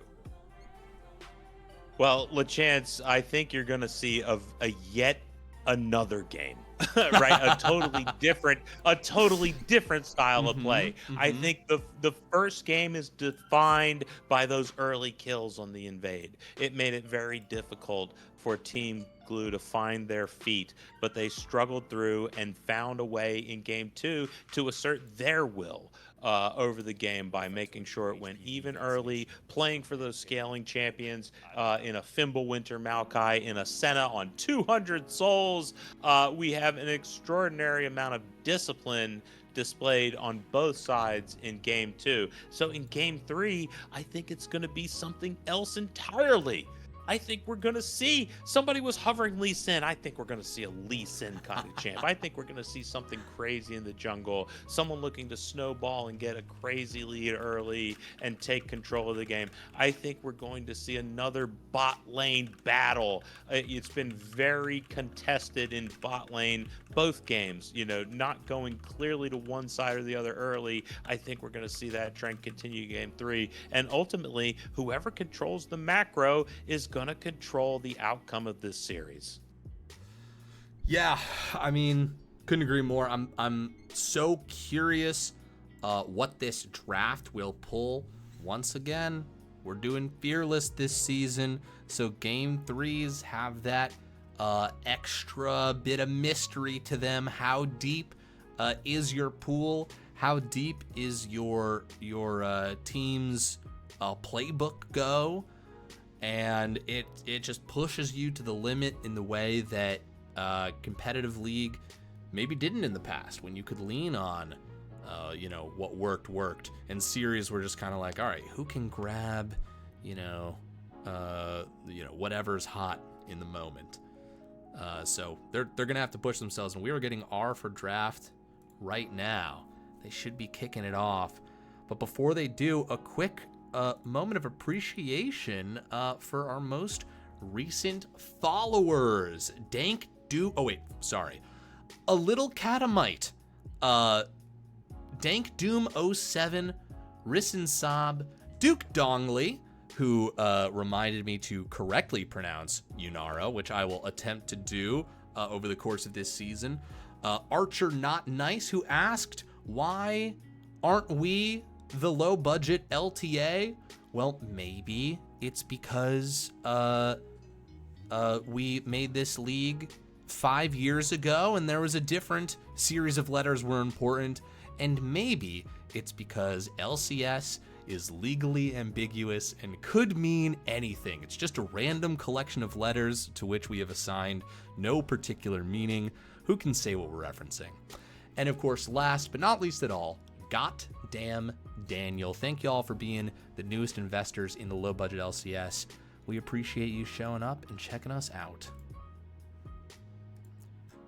Well, LeChance, I think you're going to see a yet another game. Right, a totally different style of play. I think the first game is defined by those early kills on the invade. It made it very difficult for Team Glue to find their feet, but they struggled through and found a way in game 2 to assert their will over the game by making sure it went even early, playing for those scaling champions in a Fimbulwinter Maokai, in a Senna on 200 souls. We have an extraordinary amount of discipline displayed on both sides in game 2. So in game 3, I think it's going to be something else entirely. I think we're going to see, somebody was hovering Lee Sin. I think we're going to see a Lee Sin kind of champ. I think we're going to see something crazy in the jungle. Someone looking to snowball and get a crazy lead early and take control of the game. I think we're going to see another bot lane battle. It's been very contested in bot lane, both games, you know, not going clearly to one side or the other early. I think we're going to see that trend continue in game 3. And ultimately, whoever controls the macro is going to control the outcome of this series. Yeah, I mean, couldn't agree more. I'm so curious what this draft will pull. Once again, we're doing Fearless this season, so game 3s have that extra bit of mystery to them. How deep is your pool? How deep is your team's playbook go? and it just pushes you to the limit in the way that competitive league maybe didn't in the past, when you could lean on what worked, and series were just kind of like, all right, who can grab whatever's hot in the moment. So they're gonna have to push themselves, and we are getting R for draft right now. They should be kicking it off, but before they do, a quick moment of appreciation for our most recent followers. A Little Catamite, Dank Doom 07, Rissin Saab, Duke Dongley, who reminded me to correctly pronounce Yunara, which I will attempt to do over the course of this season. Archer Not Nice, who asked, why aren't we the low budget LTA? Well, maybe it's because we made this league 5 years ago and there was a different series of letters were important, and maybe it's because LCS is legally ambiguous and could mean anything. It's just a random collection of letters to which we have assigned no particular meaning. Who can say what we're referencing? And of course, last but not least at all, Goddamn Daniel. Thank you all for being the newest investors in the low budget LCS. We appreciate you showing up and checking us out.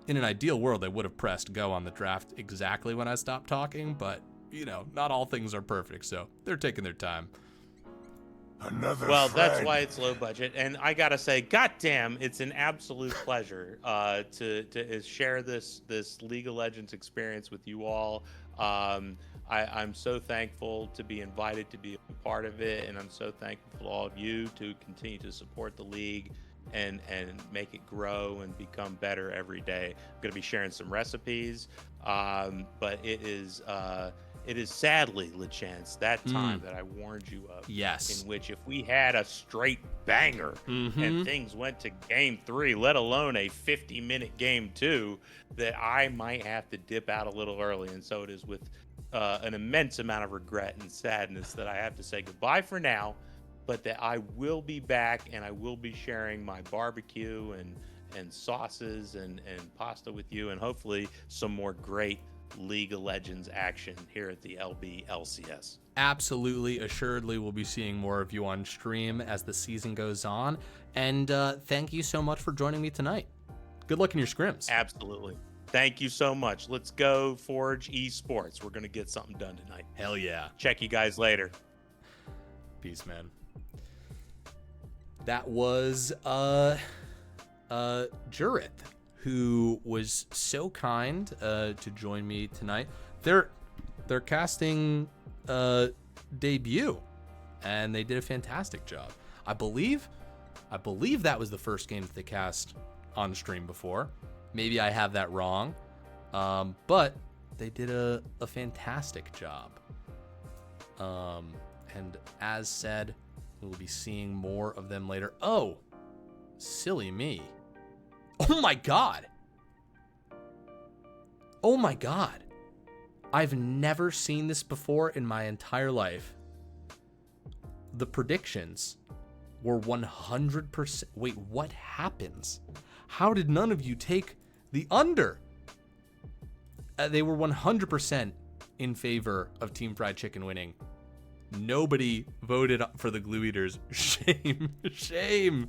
In an ideal world, I would have pressed go on the draft exactly when I stopped talking, but not all things are perfect, so they're taking their time. Well, that's why it's low budget, and I gotta say, goddamn, it's an absolute pleasure to share this League of Legends experience with you all. I'm so thankful to be invited to be a part of it, and I'm so thankful to all of you to continue to support the league and make it grow and become better every day. I'm gonna be sharing some recipes, but it is sadly, LeChance, that time that I warned you of. Yes. In which if we had a straight banger and things went to game 3, let alone a 50-minute game 2, that I might have to dip out a little early. And so it is with an immense amount of regret and sadness that I have to say goodbye for now, but that I will be back and I will be sharing my barbecue and sauces and pasta with you, and hopefully some more great League of Legends action here at the LCS. Absolutely, assuredly, we'll be seeing more of you on stream as the season goes on. And thank you so much for joining me tonight. Good luck in your scrims. Absolutely. Thank you so much. Let's go Forge Esports. We're going to get something done tonight. Hell yeah. Check you guys later. Peace, man. That was Jurith, who was so kind to join me tonight. Their casting debut, and they did a fantastic job. I believe that was the first game that they cast on stream before. Maybe I have that wrong, but they did a fantastic job. And as said, we'll be seeing more of them later. Oh, silly me. Oh my god. Oh my god. I've never seen this before in my entire life. The predictions were 100%. Wait, what happens? How did none of you take the under? They were 100% in favor of Team Fried Chicken winning. Nobody voted for the Glue Eaters. Shame. Shame.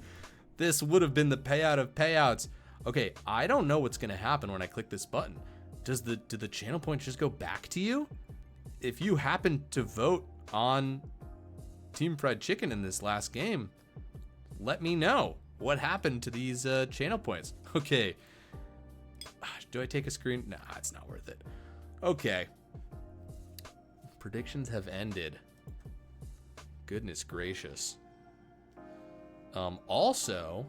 This would have been the payout of payouts. Okay, I don't know what's going to happen when I click this button. Do the channel points just go back to you? If you happen to vote on Team Fried Chicken in this last game, let me know what happened to these channel points. Okay. Do I take a screen? Nah, it's not worth it. Okay. Predictions have ended. Goodness gracious. Also,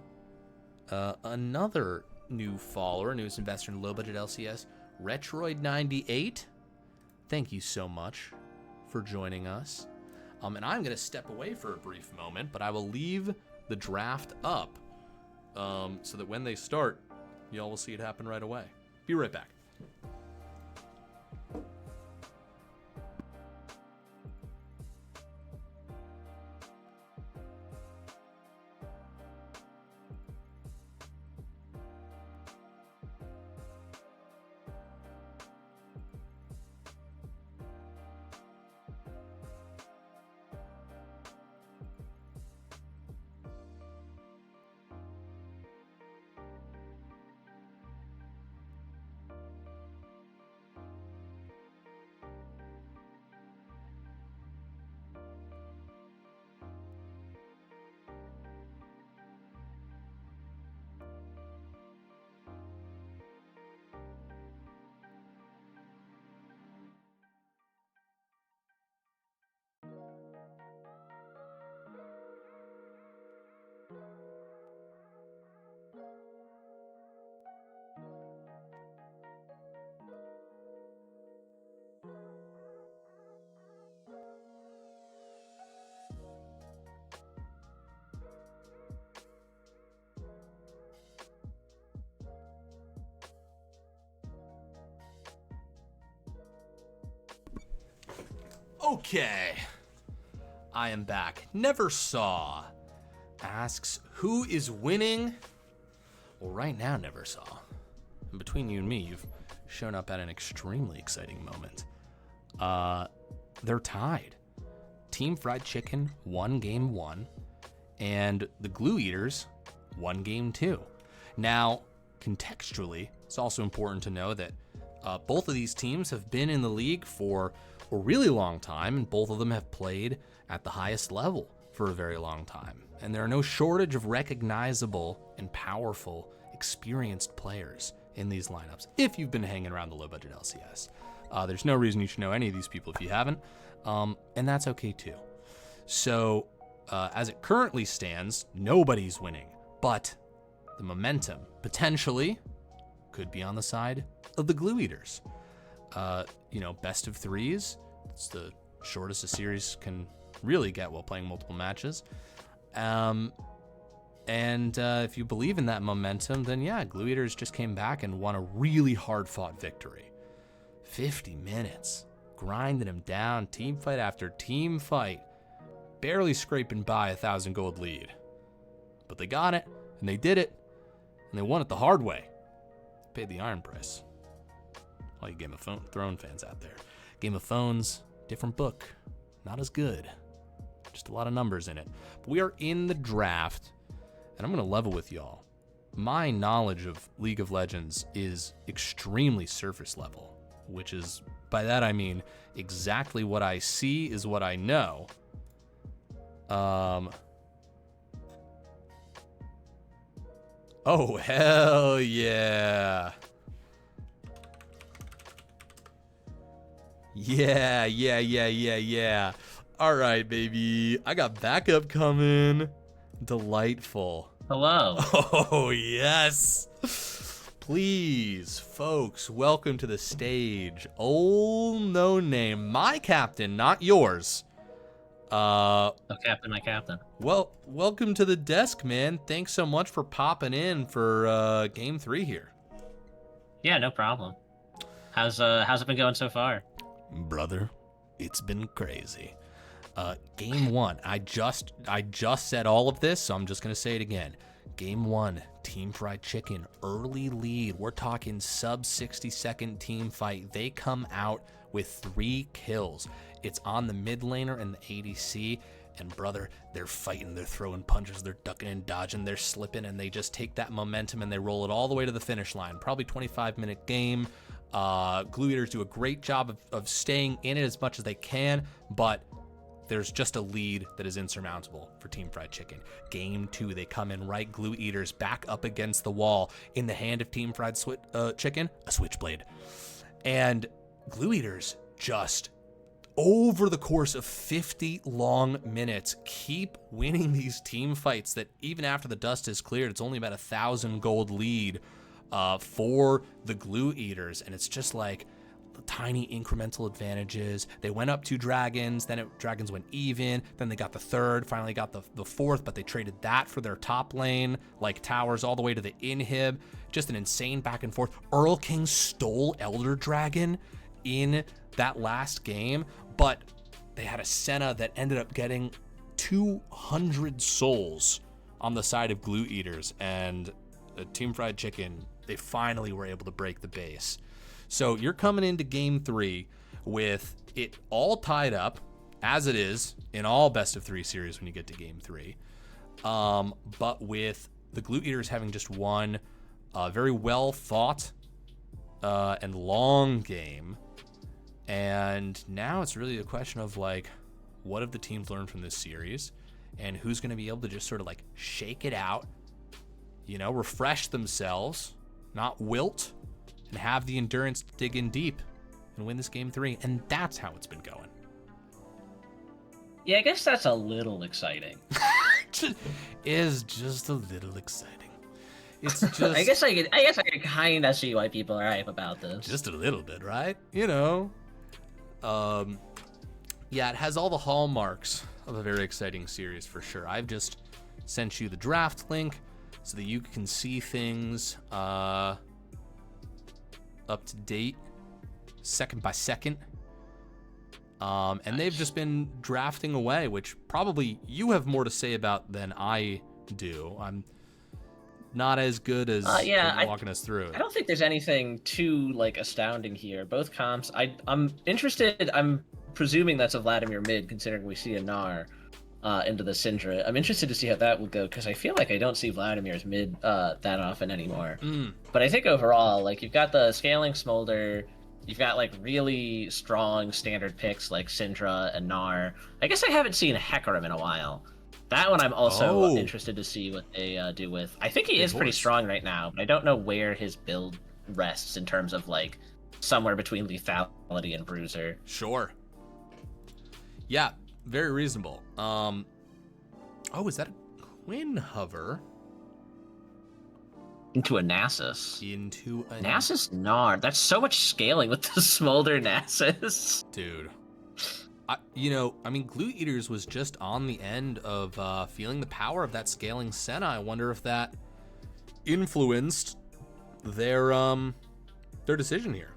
another new follower, newest investor in low budget LCS, Retroid98. Thank you so much for joining us. And I'm going to step away for a brief moment, but I will leave the draft up so that when they start, y'all will see it happen right away. Be right back. Okay. I am back. Never Saw asks, who is winning? Well, right now, Never Saw. And between you and me, you've shown up at an extremely exciting moment. They're tied. Team Fried Chicken won game 1, and the Glue Eaters won game 2. Now, contextually, it's also important to know that both of these teams have been in the league for a really long time, and both of them have played at the highest level for a very long time. And there are no shortage of recognizable and powerful, experienced players in these lineups if you've been hanging around the low-budget LCS. There's no reason you should know any of these people if you haven't, and that's okay too. So, as it currently stands, nobody's winning, but the momentum potentially could be on the side of the Glue Eaters. Best of threes. It's the shortest a series can really get while playing multiple matches. And if you believe in that momentum, then yeah, Glue Eaters just came back and won a really hard-fought victory. 50 minutes, grinding them down, team fight after team fight, barely scraping by 1,000 gold lead. But they got it, and they did it, and they won it the hard way. Paid the iron price. All you Game of Thrones fans out there. Game of Thrones, different book, not as good. Just a lot of numbers in it. But we are in the draft, and I'm going to level with y'all. My knowledge of League of Legends is extremely surface level, which is, by that I mean, exactly what I see is what I know. Oh, hell yeah. Yeah. All right, baby. I got backup coming. Delightful. Hello. Oh, yes. Please, folks, welcome to the stage. Old No Name, my captain, not yours. Oh, Captain, my captain. Well, welcome to the desk, man. Thanks so much for popping in for game 3 here. Yeah, no problem. How's it been going so far? Brother, it's been crazy. Game 1, I just said all of this, so I'm just gonna say it again. Game 1, Team Fried Chicken, early lead. We're talking sub 60-second team fight. They come out with 3 kills. It's on the mid laner and the ADC, and brother, they're fighting, they're throwing punches, they're ducking and dodging, they're slipping, and they just take that momentum and they roll it all the way to the finish line. Probably 25-minute game. Glue Eaters do a great job of staying in it as much as they can, but there's just a lead that is insurmountable for Team Fried Chicken. Game 2, they come in right, Glue Eaters back up against the wall. In the hand of Team Fried Chicken, a switchblade. And Glue Eaters just, over the course of 50 long minutes, keep winning these team fights that even after the dust is cleared, it's only about 1,000 gold lead for the Glue Eaters. And it's just like tiny incremental advantages. They went up 2 dragons, then dragons went even, then they got the 3rd, finally got the 4th, but they traded that for their top lane, like towers all the way to the inhib. Just an insane back and forth. Earl King stole Elder Dragon in that last game, but they had a Senna that ended up getting 200 souls on the side of Glue Eaters, and Team Fried Chicken, they finally were able to break the base. So you're coming into game 3 with it all tied up, as it is in all best of 3 series when you get to game 3, but with the Glue Eaters having just won a very well fought and long game. And now it's really a question of like, what have the teams learned from this series, and who's going to be able to just sort of like shake it out, refresh themselves, not wilt, and have the endurance to dig in deep and win this game 3. And that's how it's been going. Yeah, I guess that's a little exciting. Is just a little exciting. It's just I guess I could kind of see why people are hype about this. Just a little bit, right? Yeah, it has all the hallmarks of a very exciting series for sure. I've just sent you the draft link so that you can see things up to date, second by second. And they've just been drafting away, which probably you have more to say about than I do. I'm not as good as walking us through it. I don't think there's anything too like astounding here. Both comps. I'm interested. I'm presuming that's a Vladimir mid, considering we see a Gnar into the Syndra. I'm interested to see how that will go, because I feel like I don't see Vladimir's mid that often anymore. But I think overall, like, you've got the scaling Smolder, you've got like really strong standard picks like Syndra and Gnar. I guess I haven't seen Hecarim in a while. That one I'm also interested to see what they do with. I think he is pretty strong right now, but I don't know where his build rests in terms of like somewhere between lethality and bruiser. Sure. Yeah, very reasonable. Oh, is that a Quinn hover? Into a Nasus. Into a Nasus Gnar. That's so much scaling with the Smolder Nasus. Dude. Glue Eaters was just on the end of feeling the power of that scaling Senna. I wonder if that influenced their decision here.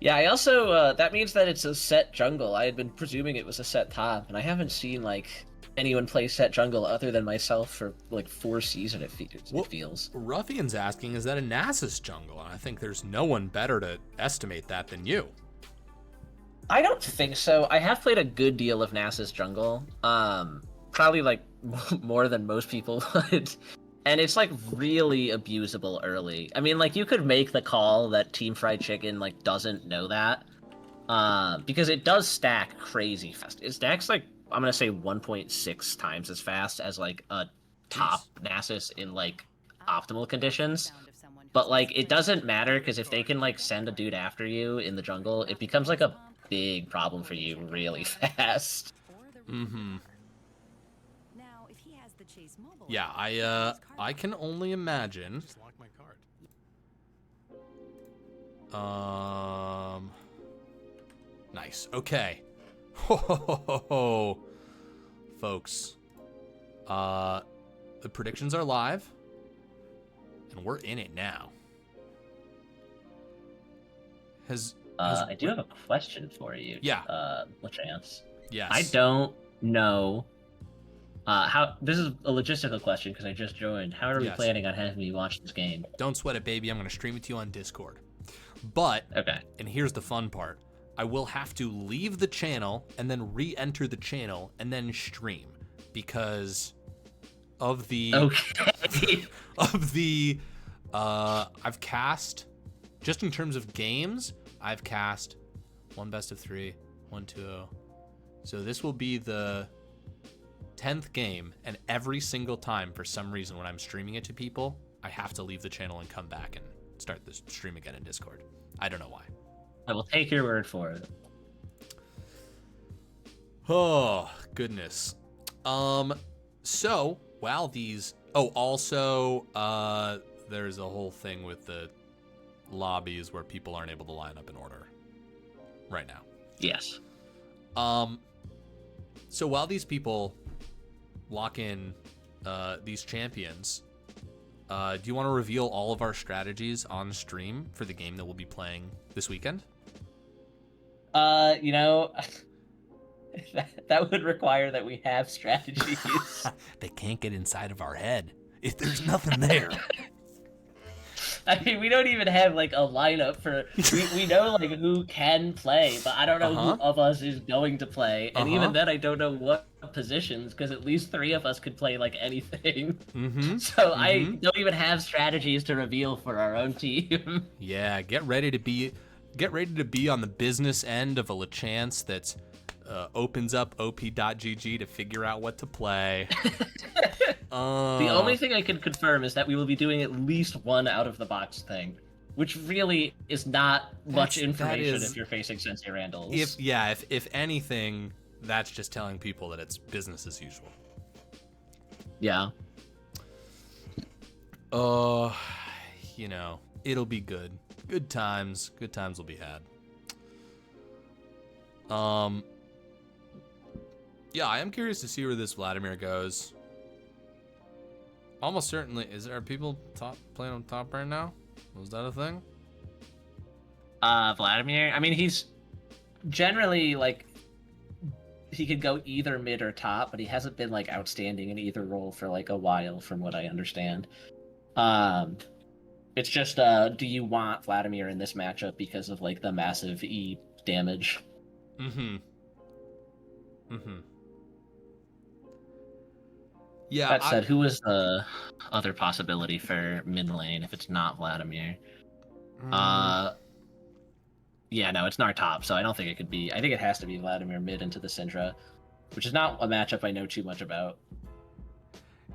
Yeah, I also that means that it's a set jungle. I had been presuming it was a set top, and I haven't seen like anyone play set jungle other than myself for like 4 seasons. It feels. Ruffian's asking, is that a Nasus jungle? And I think there's no one better to estimate that than you. I don't think so. I have played a good deal of Nasus jungle, probably like more than most people would, and it's like really abusable early. I mean, like, you could make the call that Team Fried Chicken like doesn't know that, because it does stack crazy fast. It stacks like, I'm gonna say 1.6 times as fast as like a top Nasus in like optimal conditions. But like, it doesn't matter, because if they can like send a dude after you in the jungle, it becomes like a big problem for you really fast. Yeah, I can only imagine. Nice. Okay. Ho, folks. The predictions are live, and we're in it now. I do have a question for you. Yeah. LaChance. Yes. I don't know how. This is a logistical question because I just joined. How are we planning on having me watch this game? Don't sweat it, baby. I'm going to stream it to you on Discord. But, okay. And here's the fun part. I will have to leave the channel and then re-enter the channel and then stream because of the I've cast, just in terms of games, I've cast 1 best of 3, 1 2-0. So this will be the 10th game, and every single time, for some reason, when I'm streaming it to people, I have to leave the channel and come back and start the stream again in Discord. I don't know why. I will take your word for it. Oh, goodness. So, while these... Oh, also, there's a whole thing with the lobbies where people aren't able to line up in order right now. Yes. So while these people lock in these champions, do you want to reveal all of our strategies on stream for the game that we'll be playing this weekend? You know, that would require that we have strategies. They can't get inside of our head if there's nothing there. I mean, we don't even have like a lineup for. We know like who can play, but I don't know who of us is going to play, and even then, I don't know what positions, because at least 3 of us could play like anything. So I don't even have strategies to reveal for our own team. Yeah, get ready to be on the business end of a LaChance that opens up op.gg to figure out what to play. The only thing I can confirm is that we will be doing at least one out-of-the-box thing, which really is not much information if you're facing Sensei Randalls. If anything, that's just telling people that it's business as usual. Yeah. You know, it'll be good. Good times will be had. Yeah, I am curious to see where this Vladimir goes. Almost certainly. Are people playing on top right now? Was that a thing? Vladimir? I mean, he's generally, like, he could go either mid or top, but he hasn't been like outstanding in either role for like a while, from what I understand. It's just, do you want Vladimir in this matchup because of like the massive E damage? Mm-hmm. Mm-hmm. Yeah. That said, who is the other possibility for mid lane if it's not Vladimir? Yeah, no, it's Nar top, so I don't think it could be. I think it has to be Vladimir mid into the Syndra, which is not a matchup I know too much about.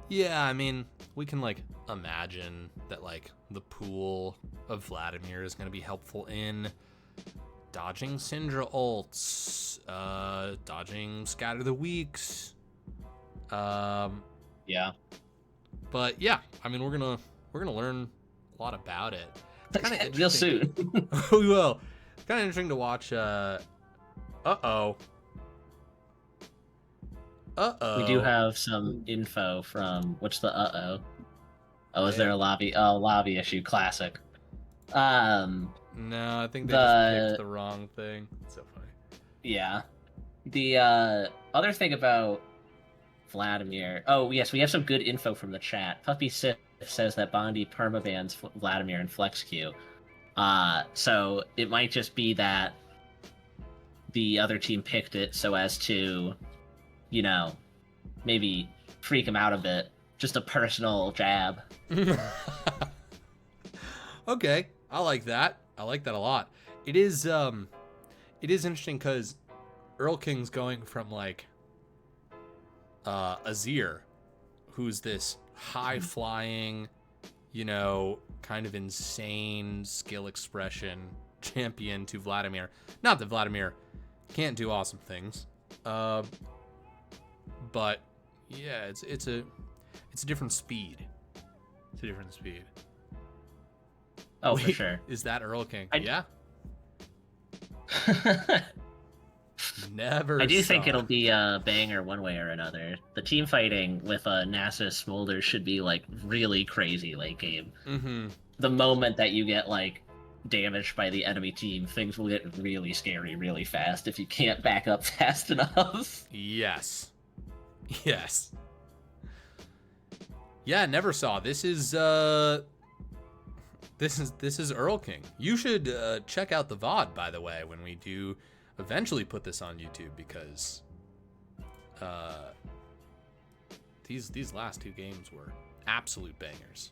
Yeah, I mean, we can like imagine that like the pool of Vladimir is going to be helpful in dodging Syndra ults, dodging Scatter the Weaks. Yeah. But yeah, I mean, we're gonna learn a lot about it. It's kind of Real soon. We will. It's kind of interesting to watch. Uh-oh. We do have some info from what's the Oh, is there a lobby? Oh, lobby issue. Classic. No, I think they just picked the wrong thing. It's so funny. Yeah. The other thing about Vladimir. Oh, yes, we have some good info from the chat. Puppy Sith says that Bondi permabans Vladimir in flex queue. So it might just be that the other team picked it so as to, you know, maybe freak him out a bit. Just a personal jab. Okay, I like that. I like that a lot. It is interesting because Earl King's going from like Azir, who's this high flying, you know, kind of insane skill expression champion, to Vladimir. Not that Vladimir can't do awesome things, but yeah, it's a different speed. It's a different speed. Oh, Wait, for sure. Is that Earl King? Yeah. Never. I do saw. think it'll be a banger one way or another. The team fighting with Nasus Smolder should be like really crazy late game. Mm-hmm. The moment that you get like damaged by the enemy team, things will get really scary really fast if you can't back up fast enough. Yes. Yes. Yeah, never saw. This is Earl King. You should check out the VOD, by the way, when we do eventually put this on YouTube, because these last two games were absolute bangers.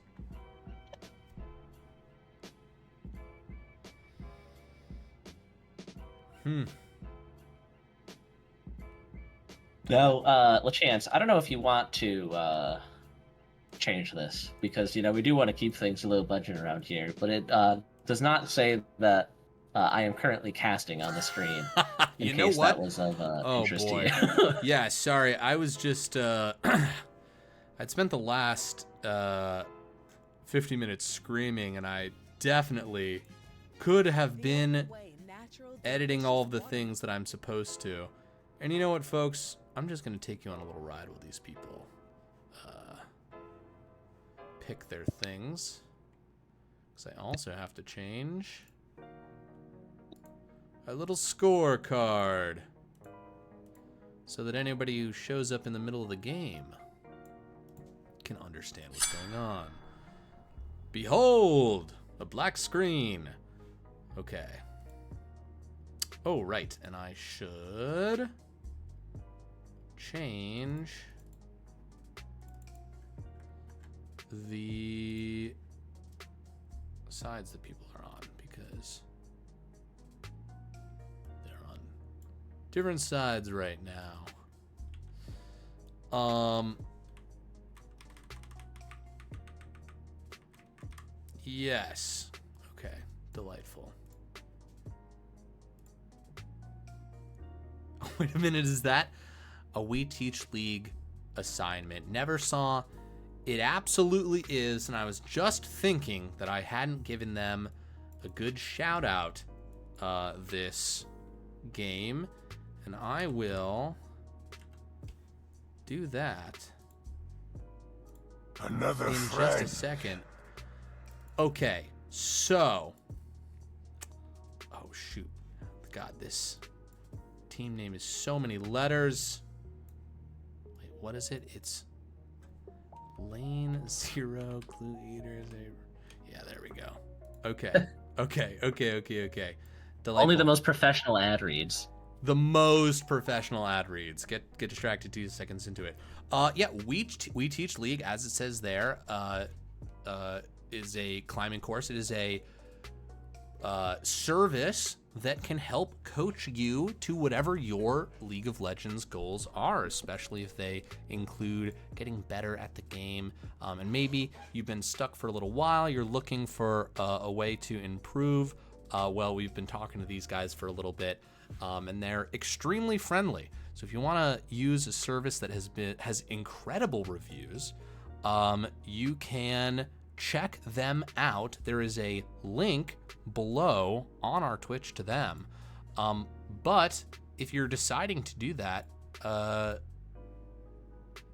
No, LaChance, I don't know if you want to change this, because, you know, we do want to keep things a little budget around here, but it does not say that I am currently casting on the screen. You know what? That was of interest boy. to you. Yeah, sorry. I was just I'd spent the last 50 minutes screaming, and I definitely could have been editing all of the things that I'm supposed to. And you know what, folks? I'm just going to take you on a little ride with these people. Pick their things. Because I also have to change a little scorecard, so that anybody who shows up in the middle of the game can understand what's going on. Behold, a black screen. Okay. Oh, right, and I should change the sides that people are on, because they're on different sides right now. Yes. Okay, delightful. Wait a minute, is that a We Teach League assignment? Never saw. It absolutely is, and I was just thinking that I hadn't given them a good shout out this game, and I will do that Another in friend. just a second. Okay, so, oh shoot, God, this team name is so many letters. Wait, what is it? It's Lane Zero Clue Eaters. Yeah, there we go. Okay. Okay. Only Delightful. the most professional ad reads. The most professional ad reads. Get distracted 2 seconds into it. Yeah, we teach League, as it says there. Is a climbing course. It is a service that can help coach you to whatever your League of Legends goals are, especially if they include getting better at the game. And maybe you've been stuck for a little while. You're looking for a way to improve. Well, we've been talking to these guys for a little bit, and they're extremely friendly. So if you want to use a service that has incredible reviews, you can check them out. There is a link below on our Twitch to them. But if you're deciding to do that,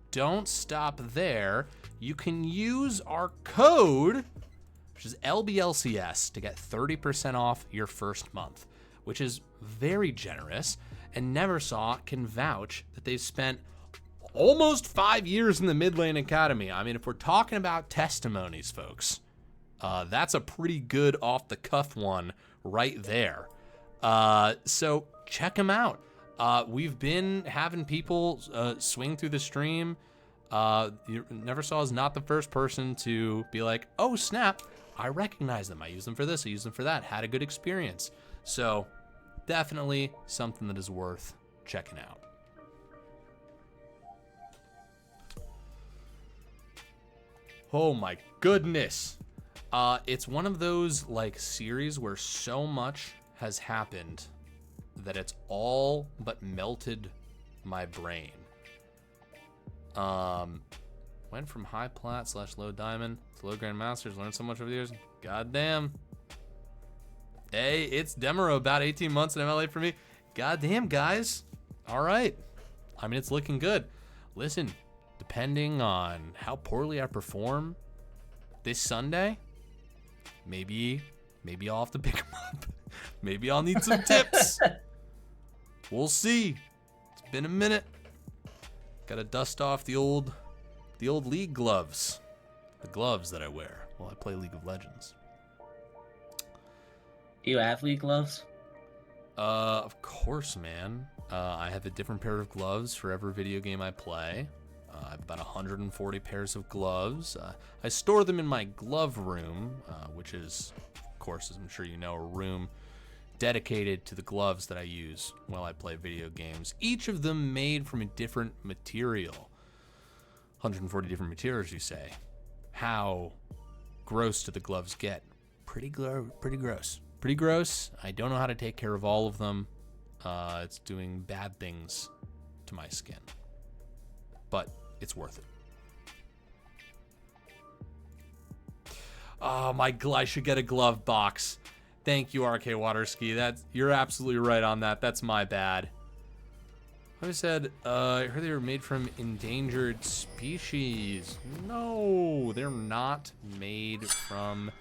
don't stop there. You can use our code, which is LBLCS, to get 30% off your first month, which is very generous. And Neversaw can vouch that they've spent almost 5 years in the mid lane academy. I mean, if we're talking about testimonies, folks, that's a pretty good off the cuff one right there. So check them out. We've been having people swing through the stream. Neversaw is not the first person to be like, oh snap, I recognize them. I use them for this, I use them for that. Had a good experience. So definitely something that is worth checking out. Oh my goodness. It's one of those like series where so much has happened that it's all but melted my brain. Went from high plat / low diamond to low grandmasters, learned so much over the years. Goddamn. Hey, it's Demero, about 18 months in MLA for me. Goddamn, guys. All right. I mean, it's looking good. Listen, depending on how poorly I perform this Sunday, maybe I'll have to pick them up. Maybe I'll need some tips. We'll see. It's been a minute. Gotta dust off the old League gloves. The gloves that I wear while I play League of Legends. Do you have League gloves? Of course, man. I have a different pair of gloves for every video game I play. I have about 140 pairs of gloves. I store them in my glove room, which is, of course, as I'm sure you know, a room dedicated to the gloves that I use while I play video games. Each of them made from a different material. 140 different materials, you say. How gross do the gloves get? Pretty gross. Pretty gross. I don't know how to take care of all of them. It's doing bad things to my skin. But it's worth it. Oh, I should get a glove box. Thank you, RK Waterski. You're absolutely right on that. That's my bad. I said, I heard they were made from endangered species. No, they're not made from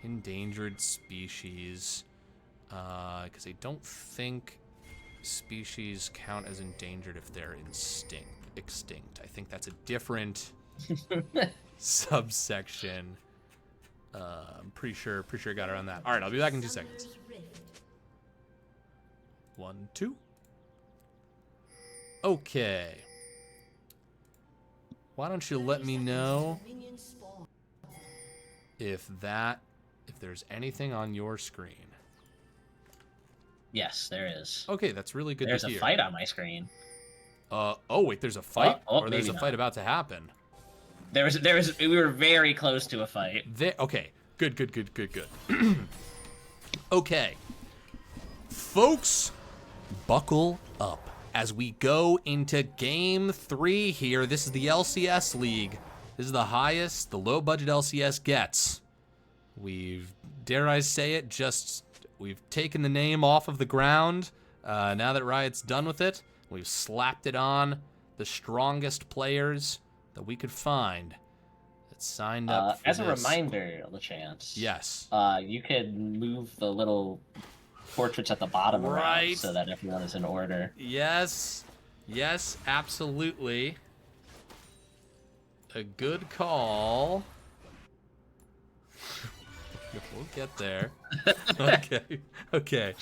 endangered species. Because I don't think species count as endangered if they're extinct. I think that's a different subsection. I'm pretty sure I got around that. All right, I'll be back in 2 seconds. 1, 2. Okay. Why don't you let me know if there's anything on your screen? Yes, there is. Okay, that's really good There's to hear. a fight on my screen. Oh wait, there's a fight? Or there's a not. fight about to happen? There was. We were very close to a fight. Okay, good. Okay. Folks, buckle up as we go into Game 3 here. This is the LCS League. This is the highest the low-budget LCS gets. Dare I say it, we've taken the name off of the ground. Now that Riot's done with it, we've slapped it on the strongest players that we could find that signed up for as this. a reminder, LeChance. Yes. You could move the little portraits at the bottom around Right. so that everyone is in order. Yes. Yes, absolutely. A good call. We'll get there. Okay. Okay.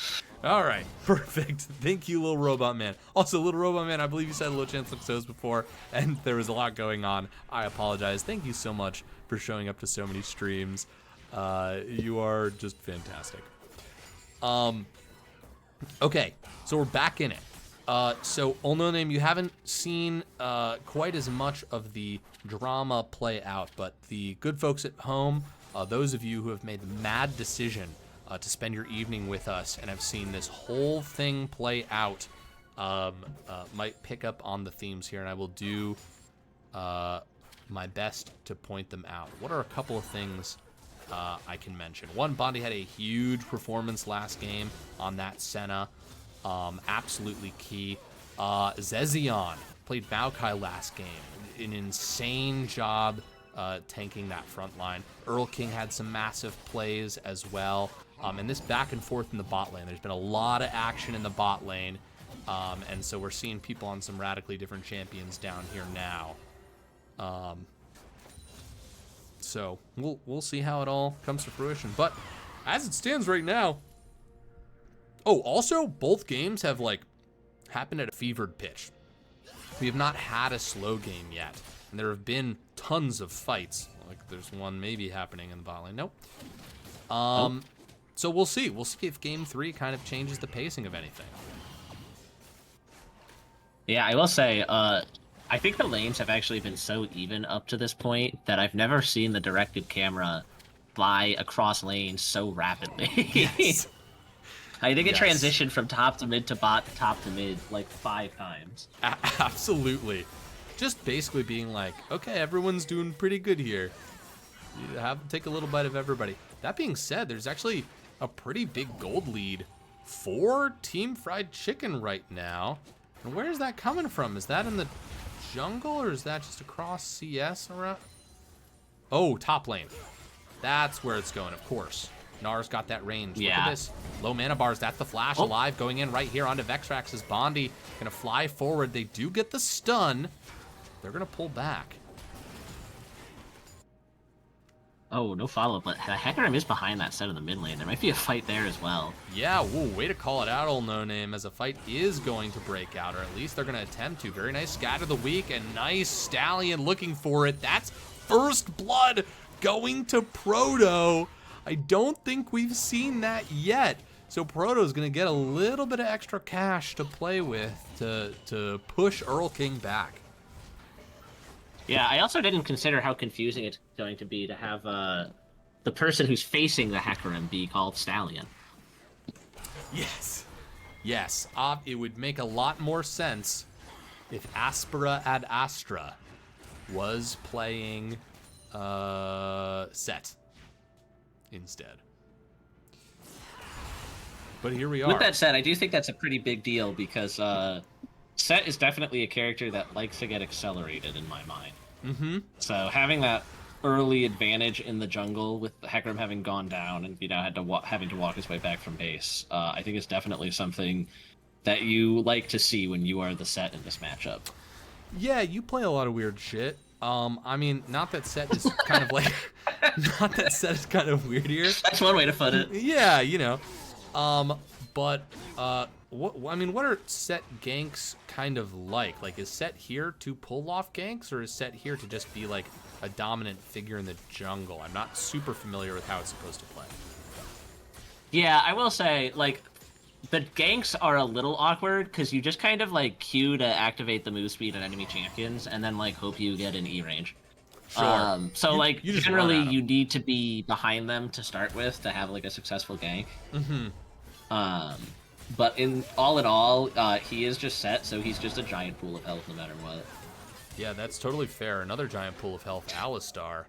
All right. Perfect. Thank you, Little Robot Man. Also, Little Robot Man, I believe you said Little Chance Looks before, and there was a lot going on. I apologize. Thank you so much for showing up to so many streams. You are just fantastic. Okay. So we're back in it. So, No Name, you haven't seen quite as much of the drama play out, but the good folks at home, those of you who have made the mad decision to spend your evening with us and have seen this whole thing play out, might pick up on the themes here, and I will do my best to point them out. What are a couple of things I can mention? One, Bondi had a huge performance last game on that Senna. Absolutely key. Zezion played Maokai last game. An insane job tanking that front line. Earl King had some massive plays as well. And this back and forth in the bot lane. There's been a lot of action in the bot lane. And so we're seeing people on some radically different champions down here now. So we'll see how it all comes to fruition. But as it stands right now, oh, also, both games have, like, happened at a fevered pitch. We have not had a slow game yet, and there have been tons of fights. Like, there's one maybe happening in the bot lane. Nope. So we'll see. We'll see if Game 3 kind of changes the pacing of anything. Yeah, I will say, I think the lanes have actually been so even up to this point that I've never seen the directed camera fly across lanes so rapidly. Yes. I think it Yes. transitioned from top to mid to bot to top to mid like 5 times. Absolutely. Just basically being like, okay, everyone's doing pretty good here. You take a little bite of everybody. That being said, there's actually a pretty big gold lead for Team Fried Chicken right now. And where is that coming from? Is that in the jungle or is that just across CS around? Oh, top lane. That's where it's going, of course. Nar's got that range. Yeah. Look at this. Low mana bars. That's the flash alive going in right here onto Vexrax's Bondi. Gonna fly forward. They do get the stun. They're gonna pull back. Oh, no follow-up, but Hecarim is behind that set of the mid lane. There might be a fight there as well. Yeah, whoa, way to call it out, old No Name, as a fight is going to break out, or at least they're gonna attempt to. Very nice scatter the weak, and nice Stallion looking for it. That's first blood going to Proto. I don't think we've seen that yet. So Proto's gonna get a little bit of extra cash to play with to push Earl King back. Yeah, I also didn't consider how confusing it's going to be to have the person who's facing the Hecarim be called Stallion. Yes. Yes, it would make a lot more sense if Aspera ad Astra was playing Set instead. But here we are. With that said, I do think that's a pretty big deal because Set is definitely a character that likes to get accelerated in my mind. Mm-hmm. So having that early advantage in the jungle with Hecarim having gone down and had to having to walk his way back from base, I think is definitely something that you like to see when you are the Set in this matchup. Yeah, you play a lot of weird shit. I mean, not that Set is kind of like, not that Set is kind of weird here. That's one way to put it. Yeah, you know. But what are Set ganks kind of like? Like, is Set here to pull off ganks, or is Set here to just be like a dominant figure in the jungle? I'm not super familiar with how it's supposed to play. Yeah, I will say, like, the ganks are a little awkward because you just kind of like Q to activate the move speed on enemy champions, and then like hope you get an E range. Sure. So like you just generally run at 'em. you need to be behind them to start with to have like a successful gank. Mm-hmm. But in all, he is just Set, so he's just a giant pool of health no matter what. Yeah, that's totally fair. Another giant pool of health, Alistar.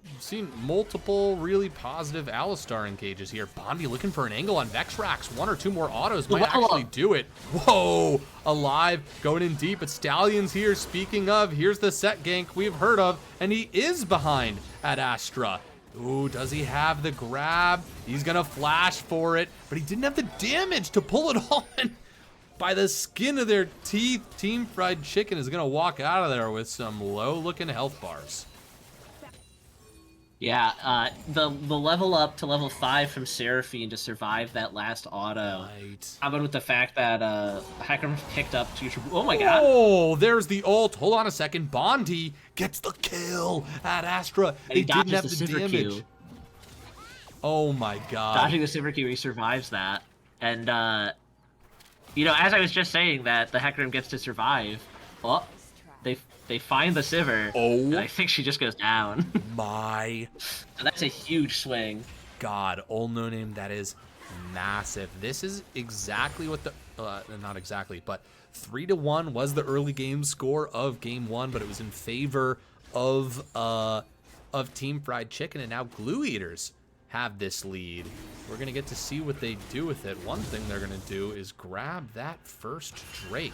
We've seen multiple really positive Alistar engages here. Bondi looking for an angle on Vexrax. One or two more autos might actually do it. Whoa! Alive, going in deep. But Stallion's here. Speaking of, here's the Set gank we've heard of, and he is behind at Astra. Ooh, does he have the grab? He's gonna flash for it, but he didn't have the damage to pull it on. By the skin of their teeth, Team Fried Chicken is gonna walk out of there with some low-looking health bars. Yeah, the level up to level 5 from Seraphine to survive that last auto. Right. How about with the fact that Hecarim picked up two... Oh my god! Oh, there's the ult. Hold on a second. Bondi gets the kill at Astra. And They he didn't dodges have the the Sivir damage. Q. Oh my god. Dodging the Sivir Q, he survives that. And, you know, as I was just saying that the Hecarim gets to survive, oh, they find the Sivir, and I think she just goes down. My And that's a huge swing. god. All no name, that is massive. This is exactly what the... not exactly, but 3-1 was the early game score of game 1, but it was in favor of Team Fried Chicken, and now Glue Eaters have this lead. We're gonna get to see what they do with it. One thing they're gonna do is grab that first Drake.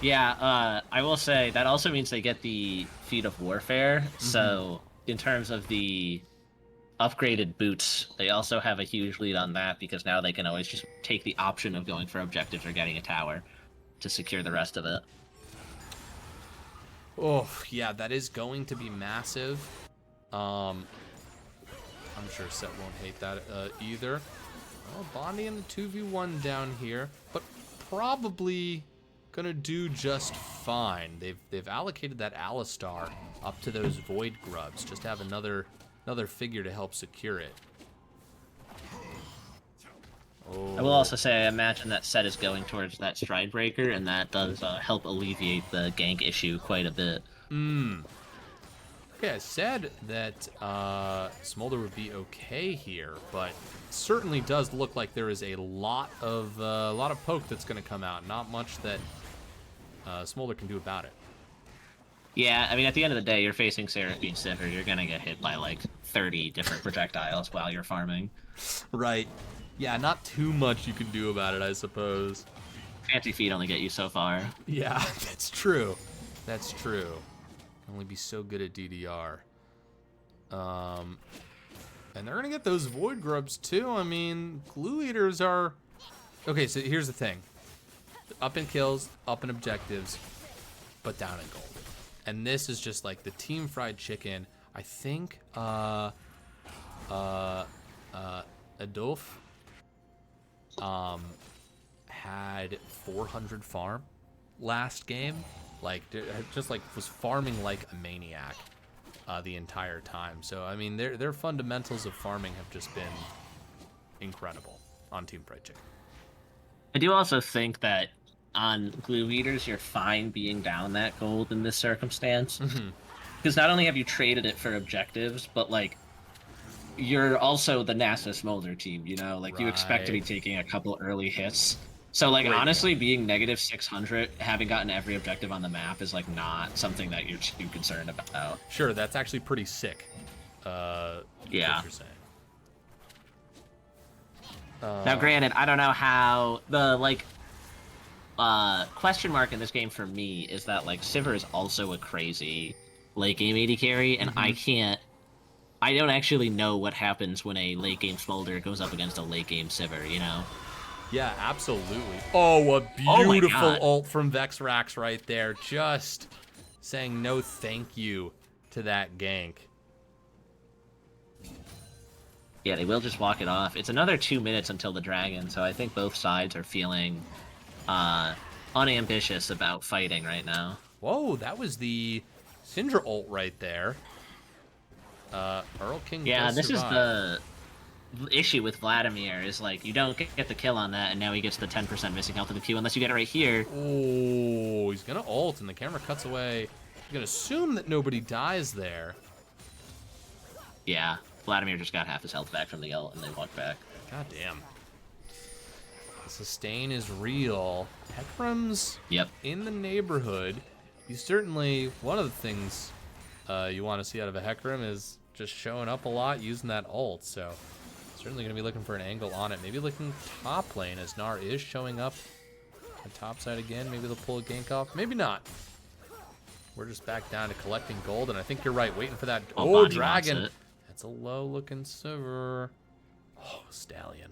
Yeah, I will say that also means they get the Feat of Warfare. So in terms of the upgraded boots, they also have a huge lead on that because now they can always just take the option of going for objectives or getting a tower to secure the rest of it. Oh, yeah, that is going to be massive. I'm sure Set won't hate that either. Well, Bondi in the 2v1 down here, but probably gonna do just fine. They've allocated that Alistar up to those Void Grubs, just to have another figure to help secure it. Oh. I will also say I imagine that Set is going towards that Stride Breaker, and that does help alleviate the gank issue quite a bit. Okay, I said that Smolder would be okay here, but certainly does look like there is a lot of poke that's going to come out. Not much that Smolder can do about it. Yeah, I mean, at the end of the day, you're facing Seraphine Sivir. You're gonna get hit by like 30 different projectiles while you're farming. Right. Yeah, not too much you can do about it, I suppose. Fancy feet only get you so far. Yeah, that's true. That's true. Can only be so good at DDR. And they're gonna get those Void Grubs too. I mean, Glue Eaters are... Okay, so here's the thing. Up in kills, up in objectives, but down in gold. And this is just like the Team Fried Chicken. I think Adolf had 400 farm last game. Like, just like was farming like a maniac the entire time. So I mean, their fundamentals of farming have just been incredible on Team Fried Chicken. I do also think that on Glue Eaters, you're fine being down that gold in this circumstance. Because not only have you traded it for objectives, but like you're also the NASA Smolder team, you know? Like you expect to be taking a couple early hits. So like honestly, being negative 600, having gotten every objective on the map is like not something that you're too concerned about. Sure, that's actually pretty sick. Yeah. What you're saying. Now, granted, I don't know how the like question mark in this game for me is that like Sivir is also a crazy late game AD carry, and I don't actually know what happens when a late game Smolder goes up against a late game Sivir, you know? Yeah, absolutely. Oh, a beautiful ult from Vexrax right there. Just saying no thank you to that gank. Yeah, they will just walk it off. It's another 2 minutes until the dragon, so I think both sides are feeling unambitious about fighting right now. Whoa, that was the Syndra ult right there. Earl King Yeah, does this survive. is the issue with Vladimir, is like, you don't get the kill on that, and now he gets the 10% missing health in the queue, unless you get it right here. Oh, he's gonna ult, and the camera cuts away. You can assume that nobody dies there. Yeah, Vladimir just got half his health back from the ult, and they walked back. God damn. The sustain is real. Hecarim's in the neighborhood. You certainly, one of the things you want to see out of a Hecarim is just showing up a lot, using that ult, so certainly going to be looking for an angle on it. Maybe looking top lane, as Gnar is showing up on top side again. Maybe they'll pull a gank off. Maybe not. we're just back down to collecting gold, and I think you're right, waiting for that. Oh, Oh, Bondi wants dragon. it. That's a low-looking Sivir. Oh, Stallion.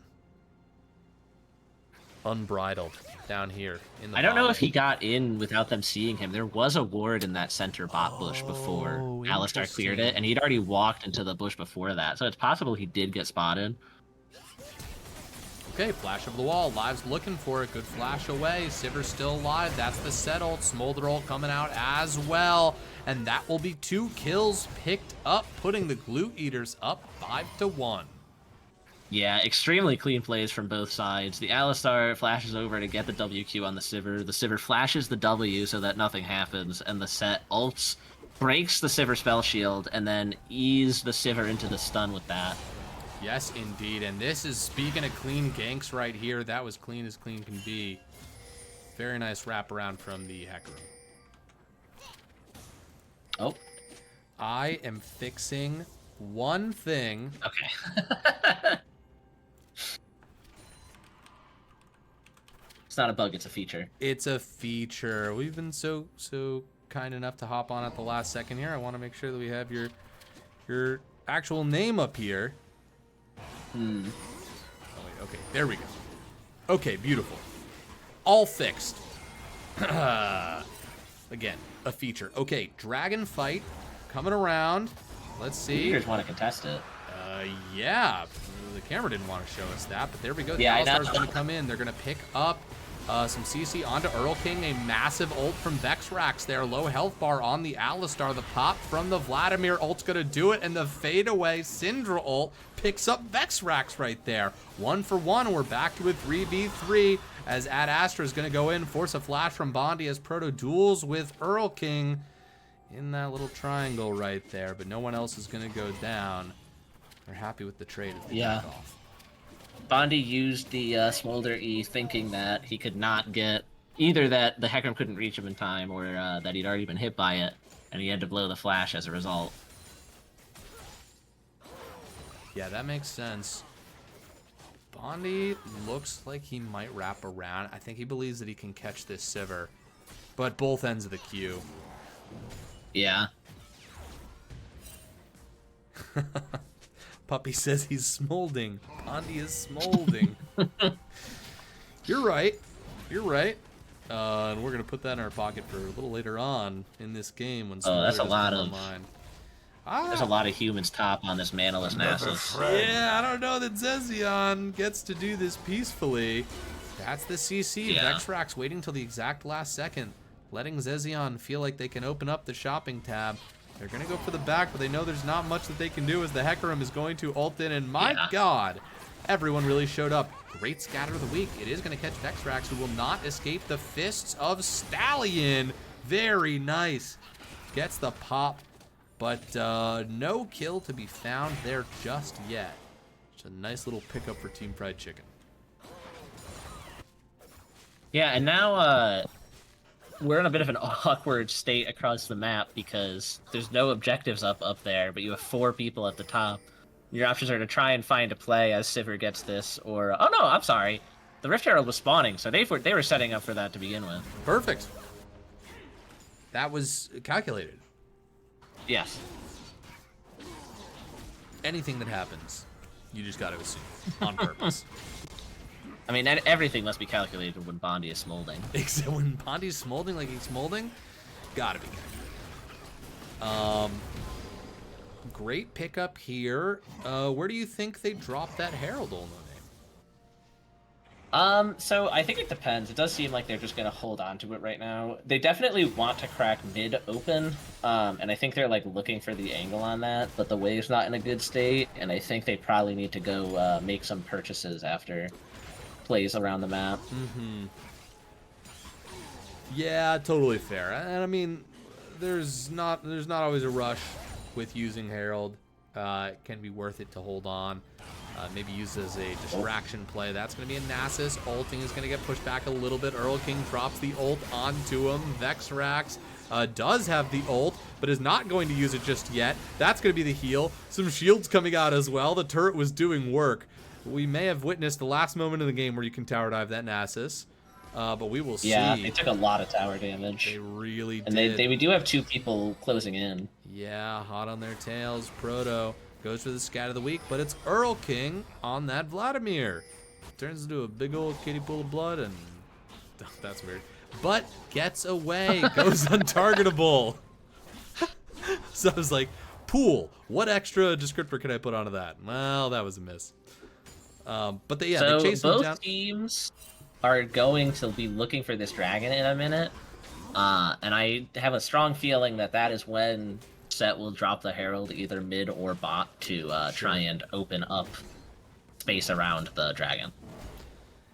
Unbridled down here in the I don't know bottom. if he got in without them seeing him. There was a ward in that center bot bush before Alistar cleared it, and he'd already walked into the bush before that. So it's possible he did get spotted. Okay, flash over the wall. Live's looking for it. Good flash away. Sivir's still alive. That's the set ult. Smolder ult coming out as well. And that will be 2 kills picked up, putting the Glue Eaters up 5-1. Yeah, extremely clean plays from both sides. The Alistar flashes over to get the WQ on the Sivir. The Sivir flashes the W so that nothing happens, and the set ults, breaks the Sivir spell shield, and then ease the Sivir into the stun with that. Yes, indeed. And this is, speaking of clean ganks right here, that was clean as clean can be. Very nice wraparound from the Hecarim. Oh. I am fixing one thing. Okay. It's not a bug, it's a feature. It's a feature. We've been so kind enough to hop on at the last second here. I want to make sure that we have your actual name up here. Oh, wait, okay, there we go. Okay, beautiful. All fixed. Again, a feature. Okay, dragon fight coming around. Let's see. You just want to contest it. Yeah. The camera didn't want to show us that, but there we go. The Yeah, I know. Alistar's going to come in. They're going to pick up some CC onto Earl King. A massive ult from Vexrax there. Low health bar on the Alistar. The pop from the Vladimir ult's going to do it, and the fadeaway Syndra ult picks up Vexrax right there. 1 for 1. We're back to a 3v3 as Ad Astra is going to go in, force a flash from Bondi as Proto duels with Earl King in that little triangle right there, but no one else is going to go down. They're happy with the trade as they Yeah. back off. Bondi used the Smolder E thinking that he could not get either that the Hecarim couldn't reach him in time or that he'd already been hit by it, and he had to blow the flash as a result. Yeah, that makes sense. Bondi looks like he might wrap around. I think he believes that he can catch this Sivir, but both ends of the queue. Yeah. Puppy says he's smolding. Bondi is smolding. You're right. You're right. And we're gonna put that in our pocket for a little later on in this game when. Oh, that's Smolder a lot doesn't of- come online. There's a lot of humans top on this manaless Another Nasus. friend. Yeah, I don't know that Zezion gets to do this peacefully. That's the CC. Yeah. Vexrax waiting till the exact last second, letting Zezion feel like they can open up the shopping tab. They're going to go for the back, but they know there's not much that they can do as the Hecarim is going to ult in, and my Yeah. god, everyone really showed up. Great scatter of the week. It is going to catch Vexrax, who will not escape the fists of Stallion. Very nice. Gets the pop, but no kill to be found there just yet. It's a nice little pickup for Team Fried Chicken. Yeah, and now we're in a bit of an awkward state across the map because there's no objectives up there, but you have 4 people at the top. Your options are to try and find a play as Sivir gets this, or oh no, I'm sorry, the Rift Herald was spawning, so they were setting up for that to begin with. Perfect. That was calculated. Yes. Anything that happens, you just got to assume on purpose. I mean, everything must be calculated when Bondi is smolding. Except when Bondi's smolding like he's smolding, gotta be calculated. Great pickup here. Where do you think they dropped that Herald ult name? So I think it depends. It does seem like they're just gonna hold on to it right now. They definitely want to crack mid open, and I think they're like looking for the angle on that, but the wave's not in a good state, and I think they probably need to go make some purchases after plays around the map. Mm-hmm. Yeah, totally fair. And I mean, there's not always a rush with using Herald. It can be worth it to hold on. Maybe use as a distraction play. That's going to be a Nasus. Ulting is going to get pushed back a little bit. Earl King drops the ult onto him. Vexrax does have the ult, but is not going to use it just yet. That's going to be the heal. Some shields coming out as well. The turret was doing work. We may have witnessed the last moment of the game where you can tower dive that Nasus. But we will see. Yeah, they took a lot of tower damage. They really and did. we do have 2 people closing in. Yeah, hot on their tails. Proto goes for the scat of the week, but it's Earl King on that Vladimir. Turns into a big old kiddie pool of blood, and that's weird. But gets away, goes untargetable. So I was like, pool. What extra descriptor can I put onto that? Well, that was a miss. But they chase him down. Both teams are going to be looking for this dragon in a minute. And I have a strong feeling that is when Set will drop the Herald either mid or bot to try and open up space around the dragon.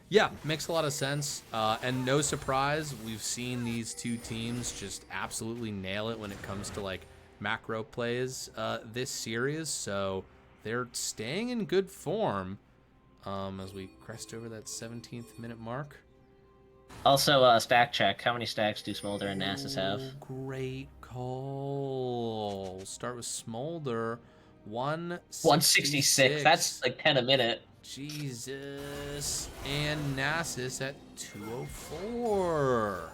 Yeah, makes a lot of sense. And no surprise, we've seen these two teams just absolutely nail it when it comes to like macro plays this series. So they're staying in good form as we crest over that 17th minute mark. Also, stack check. How many stacks do Smolder and Nasus have? Great call. We'll start with Smolder. 166. That's like 10 a minute. Jesus. And Nasus at 204.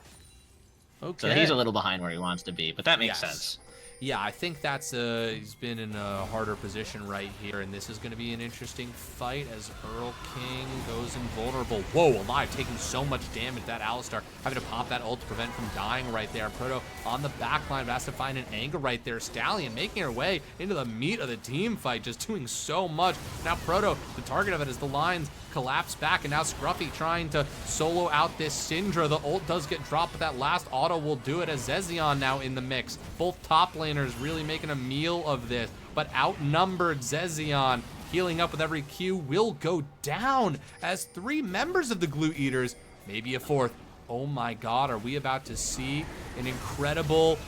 Okay. So he's a little behind where he wants to be, but that makes sense. Yeah, I think that's he's been in a harder position right here, and this is going to be an interesting fight as Earl King goes invulnerable. Whoa, alive, taking so much damage. That Alistar having to pop that ult to prevent from dying right there. Proto on the backline, but has to find an angle right there. Stallion making her way into the meat of the team fight, just doing so much. Now Proto, the target of it is the lines collapse back, and now Scruffy trying to solo out this Syndra. The ult does get dropped, but that last auto will do it as Zezion now in the mix. Both top laners really making a meal of this, but outnumbered Zezion healing up with every Q will go down as 3 members of the Glue Eaters, maybe a 4th. Oh my god, are we about to see an incredible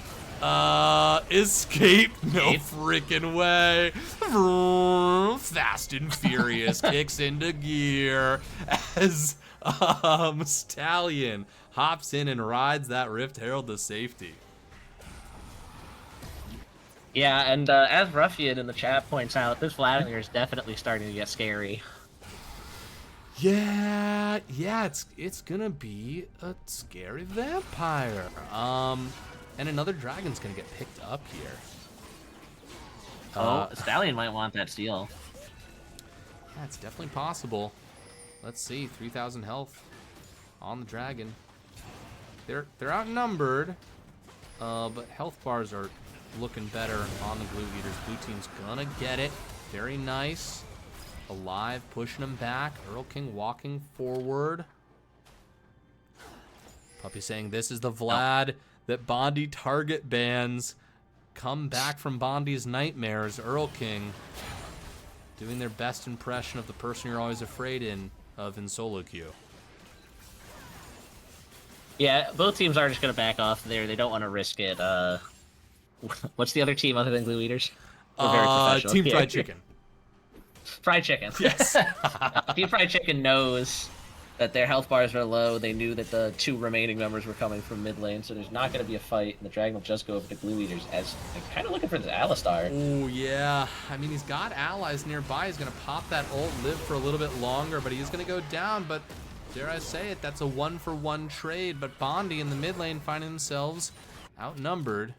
escape? No freaking way. Fast and Furious kicks into gear as Stallion hops in and rides that Rift Herald to safety. Yeah, and as Ruffian in the chat points out, this Vladimir is definitely starting to get scary. Yeah, it's gonna be a scary vampire. And another dragon's gonna get picked up here. Stallion might want that steal. Yeah, it's definitely possible. Let's see, 3,000 health on the dragon. They're outnumbered, but health bars are looking better on the Glue Eaters. Blue team's gonna get it. Very nice. Alive, pushing him back. Earl King walking forward. Puppy saying this is the Vlad that Bondi target bans. Come back from Bondi's nightmares. Earl King doing their best impression of the person you're always afraid of in solo queue. Yeah, both teams are just going to back off there. They don't want to risk it. What's the other team other than Glue Eaters? We're very professional. Team Fried Chicken. Fried Chicken. Yes. Team Fried Chicken knows that their health bars are low. They knew that the 2 remaining members were coming from mid lane, so there's not going to be a fight, and the dragon will just go over to Glue Eaters as they're kind of looking for this Alistar. Oh, yeah. I mean, he's got allies nearby. He's going to pop that ult, live for a little bit longer, but he's going to go down. But dare I say it, that's a 1-for-1 trade. But Bondi in the mid lane finding themselves outnumbered.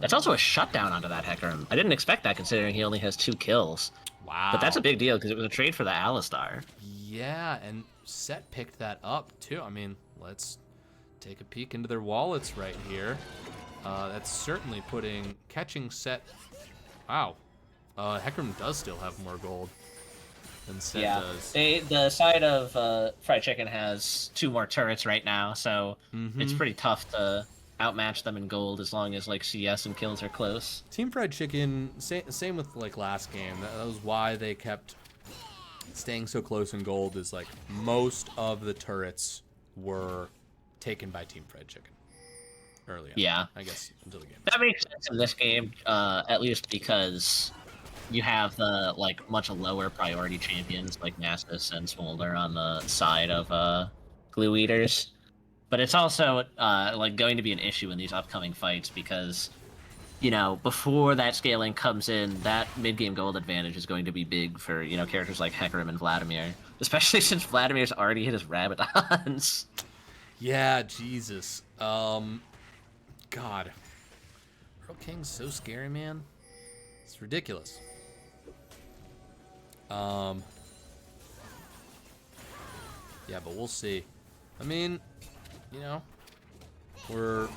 That's also a shutdown onto that Hecarim. I didn't expect that considering he only has 2 kills. Wow. But that's a big deal because it was a trade for the Alistar. Yeah, and Set picked that up too. I mean, let's take a peek into their wallets right here. That's certainly catching Set. Wow. Hecarim does still have more gold than Set does. The side of Fried Chicken has 2 more turrets right now, so it's pretty tough to outmatch them in gold as long as like CS and kills are close. Team Fried Chicken, same with like last game. That was why they kept staying so close in gold, is like most of the turrets were taken by Team Fried Chicken early on. Yeah. I guess until the game. That makes sense in this game, at least because you have the like much lower priority champions like Nasus and Smolder on the side of Glue Eaters. But it's also like going to be an issue in these upcoming fights because you know, before that scaling comes in, that mid-game gold advantage is going to be big for, you know, characters like Hecarim and Vladimir. Especially since Vladimir's already hit his Rabadons. Yeah, Jesus. God. Earl King's so scary, man. It's ridiculous. Yeah, but we'll see. I mean, you know, we're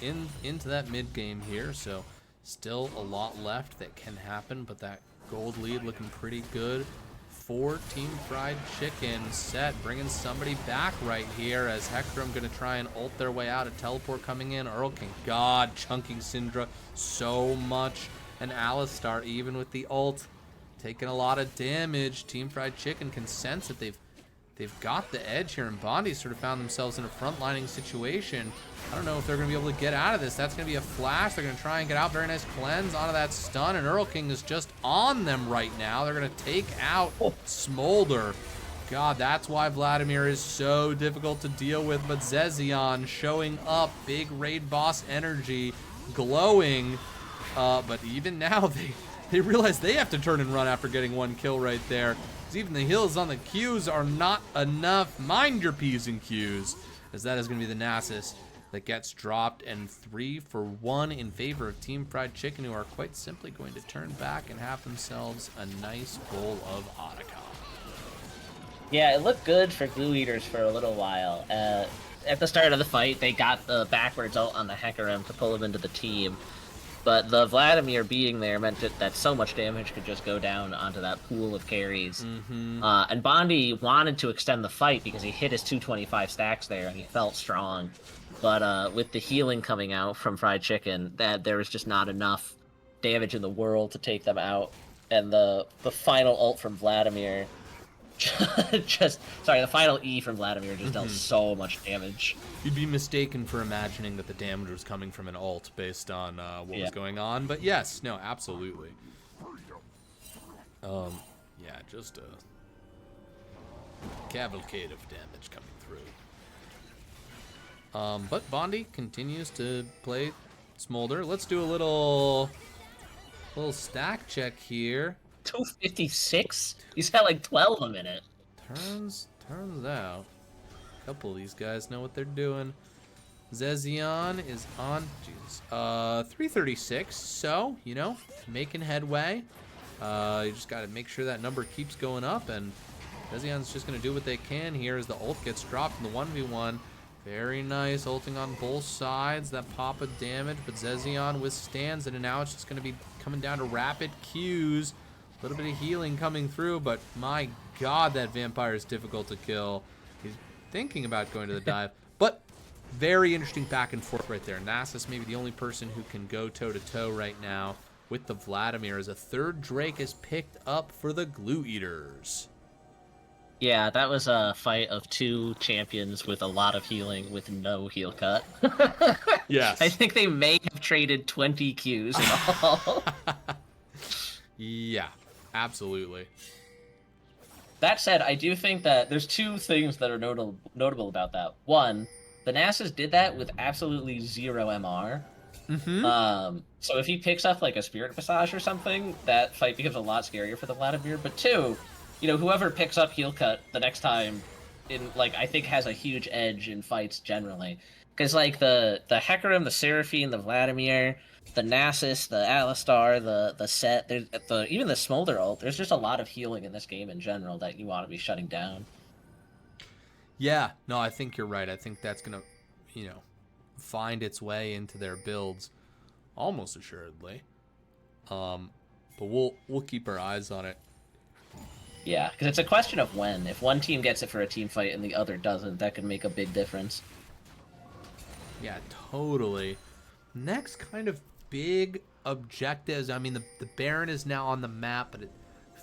into that mid game here, so still a lot left that can happen, but that gold lead looking pretty good for Team Fried Chicken. Set bringing somebody back right here as Hecarim gonna try and ult their way out. A teleport coming in. Earl King, God, chunking Syndra so much, and Alistar even with the ult taking a lot of damage. Team Fried Chicken can sense that they've got the edge here, and Bondi sort of found themselves in a frontlining situation. I don't know if they're going to be able to get out of this. That's going to be a flash. They're going to try and get out. Very nice cleanse onto that stun, and Earl King is just on them right now. They're going to take out Smolder. God, that's why Vladimir is so difficult to deal with, but Zezion showing up. Big raid boss energy, glowing, but even now they realize they have to turn and run after getting one kill right there. Even the heals on the Qs are not enough. Mind your P's and Qs, as that is going to be the Nasus that gets dropped, and 3 for 1 in favor of Team Fried Chicken, who are quite simply going to turn back and have themselves a nice bowl of Otacon. Yeah, it looked good for Glue Eaters for a little while. At the start of the fight, they got the backwards ult on the Hecarim to pull him into the team. But the Vladimir being there meant that so much damage could just go down onto that pool of carries. And Bondi wanted to extend the fight because he hit his 225 stacks there and he felt strong. But with the healing coming out from Fried Chicken, that there was just not enough damage in the world to take them out. And the final ult from Vladimir the final E from Vladimir just dealt so much damage. You'd be mistaken for imagining that the damage was coming from an ult based on what was going on, but yes, no, absolutely. Yeah, just a cavalcade of damage coming through. But Bondi continues to play Smolder. Let's do a little stack check here. 256? He's got like 12 a minute. Turns out a couple of these guys know what they're doing. Zezion is on 336, so, you know, making headway. You just got to make sure that number keeps going up, and Zezion's just going to do what they can here as the ult gets dropped in the 1v1. Very nice, ulting on both sides, that pop of damage, but Zezion withstands it, and now it's just going to be coming down to rapid Qs. A little bit of healing coming through, but my God, that vampire is difficult to kill. He's thinking about going to the dive, but very interesting back and forth right there. Nasus maybe the only person who can go toe-to-toe right now with the Vladimir, as a third Drake is picked up for the Glue Eaters. Yeah, that was a fight of 2 champions with a lot of healing with no heal cut. Yes. I think they may have traded 20 Qs in all. Yeah, absolutely. That said, I do think that there's 2 things that are notable about that. One, the Nasus did that with absolutely 0 MR. So if he picks up like a Spirit Visage or something, that fight becomes a lot scarier for the Vladimir. But 2, you know, whoever picks up heal cut the next time, I think has a huge edge in fights generally. Because like the Hecarim, the Seraphine, the Vladimir, the Nasus, the Alistar, the Set, even the Smolder ult, there's just a lot of healing in this game in general that you want to be shutting down. Yeah, no, I think you're right. I think that's going to, you know, find its way into their builds almost assuredly. But we'll keep our eyes on it. Yeah, because it's a question of when. If one team gets it for a team fight and the other doesn't, that could make a big difference. Yeah, totally. Next kind of big objectives. I mean, the Baron is now on the map, but it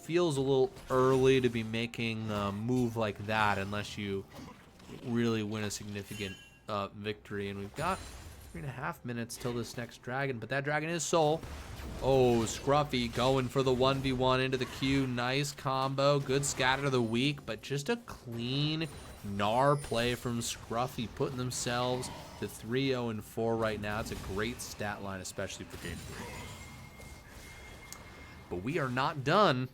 feels a little early to be making a move like that unless you really win a significant victory. And we've got 3.5 minutes till this next dragon, but that dragon is Soul. Oh, Scruffy going for the 1v1 into the Q. Nice combo. Good scatter of the week, but just a clean Gnar play from Scruffy, putting themselves to 3-0-4 right now. It's a great stat line, especially for Game 3. But we are not done.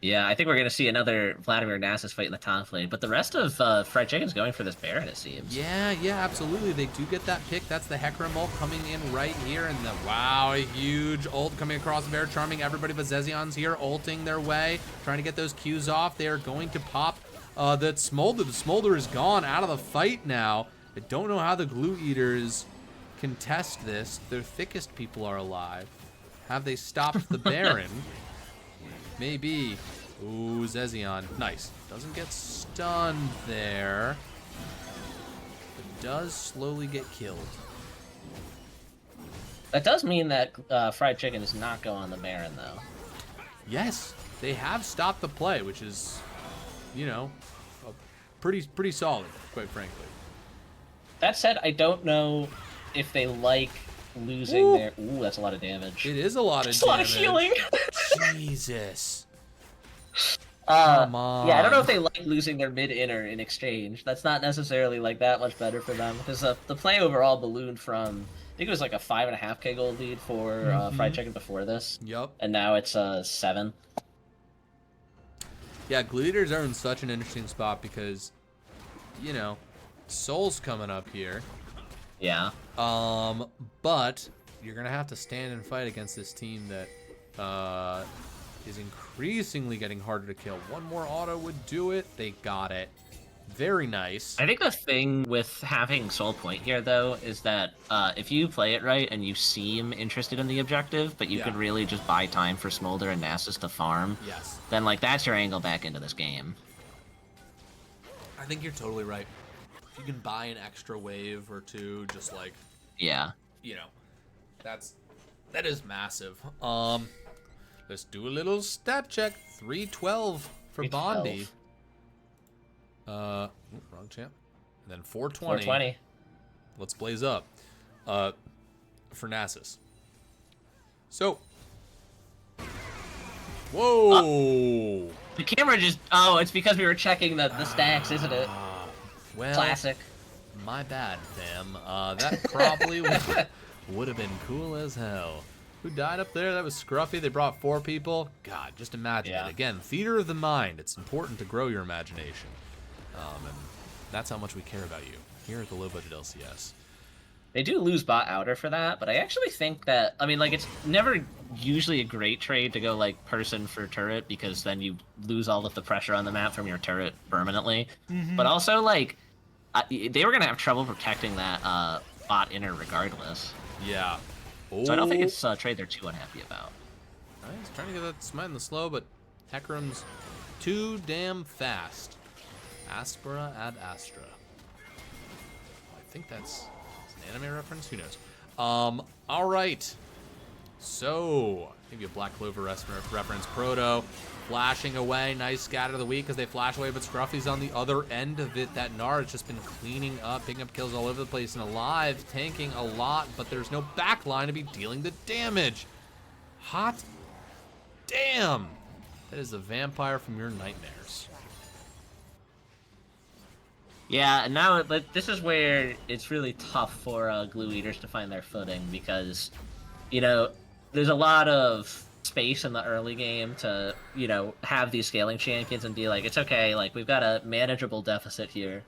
Yeah, I think we're going to see another Vladimir Nasus fight in the top lane. But the rest of Fried Chicken's going for this Baron, it seems. Yeah, absolutely. They do get that pick. That's the Hecarim ult coming in right here. And the, wow, a huge ult coming across the bear, charming everybody. But Zezion's here, ulting their way, trying to get those Qs off. They are going to pop that Smolder. The Smolder is gone out of the fight now. I don't know how the Glue Eaters contest this. Their thickest people are alive. Have they stopped the Baron? Maybe. Ooh, Zezion. Nice. Doesn't get stunned there. But does slowly get killed. That does mean that Fried Chicken does not go on the Baron, though. Yes, they have stopped the play, which is, you know, pretty solid, quite frankly. That said, I don't know if they like losing their... Ooh, that's a lot of damage. It is a lot of That's damage. a lot of healing. Jesus. Yeah, Come on. I don't know if they like losing their mid-inner in exchange. That's not necessarily like that much better for them, because the play overall ballooned from, I think it was like a 5.5k gold lead for Fried Chicken before this. Yep. And now it's 7. Yeah, Glue Eaters are in such an interesting spot because, you know, Soul's coming up here. Yeah. But you're gonna have to stand and fight against this team that is increasingly getting harder to kill. One more auto would do it. They got it. Very nice. I think the thing with having Soul Point here, though, is that if you play it right and you seem interested in the objective, but you could really just buy time for Smolder and Nasus to farm, then like that's your angle back into this game. I think you're totally right. If you can buy an extra wave or two, just like, Yeah. you know, that is massive. Let's do a little stat check. 312 for 312. Bondi. Wrong champ. And then 420. 420. Let's blaze up. For Nasus. So. Whoa. The camera just... Oh, it's because we were checking the stacks, isn't it? Well, Classic. my bad, fam. That probably would have been cool as hell. Who died up there? That was Scruffy. They brought 4 people. God, just imagine it. Again, theater of the mind. It's important to grow your imagination. And that's how much we care about you here at the Low Budget LCS. They do lose bot outer for that, but I actually think that, I mean, like, it's never usually a great trade to go, like, person for turret, because then you lose all of the pressure on the map from your turret permanently. But also, like, they were going to have trouble protecting that bot inner regardless. Yeah. So I don't think it's a trade they're too unhappy about. Nice, trying to get that smite in the slow, but Hecarim's too damn fast. Aspera ad Astra. I think that's an anime reference? Who knows? Alright. So, maybe a Black Clover reference. Proto flashing away. Nice scatter of the week as they flash away, but Scruffy's on the other end of it. That Gnar has just been cleaning up, picking up kills all over the place, and alive, tanking a lot, but there's no backline to be dealing the damage. Hot damn! That is a vampire from your nightmares. Yeah, and now this is where it's really tough for Glue Eaters to find their footing, because, you know, there's a lot of space in the early game to, you know, have these scaling champions and be like, it's okay, like, we've got a manageable deficit here.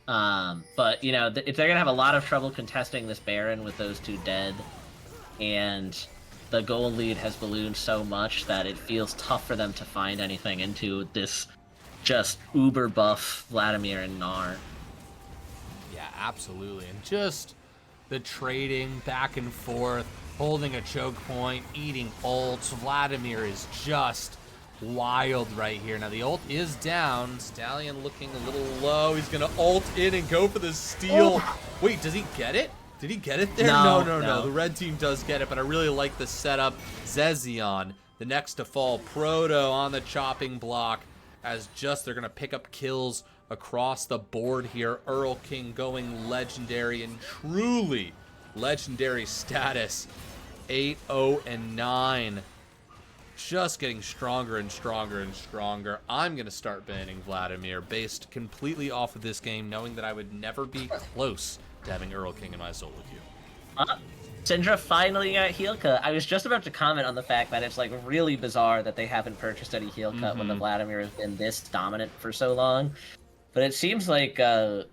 But, you know, if they're going to have a lot of trouble contesting this Baron with those 2 dead, and the gold lead has ballooned so much that it feels tough for them to find anything into this just uber buff Vladimir and Gnar. Yeah, absolutely. And just the trading back and forth, holding a choke point, eating ults. Vladimir is just wild right here. Now the ult is down. Stallion looking a little low. He's gonna ult in and go for the steal. Wait, does he get it? Did he get it there? No. The red team does get it, but I really like the setup. Zezion, the next to fall. Proto on the chopping block, as just they're gonna pick up kills across the board here. Earl King going legendary, and truly legendary status. 8-0-9. just getting stronger and stronger and stronger. I'm going to start banning Vladimir based completely off of this game, knowing that I would never be close to having Earl King in my solo queue. Syndra finally got heal cut. I was just about to comment on the fact that it's like really bizarre that they haven't purchased any heal cut when the Vladimir has been this dominant for so long. But it seems like Il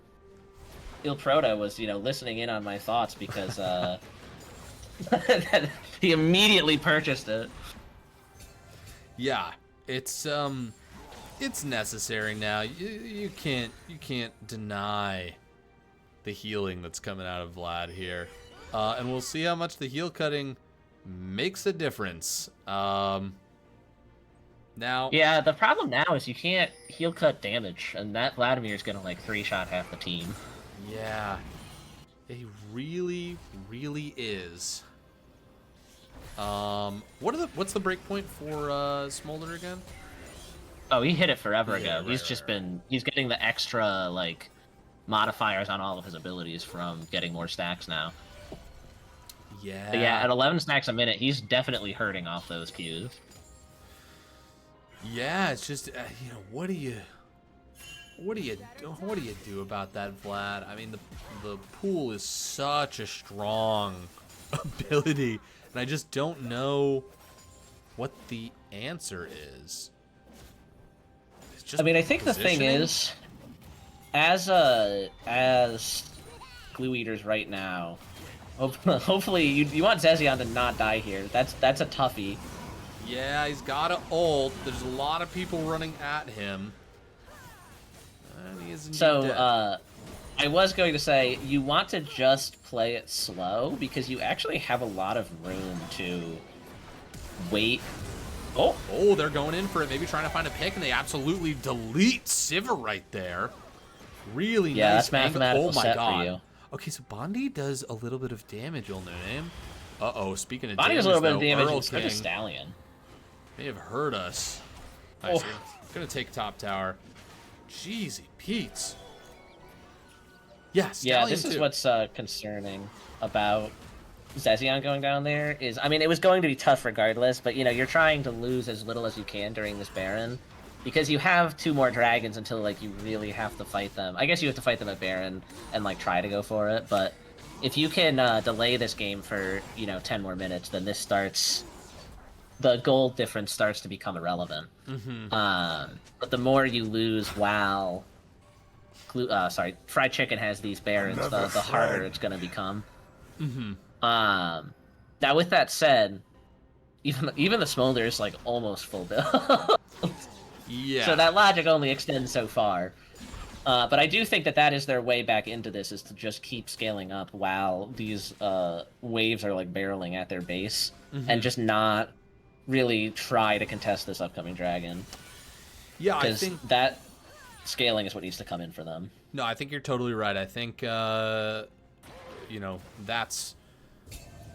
Proto was, listening in on my thoughts because he immediately purchased it. Yeah, it's necessary now. You can't deny the healing that's coming out of Vlad here. And we'll see how much the heal cutting makes a difference. Now, yeah, the problem now is you can't heal cut damage, and that Vladimir's gonna like 3-shot half the team. yeah, he really, really is. What's the breakpoint for Smolder again? Oh, he hit it forever ago. Yeah, He's getting the extra like modifiers on all of his abilities from getting more stacks now. Yeah. But yeah, at 11 stacks a minute, he's definitely hurting off those Qs. Yeah, it's just what do you do about that, Vlad? I mean, the pool is such a strong ability, and I just don't know what the answer is. It's just I think the thing positioning? is, as Glue Eaters right now, hopefully you want Zezion to not die here. That's a toughie. Yeah, he's got an ult. There's a lot of people running at him. And he is indeed dead. I was going to say, you want to just play it slow, because you actually have a lot of room to wait. Oh, they're going in for it, maybe trying to find a pick, and they absolutely delete Sivir right there. Really Yeah, nice that's mathematical angle. Oh my set god. for you. Okay, so Bondi does a little bit of damage, you'll name. Uh-oh, speaking of Bondi damage, does a little bit of though, damage, Earl and so does King Stallion. may have hurt us. Oh. Alright, so gonna take top tower. Jeezy Pete's. Yeah, Stallion Yeah, this is too. what's concerning about Zezion going down there. It was going to be tough regardless, but you're trying to lose as little as you can during this Baron, because you have 2 more dragons until like you really have to fight them. I guess you have to fight them at Baron and like try to go for it, but if you can delay this game for 10 more minutes, then the gold difference starts to become irrelevant. But the more you lose while Fried Chicken has these Barons, the harder it's going to become. Now, with that said, even the Smolder is like almost full build. Yeah. So that logic only extends so far. But I do think that is their way back into this, is to just keep scaling up while these waves are like barreling at their base, and just not really try to contest this upcoming dragon. Yeah, I Because think that scaling is what needs to come in for them. No, I think you're totally right. I think, that's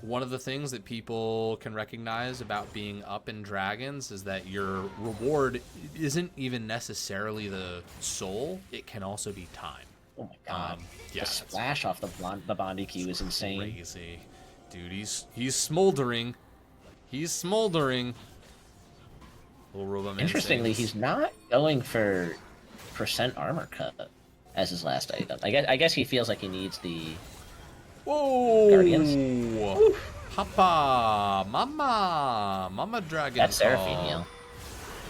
one of the things that people can recognize about being up in dragons, is that your reward isn't even necessarily the soul. It can also be time. Oh my god. Yeah, The splash off the Bondi Q is insane. Crazy. Dude, he's smoldering. He's smoldering. Little robot man Interestingly, sings. he's not going for percent armor cut as his last item. I guess he feels like he needs the Whoa! Guardians. Papa! Mama dragon. That's call. Seraphine heal.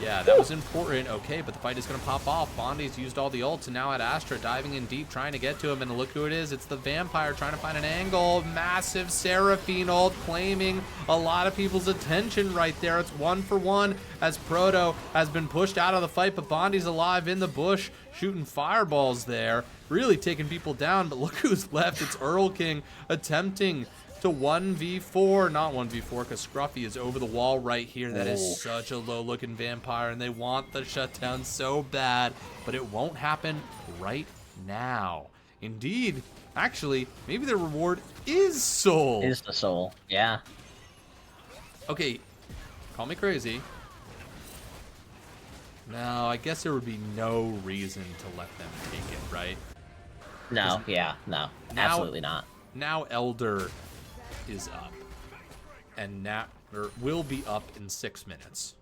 Yeah, that was important. Okay, but the fight is going to pop off. Bondi's used all the ults, and now at Astra, diving in deep, trying to get to him. And look who it is. It's the Vampire trying to find an angle. Massive Seraphine ult, claiming a lot of people's attention right there. It's 1-for-1 as Proto has been pushed out of the fight, but Bondi's alive in the bush, shooting fireballs there. Really taking people down, but look who's left. It's Earl King attempting to 1v4, not 1v4, because Scruffy is over the wall right here. That is such a low-looking Vampire, and they want the shutdown so bad, but it won't happen right now. Indeed, actually, maybe the reward is soul. Is the soul. Yeah. Okay, call me crazy. Now, I guess there would be no reason to let them take it, right? No, yeah, no. Now- Absolutely not. Now Elder is up. And now... or will be up in 6 minutes.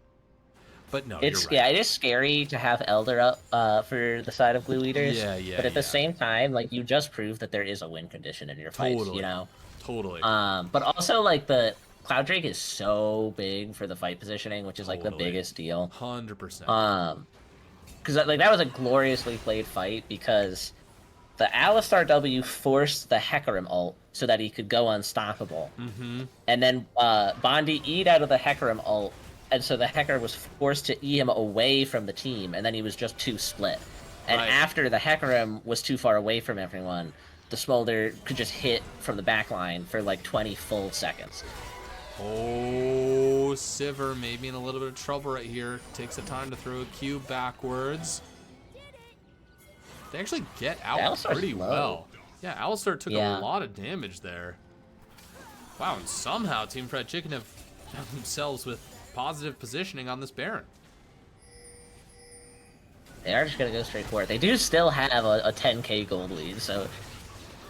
But no, It's you're right. yeah, it is scary to have Elder up for the side of Blue Eaters. Yeah, But at yeah. the same time, like you just proved that there is a win condition in your fights, Totally. you know. Totally. But also like the Cloud Drake is so big for the fight positioning, which is like the Totally. biggest deal. 100%. Because like that was a gloriously played fight because the Alistar W forced the Hecarim ult so that he could go unstoppable. Mm-hmm. And then Bondi E'd out of the Hecarim ult, and so the Hecarim was forced to E him away from the team, and then he was just too split. And Right. after the Hecarim was too far away from everyone, the Smolder could just hit from the backline for like 20 full seconds. Oh, Sivir maybe in a little bit of trouble right here. Takes the time to throw a cube backwards. They actually get out Alistar's pretty low. well. Yeah, Alistar took Yeah. a lot of damage there. Wow, and somehow Team Fried Chicken have found themselves with positive positioning on this Baron. They are just going to go straight for it. They do still have a 10k gold lead, so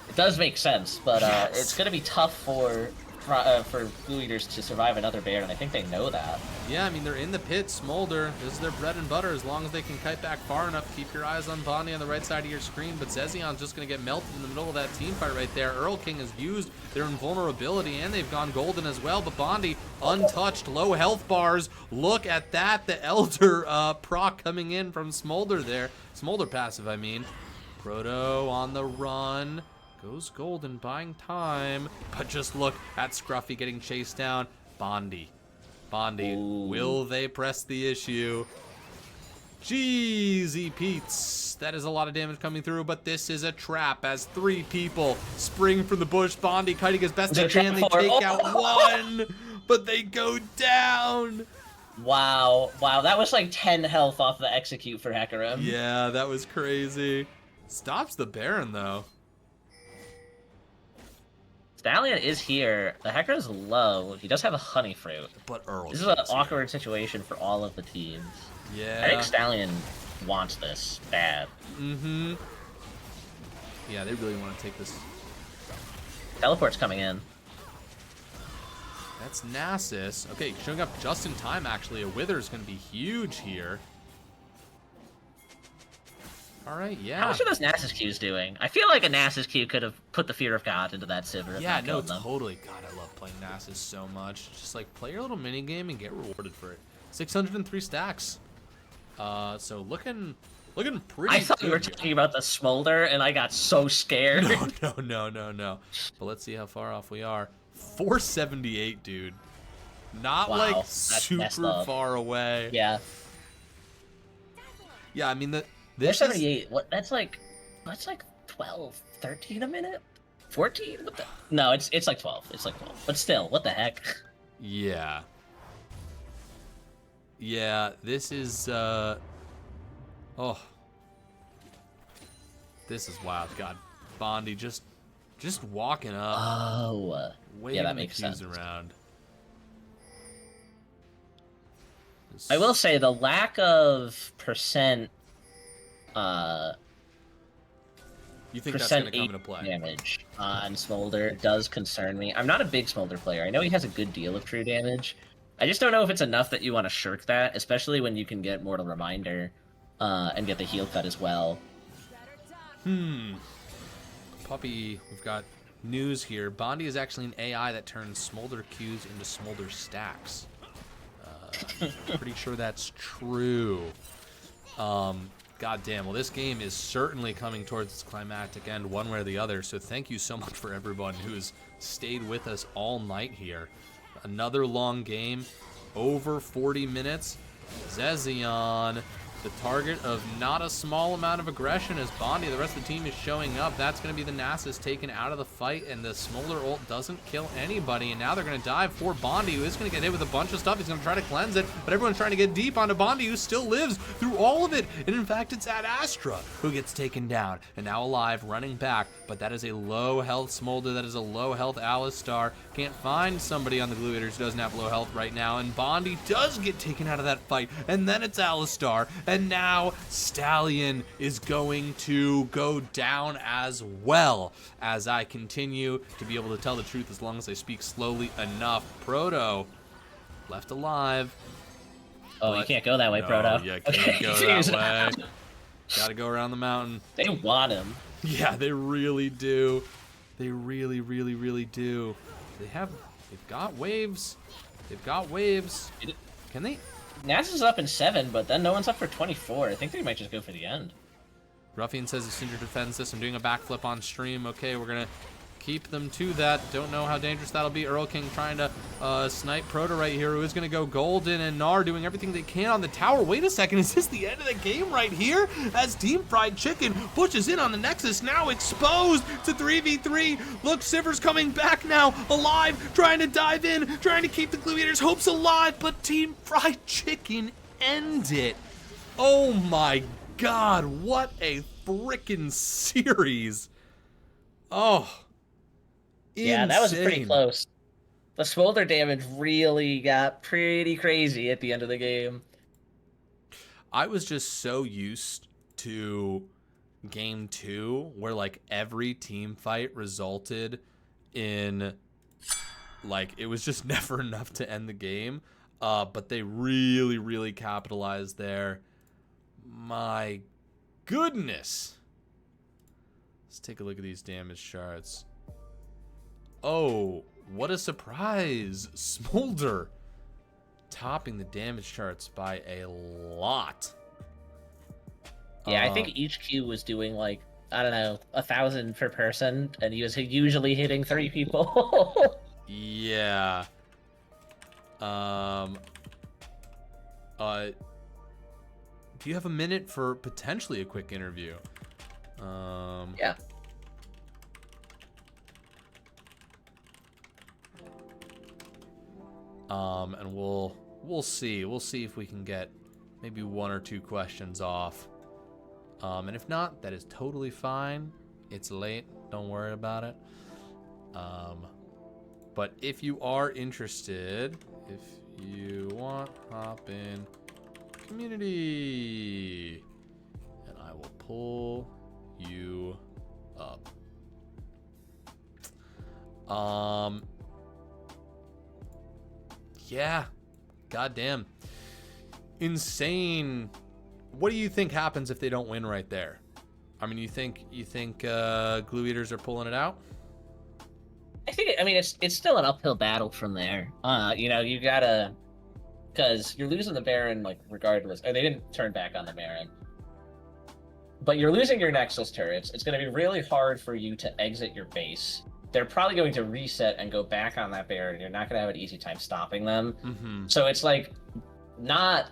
it does make sense. But Yes. it's going to be tough for Blue Eaters to survive another Baron. I think they know that. Yeah, I mean, they're in the pit. Smolder, this is their bread and butter. As long as they can kite back far enough, keep your eyes on Bonnie on the right side of your screen. But Zezion's just going to get melted in the middle of that team fight right there. Earl King has used their invulnerability, and they've gone golden as well. But Bondi, untouched, low health bars. Look at that. The Elder proc coming in from Smolder there. Smolder passive, I mean. Proto on the run. Goes golden, buying time. But just look at Scruffy getting chased down. Bondi. Ooh. Will they press the issue? Jeezy Pete's. That is a lot of damage coming through, but this is a trap as 3 people spring from the bush. Bondi kiting as best they can. They take out 1, but they go down. Wow, that was like 10 health off the execute for Hecarim. Yeah, that was crazy. Stops the Baron, though. Stallion is here. The Hecarim is low. He does have a honey fruit. But Earl This is an King's awkward situation for all of the teams. here. I think Yeah. Stallion wants this bad. Mm-hmm. Yeah, they really want to take this. Teleport's coming in. That's Nasus. Okay, showing up just in time, actually. A Wither's going to be huge here. All right, yeah. How much are those Nasus Qs doing? I feel like a Nasus Q could have put the Fear of God into that Sivir. if Yeah, not no, killed them. totally. God, I love playing Nasus so much. Just like play your little mini game and get rewarded for it. 603 stacks. So looking pretty. I thought you were good. talking about the Smolder, and I got so scared. No. But let's see how far off we are. 478, dude. Not Wow, like that's messed super up. far away. Yeah. Yeah, I mean this is 478. What? That's like 12, 13 a minute. 14? What the? No, it's like 12. It's like 12. But still, what the heck? Yeah. Yeah, this is oh. This is wild. God. Bondi just walking up. Oh. Waving that the makes cues sense. around. I will say the lack of percent You think that's going percent to come 8 into play? damage on Smolder does concern me. I'm not a big Smolder player. I know he has a good deal of true damage. I just don't know if it's enough that you want to shirk that, especially when you can get Mortal Reminder and get the heal cut as well. Puppy, we've got news here. Bondi is actually an AI that turns Smolder Qs into Smolder stacks. Pretty sure that's true. God damn. Well, this game is certainly coming towards its climactic end one way or the other. So thank you so much for everyone who's stayed with us all night here. Another long game, over 40 minutes. Zezion, the target of not a small amount of aggression as Bondi, the rest of the team is showing up. That's going to be the Nasus taken out of the fight, and the Smolder ult doesn't kill anybody, and now they're going to dive for Bondi, who is going to get hit with a bunch of stuff. He's going to try to cleanse it, but everyone's trying to get deep onto Bondi, who still lives through all of it, and in fact, it's Ad Astra who gets taken down, and now alive, running back, but that is a low health Smolder, that is a low health Alistar. Can't find somebody on the Blue Eaters who doesn't have low health right now, and Bondi does get taken out of that fight, and then it's Alistar, and now Stallion is going to go down as well. As I continue to be able to tell the truth as long as I speak slowly enough. Proto left alive. Oh, you can't go that way, no, Proto. you can't go that way. Gotta go around the mountain. They want him. Yeah, they really do. They really, really, really do. They've got waves. They've got waves. Can they? Naz is up in 7, but then no one's up for 24. I think they might just go for the end. Ruffian says the Syndra defends this. I'm doing a backflip on stream. Okay, we're gonna keep them to that. Don't know how dangerous that'll be. Earl King trying to snipe Proto right here, who is gonna go golden, and Gnar doing everything they can on the tower. Wait a second, is this the end of the game right here? As Team Fried Chicken pushes in on the Nexus, now exposed to 3v3. Look, Siver's coming back now, alive, trying to dive in, trying to keep the Glue Eater's hopes alive, but Team Fried Chicken end it. Oh my God, what a frickin' series. Oh. Yeah, that was pretty insane. close. The smolder damage really got pretty crazy at the end of the game. I was just so used to game 2 where like every team fight resulted in like it was just never enough to end the game. But they really, really capitalized there. My goodness. Let's take a look at these damage charts. Oh, what a surprise. Smolder topping the damage charts by a lot. Yeah, I think each Q was doing like, I don't know, 1,000 per person, and he was usually hitting 3 people. Yeah. Do you have a minute for potentially a quick interview? Yeah. And we'll see. We'll see if we can get maybe 1 or 2 questions off. And if not, that is totally fine. It's late. Don't worry about it. But if you are interested, if you want, hop in community, and I will pull you up. Yeah, goddamn, insane. What do you think happens if they don't win right there? I mean, you think Glue Eaters are pulling it out? I mean, it's still an uphill battle from there. You know, you gotta, because you're losing the Baron, like, regardless. Or they didn't turn back on the Baron. But you're losing your Nexus turrets. It's going to be really hard for you to exit your base. They're probably going to reset and go back on that Baron. You're not going to have an easy time stopping them. Mm-hmm. So it's, like, not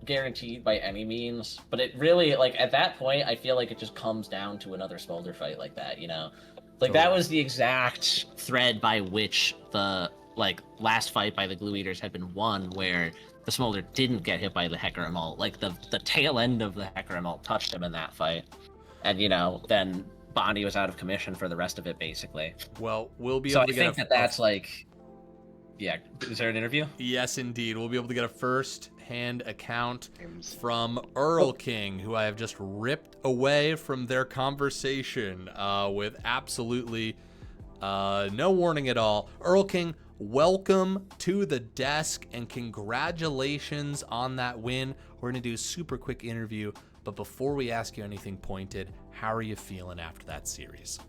guaranteed by any means. But it really, like, at that point, I feel like it just comes down to another Smolder fight like that, you know? Like, that was the exact thread by which the, like, last fight by the Glue Eaters had been won, where the Smolder didn't get hit by the Hecker Ult. Like, the tail end of the Hecker Ult touched him in that fight. And, you know, then Bondi was out of commission for the rest of it, basically. Well, we'll be So able I to get think that's, like... Yeah, is there an interview? Yes, indeed. We'll be able to get a first-hand account from Earl King, who I have just ripped away from their conversation with absolutely no warning at all. Earl King, welcome to the desk, and congratulations on that win. We're going to do a super quick interview, but before we ask you anything pointed, how are you feeling after that series?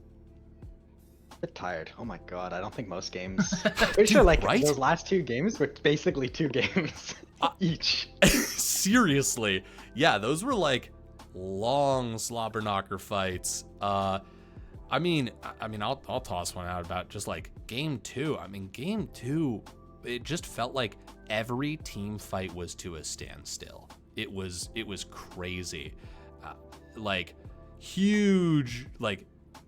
Bit tired. Oh my god, I don't think most games. Pretty sure like right? those last 2 games were basically 2 games each. Seriously. Yeah, those were like long slobber knocker fights. I mean I'll toss one out about just like game 2. I mean, game 2, it just felt like every team fight was to a standstill. It was crazy. Like huge, like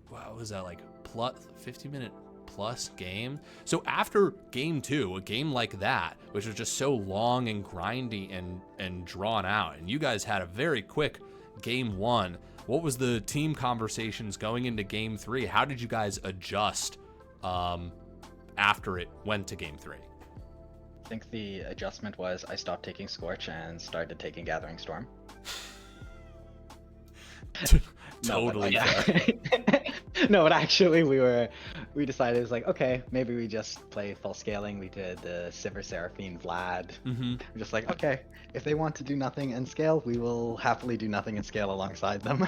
what was that, like plus 50-minute plus game. So after game 2, a game like that, which was just so long and grindy and drawn out, and you guys had a very quick game 1, what was the team conversations going into game 3? How did you guys adjust after it went to game 3? I think the adjustment was I stopped taking Scorch and started taking Gathering Storm. Totally. No, but actually we decided it was like, okay, maybe we just play full scaling. We did the Sivir Seraphine Vlad. Mm-hmm. We're just like, okay, if they want to do nothing and scale, we will happily do nothing and scale alongside them.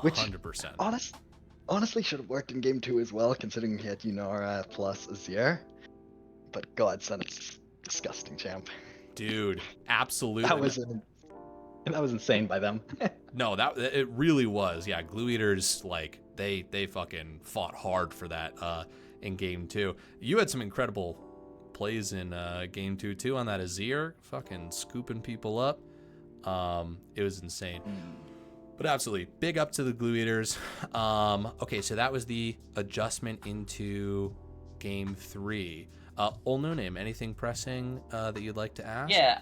Which- 100%. Honestly, should have worked in game 2 as well, considering he had Yunara plus Azir. But God, son, it's disgusting, champ. Dude, absolutely. That was insane by them. No, that it really was. Yeah, Glue Eaters, like they fucking fought hard for that in game 2. You had some incredible plays in game 2 too on that Azir, fucking scooping people up. It was insane. But absolutely, big up to the Glue Eaters. Okay, so that was the adjustment into game 3. No Name, anything pressing that you'd like to ask? Yeah,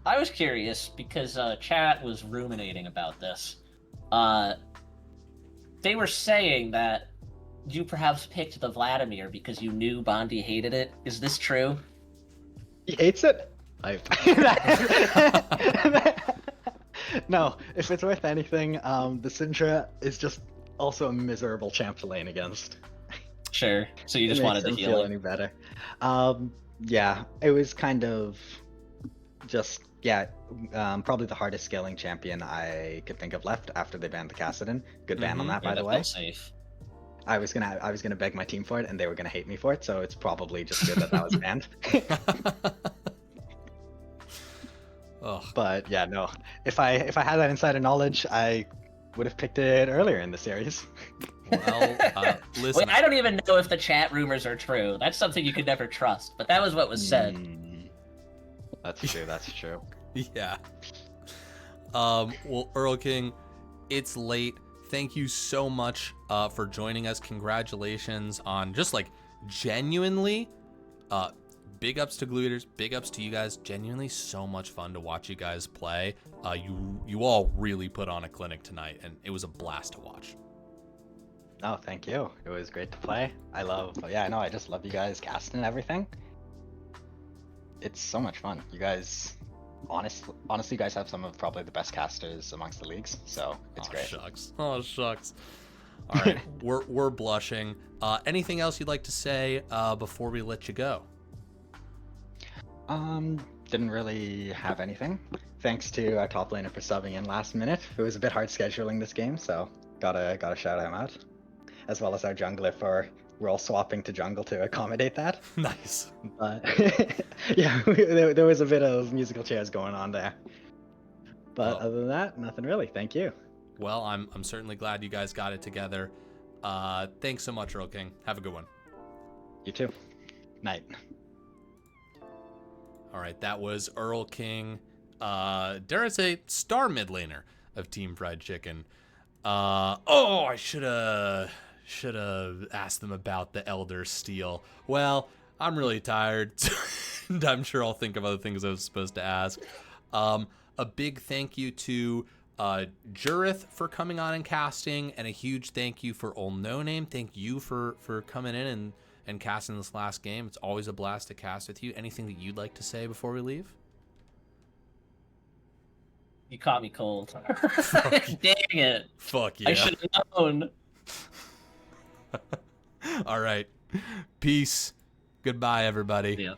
I was curious because chat was ruminating about this. They were saying that you perhaps picked the Vladimir because you knew Bondi hated it. Is this true? He hates it? No, if it's worth anything, the Syndra is just also a miserable champ to lane against. Sure. So you just It wanted makes the him feel healing. any better. Yeah, it was kind of just, probably the hardest scaling champion I could think of left after they banned the Kassadin. Good ban on Mhm. that, by Yeah, the that way. felt safe. I was gonna beg my team for it, and they were gonna hate me for it. So it's probably just good that that was banned. Ugh. But yeah, no. If I had that insider knowledge, I would have picked it earlier in the series. Well, listen. Wait, I don't even know if the chat rumors are true. That's something you could never trust. But that was what was said. That's true. That's true. Yeah. Well, Earl King, it's late. Thank you so much for joining us. Congratulations on just like genuinely big ups to Glue Eaters, big ups to you guys. Genuinely so much fun to watch you guys play. You all really put on a clinic tonight, and it was a blast to watch. No, thank you. It was great to play. I just love you guys casting and everything. It's so much fun. You guys, honestly, you guys have some of probably the best casters amongst the leagues, so it's great. Shucks. Oh, shucks. All right, we're blushing. Anything else you'd like to say before we let you go? Didn't really have anything. Thanks to our top laner for subbing in last minute. It was a bit hard scheduling this game, so gotta shout him out. As well as our jungler for role swapping to jungle to accommodate that. Nice. But yeah, there was a bit of musical chairs going on there. But other than that, nothing really. Thank you. Well, I'm certainly glad you guys got it together. Thanks so much, Earl King. Have a good one. You too. Night. All right, that was Earl King, dare I say, star mid laner of Team Fried Chicken. I should have asked them about the Elder Steel. Well, I'm really tired, and I'm sure I'll think of other things I was supposed to ask. A big thank you to Jurith for coming on and casting, and a huge thank you for No Name. Thank you for coming in and casting this last game. It's always a blast to cast with you. Anything that you'd like to say before we leave? You caught me cold. Dang it. Fuck yeah. I should have known. All right. Peace. Goodbye, everybody. Yeah.